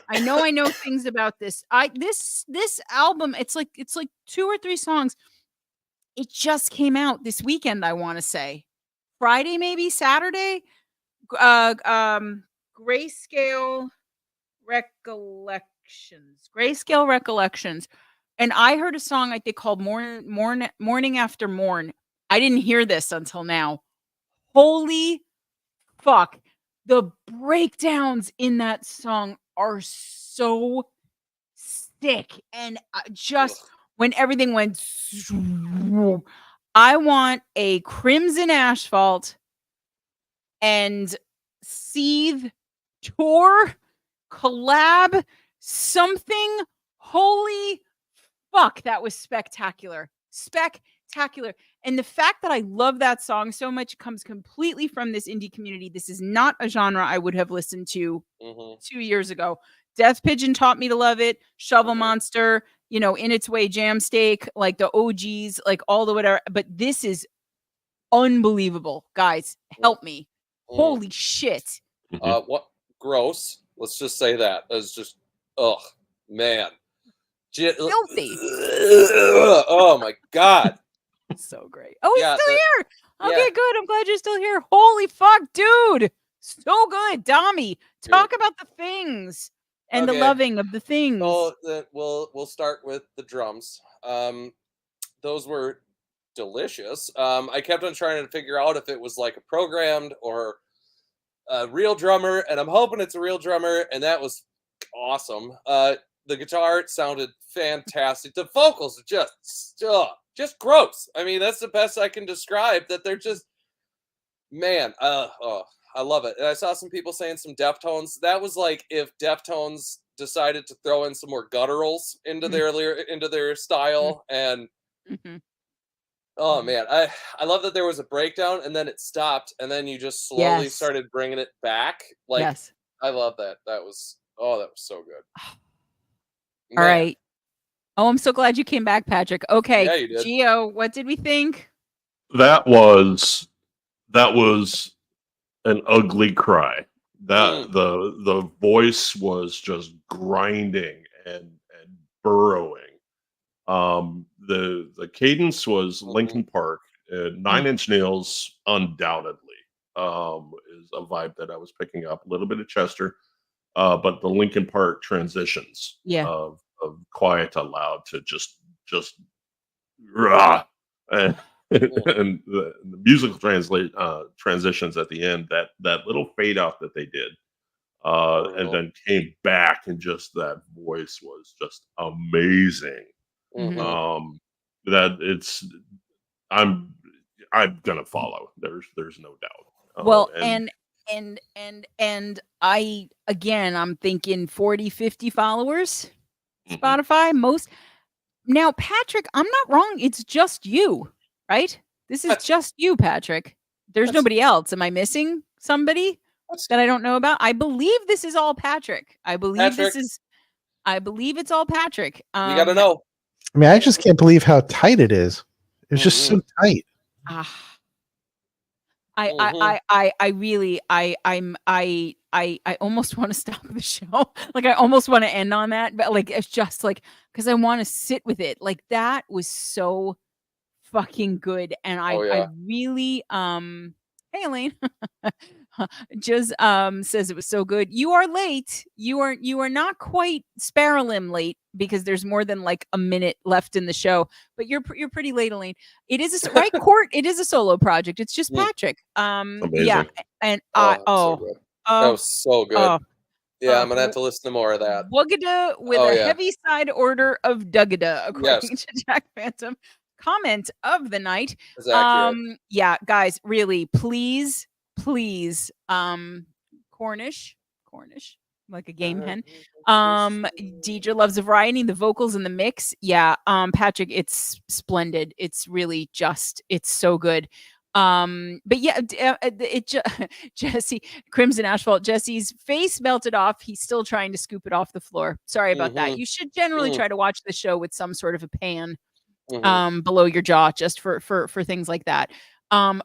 I know things about this. This album, it's like 2 or 3 songs. It just came out this weekend, I want to say. Friday, maybe Saturday. Grayscale Recollections. And I heard a song I think called Morning After Morn. I didn't hear this until now. Holy fuck. The breakdowns in that song are so sick. And just when everything went, I want a Crimson Asphalt and Seethe tour collab something. Holy fuck, that was spectacular. And the fact that I love that song so much comes completely from this indie community. This is not a genre I would have listened to 2 years ago. Death Pigeon taught me to love it. Shovel Monster, In Its Way, Jam Steak, like the OGs, like all the whatever. But this is unbelievable. Guys, help me. Holy shit. What gross. Let's just say that. It's just, man. Filthy. Oh my God. So great. Oh, he's still here. Okay, yeah. good. I'm glad you're still here. Holy fuck, dude. So good. Dommy, talk about the things and the loving of the things. So we'll start with the drums. Those were delicious. I kept on trying to figure out if it was like a programmed or a real drummer, and I'm hoping it's a real drummer, and that was awesome. The guitar sounded fantastic. The vocals are just gross. I mean, that's the best I can describe. That they're just, man. I love it. And I saw some people saying some Deftones. That was like if Deftones decided to throw in some more gutturals into their style. And oh man, I love that there was a breakdown and then it stopped and then you just slowly started bringing it back. Like, I love that. That was so good. All right. Oh, I'm so glad you came back, Patrick. Okay. Yeah, you did. Gio, what did we think? That was an ugly cry. That the voice was just grinding and burrowing. The cadence was Linkin Park. 9 Inch Nails undoubtedly is a vibe that I was picking up. A little bit of Chester, but the Linkin Park transitions of quiet to loud to just rah, and the musical transitions at the end, that little fade out that they did, and then came back, and just that voice was just amazing. That it's I'm gonna follow. There's no doubt. Well, and I I'm thinking 40, 50 followers. Spotify most. Now, Patrick, I'm not wrong. It's just you, right? This is just you, Patrick. There's nobody else. Am I missing somebody that I don't know about? I believe this is all Patrick. I believe it's all Patrick. You gotta know. I mean, I just can't believe how tight it is. It's just so tight. I almost want to stop the show. Like, I almost want to end on that, but like, it's just like, because I want to sit with it. Like, that was so fucking good. And I really, hey, Elaine, just says it was so good. You are late. You are not quite Sparrowlim late, because there's more than like a minute left in the show, but you're pretty late, Elaine. It is right, Court. It is a solo project. It's just Patrick. Amazing. Yeah, and that was so good. Yeah, I'm gonna have to listen to more of that. Wugada with a heavy side order of Dugada, according to Jack Phantom. Comment of the night. Yeah, guys, really, please, Cornish, like a game hen. Deidre loves a variety, the vocals and the mix. Yeah, Patrick, it's splendid. It's really it's so good. But yeah, Jesse, Crimson Asphalt, Jesse's face melted off. He's still trying to scoop it off the floor. Sorry about that. You should generally try to watch the show with some sort of a pan below your jaw, just for things like that.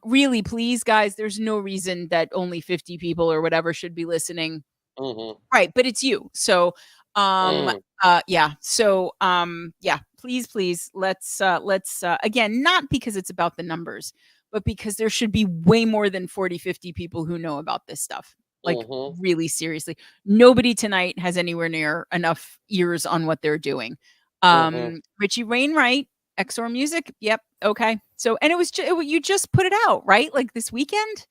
Really, please, guys, there's no reason that only 50 people or whatever should be listening. Right, but it's you. So please, let's again, not because it's about the numbers, but because there should be way more than 40, 50 people who know about this stuff. Like really seriously. Nobody tonight has anywhere near enough ears on what they're doing. Richie Wainwright, XOR Music. Yep. Okay. So, and it was you just put it out, right? Like this weekend.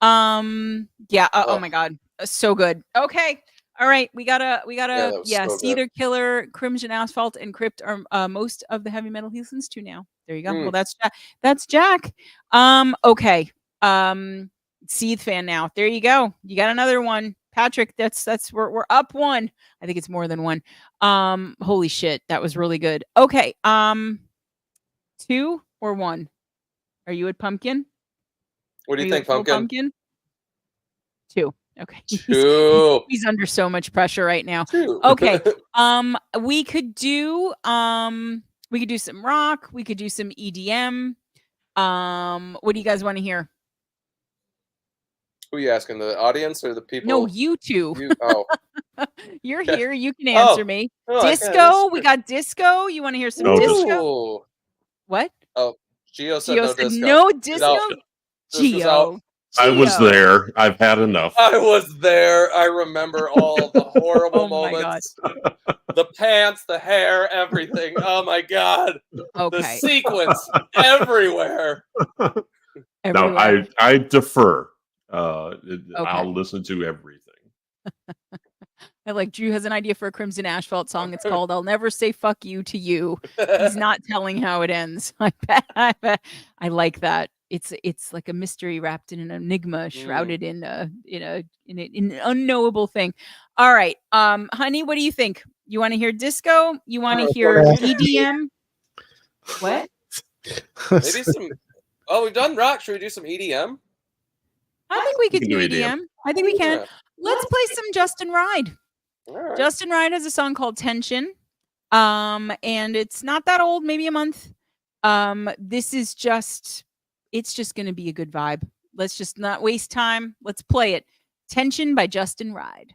Yeah. Oh my God. So good. Okay. All right. We gotta so Seether Killer, Crimson Asphalt, and Crypt are most of the heavy metal he listens to now. There you go. Well, that's Jack. Okay. Seethe fan now. There you go. You got another one. Patrick, we're up one. I think it's more than one. Holy shit. That was really good. Okay. 2 or 1? Are you at Pumpkin? What do you think, Pumpkin? 2. Okay. 2. He's under so much pressure right now. 2. Okay. We could do some rock. We could do some EDM. What do you guys want to hear? Who are you asking? The audience or the people? No, you two. Oh. You're here. You can answer me. Disco. We got disco. You want to hear some disco? What? Oh, Gio said no disco. No disco. Gio. I was there. I've had enough. I was there. I remember all the horrible moments. The pants, the hair, everything. Oh my God. Okay. The sequence everywhere. No, I defer. I'll listen to everything. I like Drew has an idea for a Crimson Asphalt song. It's called "I'll Never Say Fuck You to You." He's not telling how it ends. I bet. I like that. It's like a mystery wrapped in an enigma, shrouded in an unknowable thing. All right, honey, what do you think? You want to hear disco? You want to hear EDM? What? Maybe some. Oh, we've done rock. Should we do some EDM? I think we could do EDM. I think we can. Let's play some Justin Ride. Right. Justin Ride has a song called Tension. And it's not that old, maybe a month. This is it's just going to be a good vibe. Let's just not waste time. Let's play it. Tension by Justin Ride.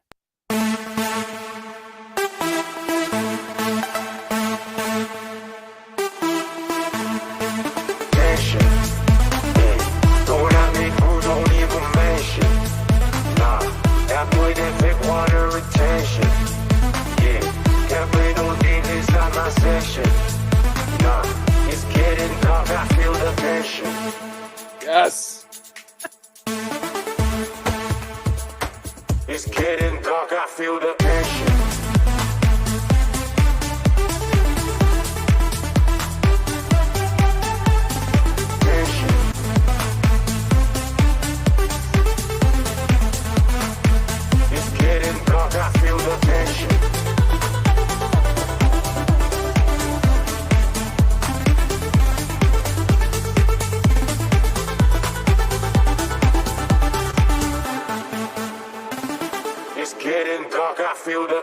Yes. It's getting dark, I feel the passion. It's getting dark, I feel the passion. Getting dark, I feel the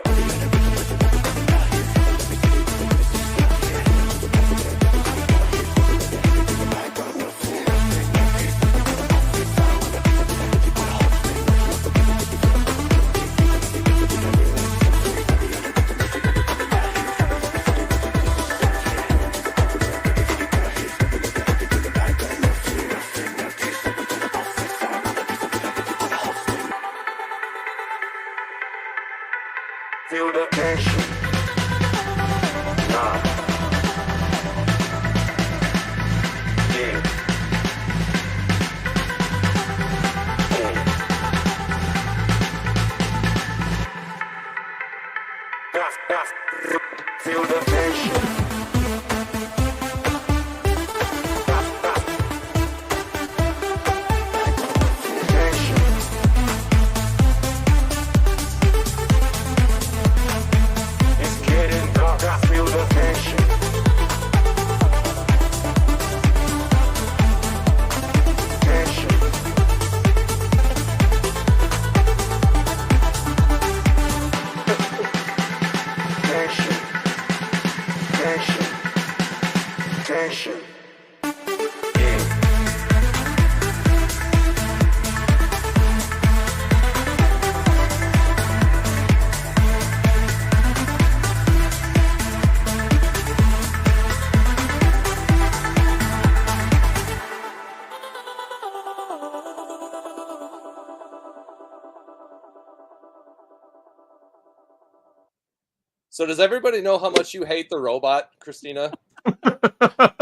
So does everybody know how much you hate the robot, Christina?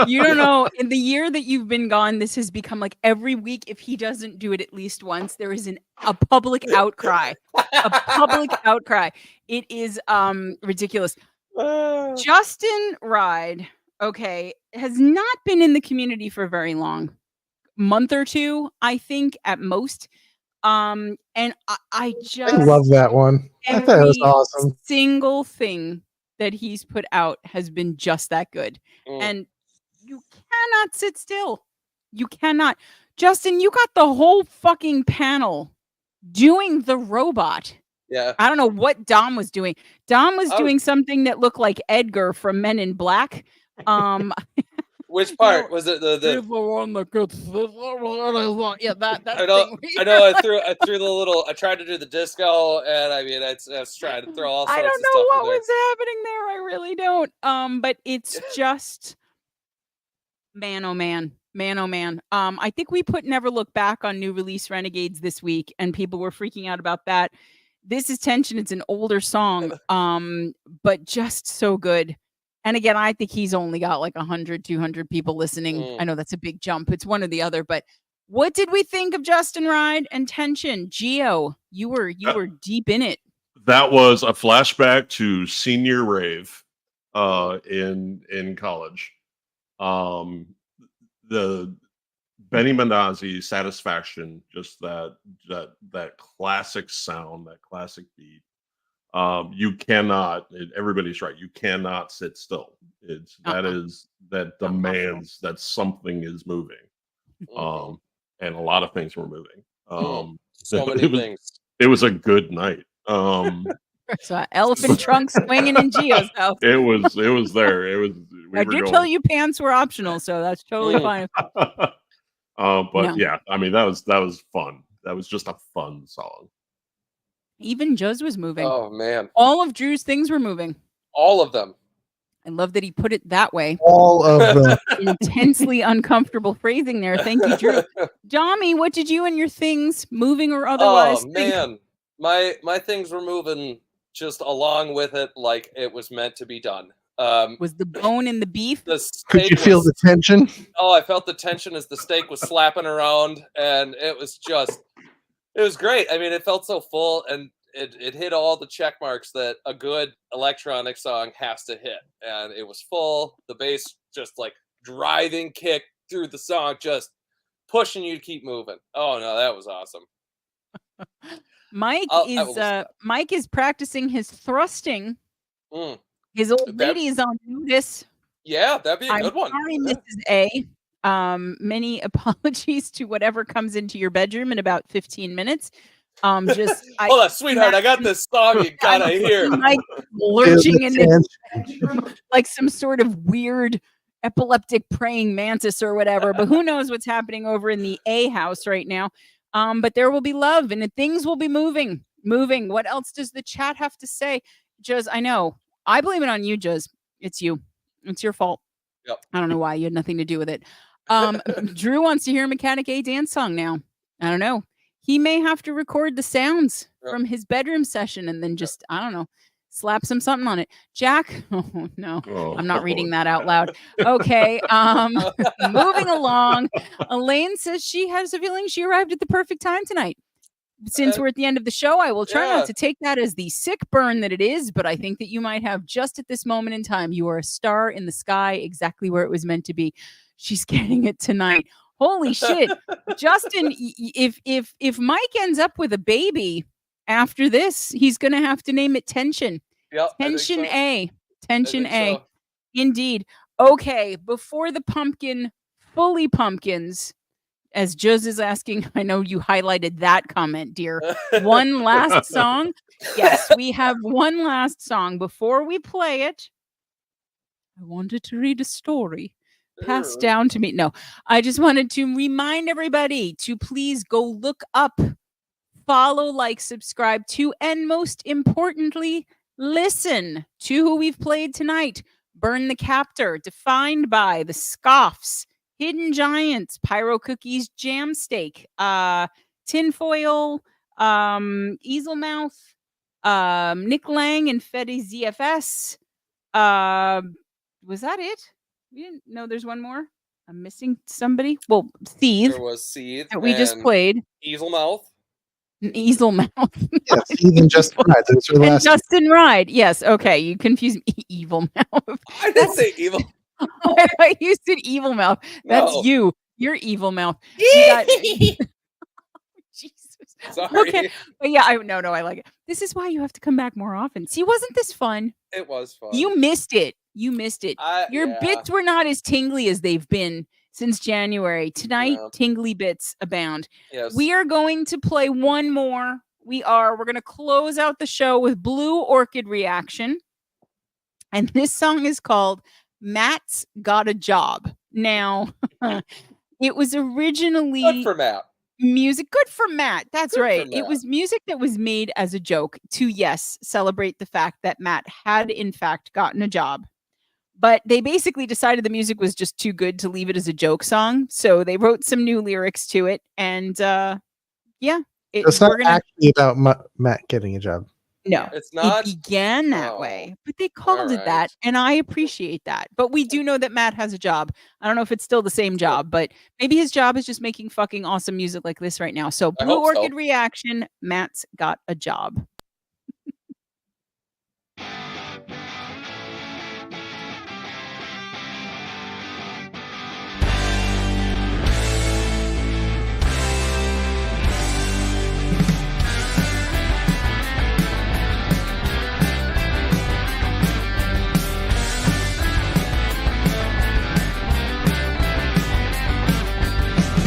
You don't know. In the year that you've been gone, this has become like every week. If he doesn't do it at least once, there is a public outcry. A public outcry. It is ridiculous. Justin Ride, okay, has not been in the community for very long. Month or two, I think, at most. And I just I love that one. I thought it was awesome. Single thing that he's put out has been just that good. And you cannot sit still. You cannot. Justin, you got the whole fucking panel doing the robot. Yeah. I don't know what Dom was doing. Dom was doing something that looked like Edgar from Men in Black. Which part was it? The one that gets yeah, that I know. I know. I threw the little. I tried to do the disco, and I mean, I was trying to throw all sorts I of don't stuff know in what there. was happening there. I really don't. But it's just man, oh man. Man, oh man. I think we put Never Look Back on new release Renegades this week, and people were freaking out about that. This is Tension. It's an older song, but just so good. And again, I think he's only got like 100, 200 people listening. I know that's a big jump. It's one or the other. But what did we think of Justin Ride and Tension? Gio, you were deep in it. That was a flashback to senior rave in college. The Benny Benazzi Satisfaction, just that classic sound, that classic beat. You cannot, everybody's right, you cannot sit still. That demands that something is moving. And a lot of things were moving. So many things. It was a good night. So elephant trunk swinging in Gio's house. It was there. It was. I did tell you pants were optional, so that's totally fine. But No. yeah, I mean that was fun. That was just a fun song. Even Joe's was moving. Oh man, all of Drew's things were moving. All of them. I love that he put it that way. All of them. Intensely uncomfortable phrasing there. Thank you, Drew. Dommy, what did you and your things, moving or otherwise? Oh man, my things were moving just along with it, like it was meant to be done. Was the bone in the beef? Could you feel the tension? Oh, I felt the tension as the steak was slapping around, and it was great. I mean, it felt so full, and it hit all the check marks that a good electronic song has to hit. And it was full. The bass just like driving kick through the song, just pushing you to keep moving. Oh no, that was awesome. Mike is practicing his thrusting. His old lady is on notice. Yeah, that'd be a good one. Sorry, Mrs. A. Many apologies to whatever comes into your bedroom in about 15 minutes. Hold on, sweetheart, I got this song you gotta hear. Mike lurching in the bedroom like some sort of weird epileptic praying mantis or whatever. But who knows what's happening over in the A house right now. But there will be love and things will be moving. What else does the chat have to say? Juz, I know. I blame it on you, Juz. It's you. It's your fault. Yep. I don't know why. You had nothing to do with it. Drew wants to hear a Mechanic A dance song now. I don't know. He may have to record the sounds from his bedroom session and then just, I don't know, slap something on it. Jack, oh no, I'm not reading that out loud. Okay, moving along. Elaine says she has a feeling she arrived at the perfect time tonight. Since we're at the end of the show, I will try not to take that as the sick burn that it is, but I think that you might have just at this moment in time. You are a star in the sky, exactly where it was meant to be. She's getting it tonight. Holy shit. Justin, if Mike ends up with a baby after this, he's going to have to name it Tension. Yep, Tension so. A. Tension A. So. Indeed. Okay, before the pumpkin fully pumpkins, as Juz is asking, I know you highlighted that comment, dear. One last song. Yes, we have one last song. Before we play it, I wanted to read a story passed down to me. No, I just wanted to remind everybody to please go look up, follow, like, subscribe to, and most importantly, listen to who we've played tonight. Burn the Captor, Defined by, The Scoffs, Hidden Giants, Pyro Cookies, Jam Steak, Tinfoil, Easelmouth, Nick Lang and Fede ZFS. Was that it? We didn't know there's one more. I'm missing somebody. Well, Seethe There was Seethe that we just and played. Easel Mouth. Easel Mouth. Yeah, even just right. Those are And last. Justin Ride. Yes. Okay. You confused me. Evil Mouth. I didn't say evil. I thought you said Evil Mouth. That's No. you. You're Evil Mouth. We got Jesus. Sorry. Okay. But yeah, I like it. This is why you have to come back more often. See, wasn't this fun? It was fun. You missed it. You missed it. Your yeah. bits were not as tingly as they've been since January. Tonight, Yeah. tingly bits abound. Yes. We are going to play one more. We're going to close out the show with Blue Orchid Reaction. And this song is called Matt's Got a Job. Now, it was originally Good for Matt. music. Good for Matt. That's Good for right. It Matt. was music that was made as a joke to, yes, celebrate the fact that Matt had, in fact, gotten a job. But they basically decided the music was just too good to leave it as a joke song. So they wrote some new lyrics to it. And yeah. It's not actually about Matt getting a job. No, It's not. It began that way, but they called it that, right. and I appreciate that. But we do know that Matt has a job. I don't know if it's still the same job, but maybe his job is just making fucking awesome music like this right now. So I Blue hope so. Orchid Reaction, Matt's got a job.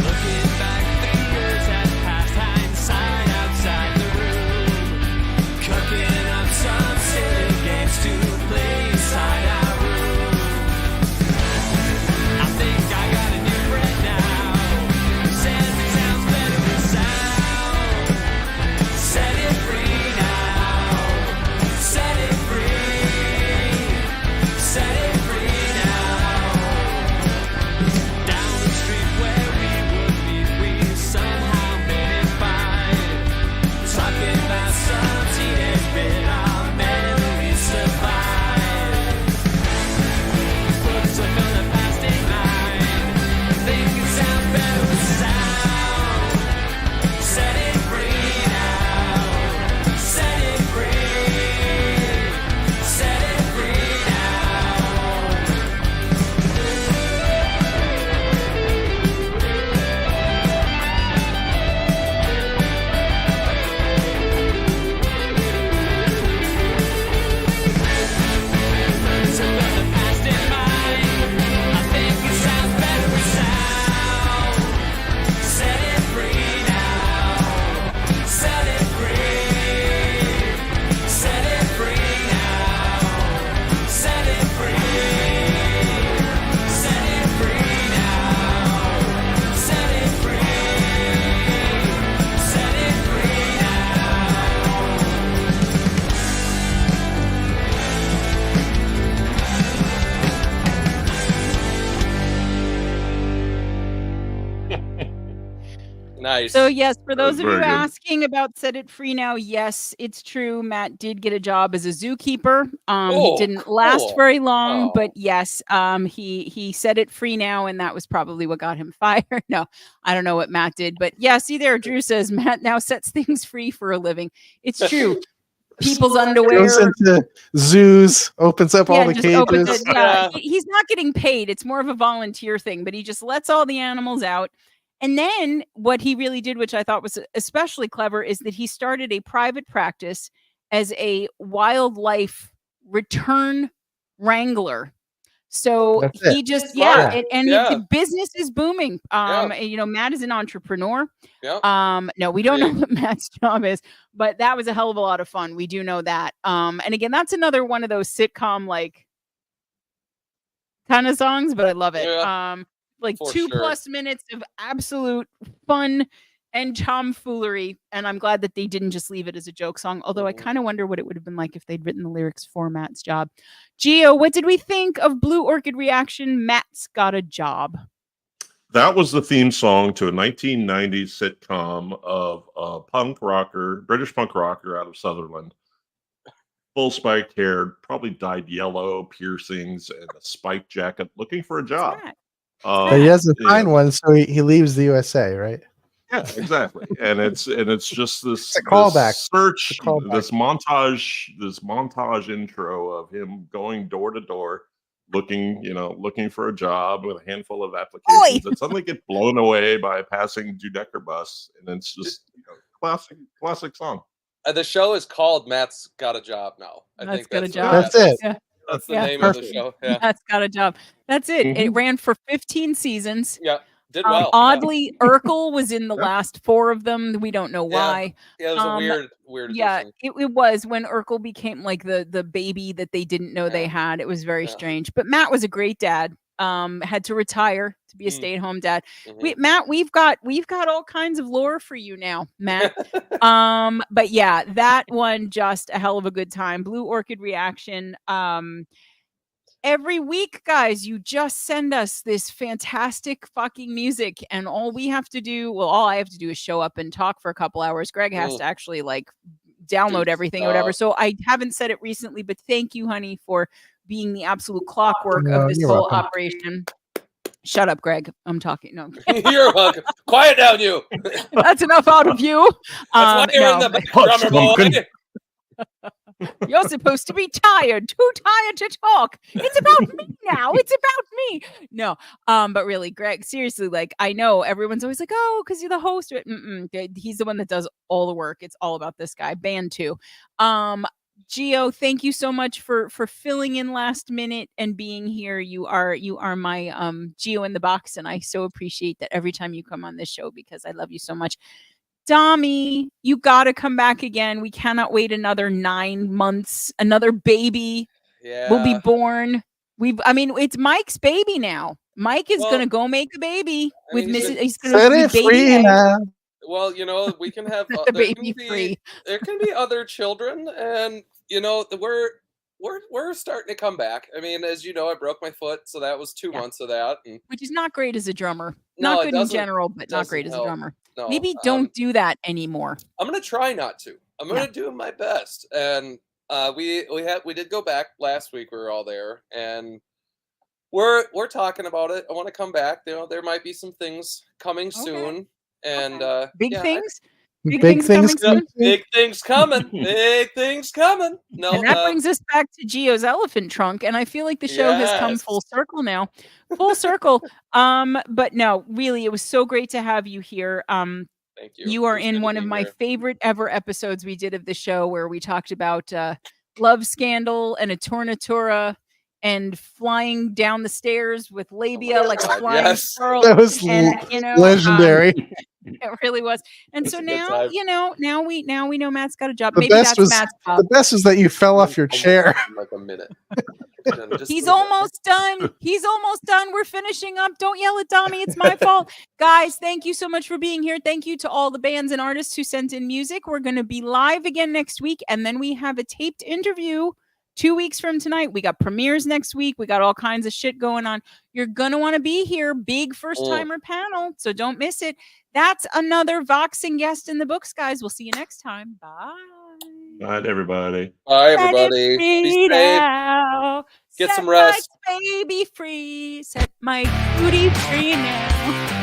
Looking back 3 years has passed, hindsight outside the room. Cooking up some silly games to play inside our room. I think I got a new friend now. Says it sounds better with sound. Set it free now. Set it free. Set it free now. Down the street where we would meet, we somehow made it fine. Talking about some teenage bit, our memories survive. Put some of the past in mind. Think it sounds better with sound. Set it free now. Set it free. Set it free now. Some of the past in mind. I think it sounds better with sound. Set it free now. Set it free. Set it free now. Set it free. Set it free now. Set it free. Set it free Nice. So yes, for those of you very good. asking about Set It Free Now, yes, it's true. Matt did get a job as a zookeeper. Oh, He didn't last cool. very long, Oh. but yes, he set it free now, and that was probably what got him fired. No, I don't know what Matt did, but yeah, see there, Drew says Matt now sets things free for a living. It's true. People's underwear. Goes into zoos, opens up all the just opens cages. it. Yeah, he's not getting paid. It's more of a volunteer thing, but he just lets all the animals out. And then what he really did, which I thought was especially clever, is that he started a private practice as a wildlife return wrangler. So That's he it. just, Smart. and Yeah. the business is booming. Yeah. You know, Matt is an entrepreneur. Yeah. No, we don't know Great. what Matt's job is, but that was a hell of a lot of fun. We do know that. And again, that's another one of those sitcom like kind of songs, but I love it. Yeah, Like for 2+ sure. minutes of absolute fun and tomfoolery. And I'm glad that they didn't just leave it as a joke song. Although I Mhm. kind of wonder what it would have been like if they'd written the lyrics for Matt's job. Gio, what did we think of Blue Orchid Reaction? Matt's got a job. That was the theme song to a 1990s sitcom of a punk rocker, British punk rocker out of Sutherland full spiked hair, probably dyed yellow, piercings, and a spiked jacket, looking for a job. Matt. But he doesn't Yeah. find one, so he leaves the USA, right? Yeah, exactly. And it's just this, It's a callback. this search, It's a callback. this montage intro of him going door to door, looking for a job with a handful of applications that suddenly get blown away by a passing 2-decker bus, and it's just classic song. The show is called Matt's Got a Job now. I Matt's think Got a that's Job. That's it. Yeah. That's the Yeah. name Perfect. of the show. Yeah, That's got a job. That's it. It Mhm. ran for 15 seasons. yeah, did well. Oddly, Urkel was in the Yeah. last 4 of them. We don't know Yeah. why. Yeah, it was a um, weird Yeah, addition. it was when Urkel became like the baby that they didn't know they Yeah. had. It was very Yeah. strange. But Matt was a great dad. Had to retire to be a Mm. stay-at-home dad. Mhm. Matt, we've got all kinds of lore for you now, Matt. But yeah, that one just a hell of a good time. Blue Orchid Reaction. Every week, guys, you just send us this fantastic fucking music, and all I have to do is show up and talk for a couple hours. Greg has to actually like download Do everything or whatever. stuff. So I haven't said it recently, but thank you, honey, for being the absolute clockwork No, of this you're whole welcome. operation. Shut up, Greg. I'm talking. No, You're welcome. Quiet down, you. that's enough out of you. That's why you're in No, the but drummer boy. Pumpkin. you're supposed to be tired, too tired to talk. It's about me now. It's about me. No, but really, Greg, seriously, like I know everyone's always like, oh, because you're the host. He's the one that does all the work. It's all about this guy. Band 2. Gio, thank you so much for filling in last minute and being here. You are my Gio in the box, and I so appreciate that every time you come on this show because I love you so much. Dami, you got to come back again. We cannot wait another 9 months. Another baby Yeah. will be born. It's Mike's baby now. Mike is Well, gonna go make a baby I with mean, Mrs. He's gonna Set be it baby free eggs. now. Well, we can have The there baby can free. there can be other children, and we're starting to come back. I mean, as you know, I broke my foot, so that was 2 Yeah. months of that. And Which is not great as a drummer. No, Not it good in doesn't- general, but not great as a help. drummer. no, Maybe don't do that anymore. I'm gonna try not to. I'm gonna do my best, and we did go back last week. We were all there, and we're talking about it. I want to come back. There might be some things coming soon, and Big yeah, things. Big coming things Yeah, soon. big things coming. Big things coming. No, And that brings us back to Gio's elephant trunk, and I feel like the show has come Yes. full circle now. Full circle. But no, really, it was so great to have you here. thank you. You are It was good in to one be of my here. favorite ever episodes we did of the show where we talked about love scandal and a tornatura and flying down the stairs with labia like a God, flying yes. squirrel. That was And, legendary. it really was. And It's so a good now, time. now we know Matt's got a job. The Maybe best that's was Matt's job. the best was that you fell off your Almost chair. in like a minute. Just He's a little bit. almost done. He's almost done. We're finishing up. Don't yell at Dami. It's my fault. Guys, thank you so much for being here. Thank you to all the bands and artists who sent in music. We're going to be live again next week. And then we have a taped interview 2 weeks from tonight. We got premieres next week. We got all kinds of shit going on. You're going to want to be here. Big first timer panel. So don't miss it. That's another Voxing guest in the books, guys. We'll see you next time. Bye. All right, everybody. Bye, Set it everybody. free Be safe. now. Get Set some rest. my baby free. Set my booty free now.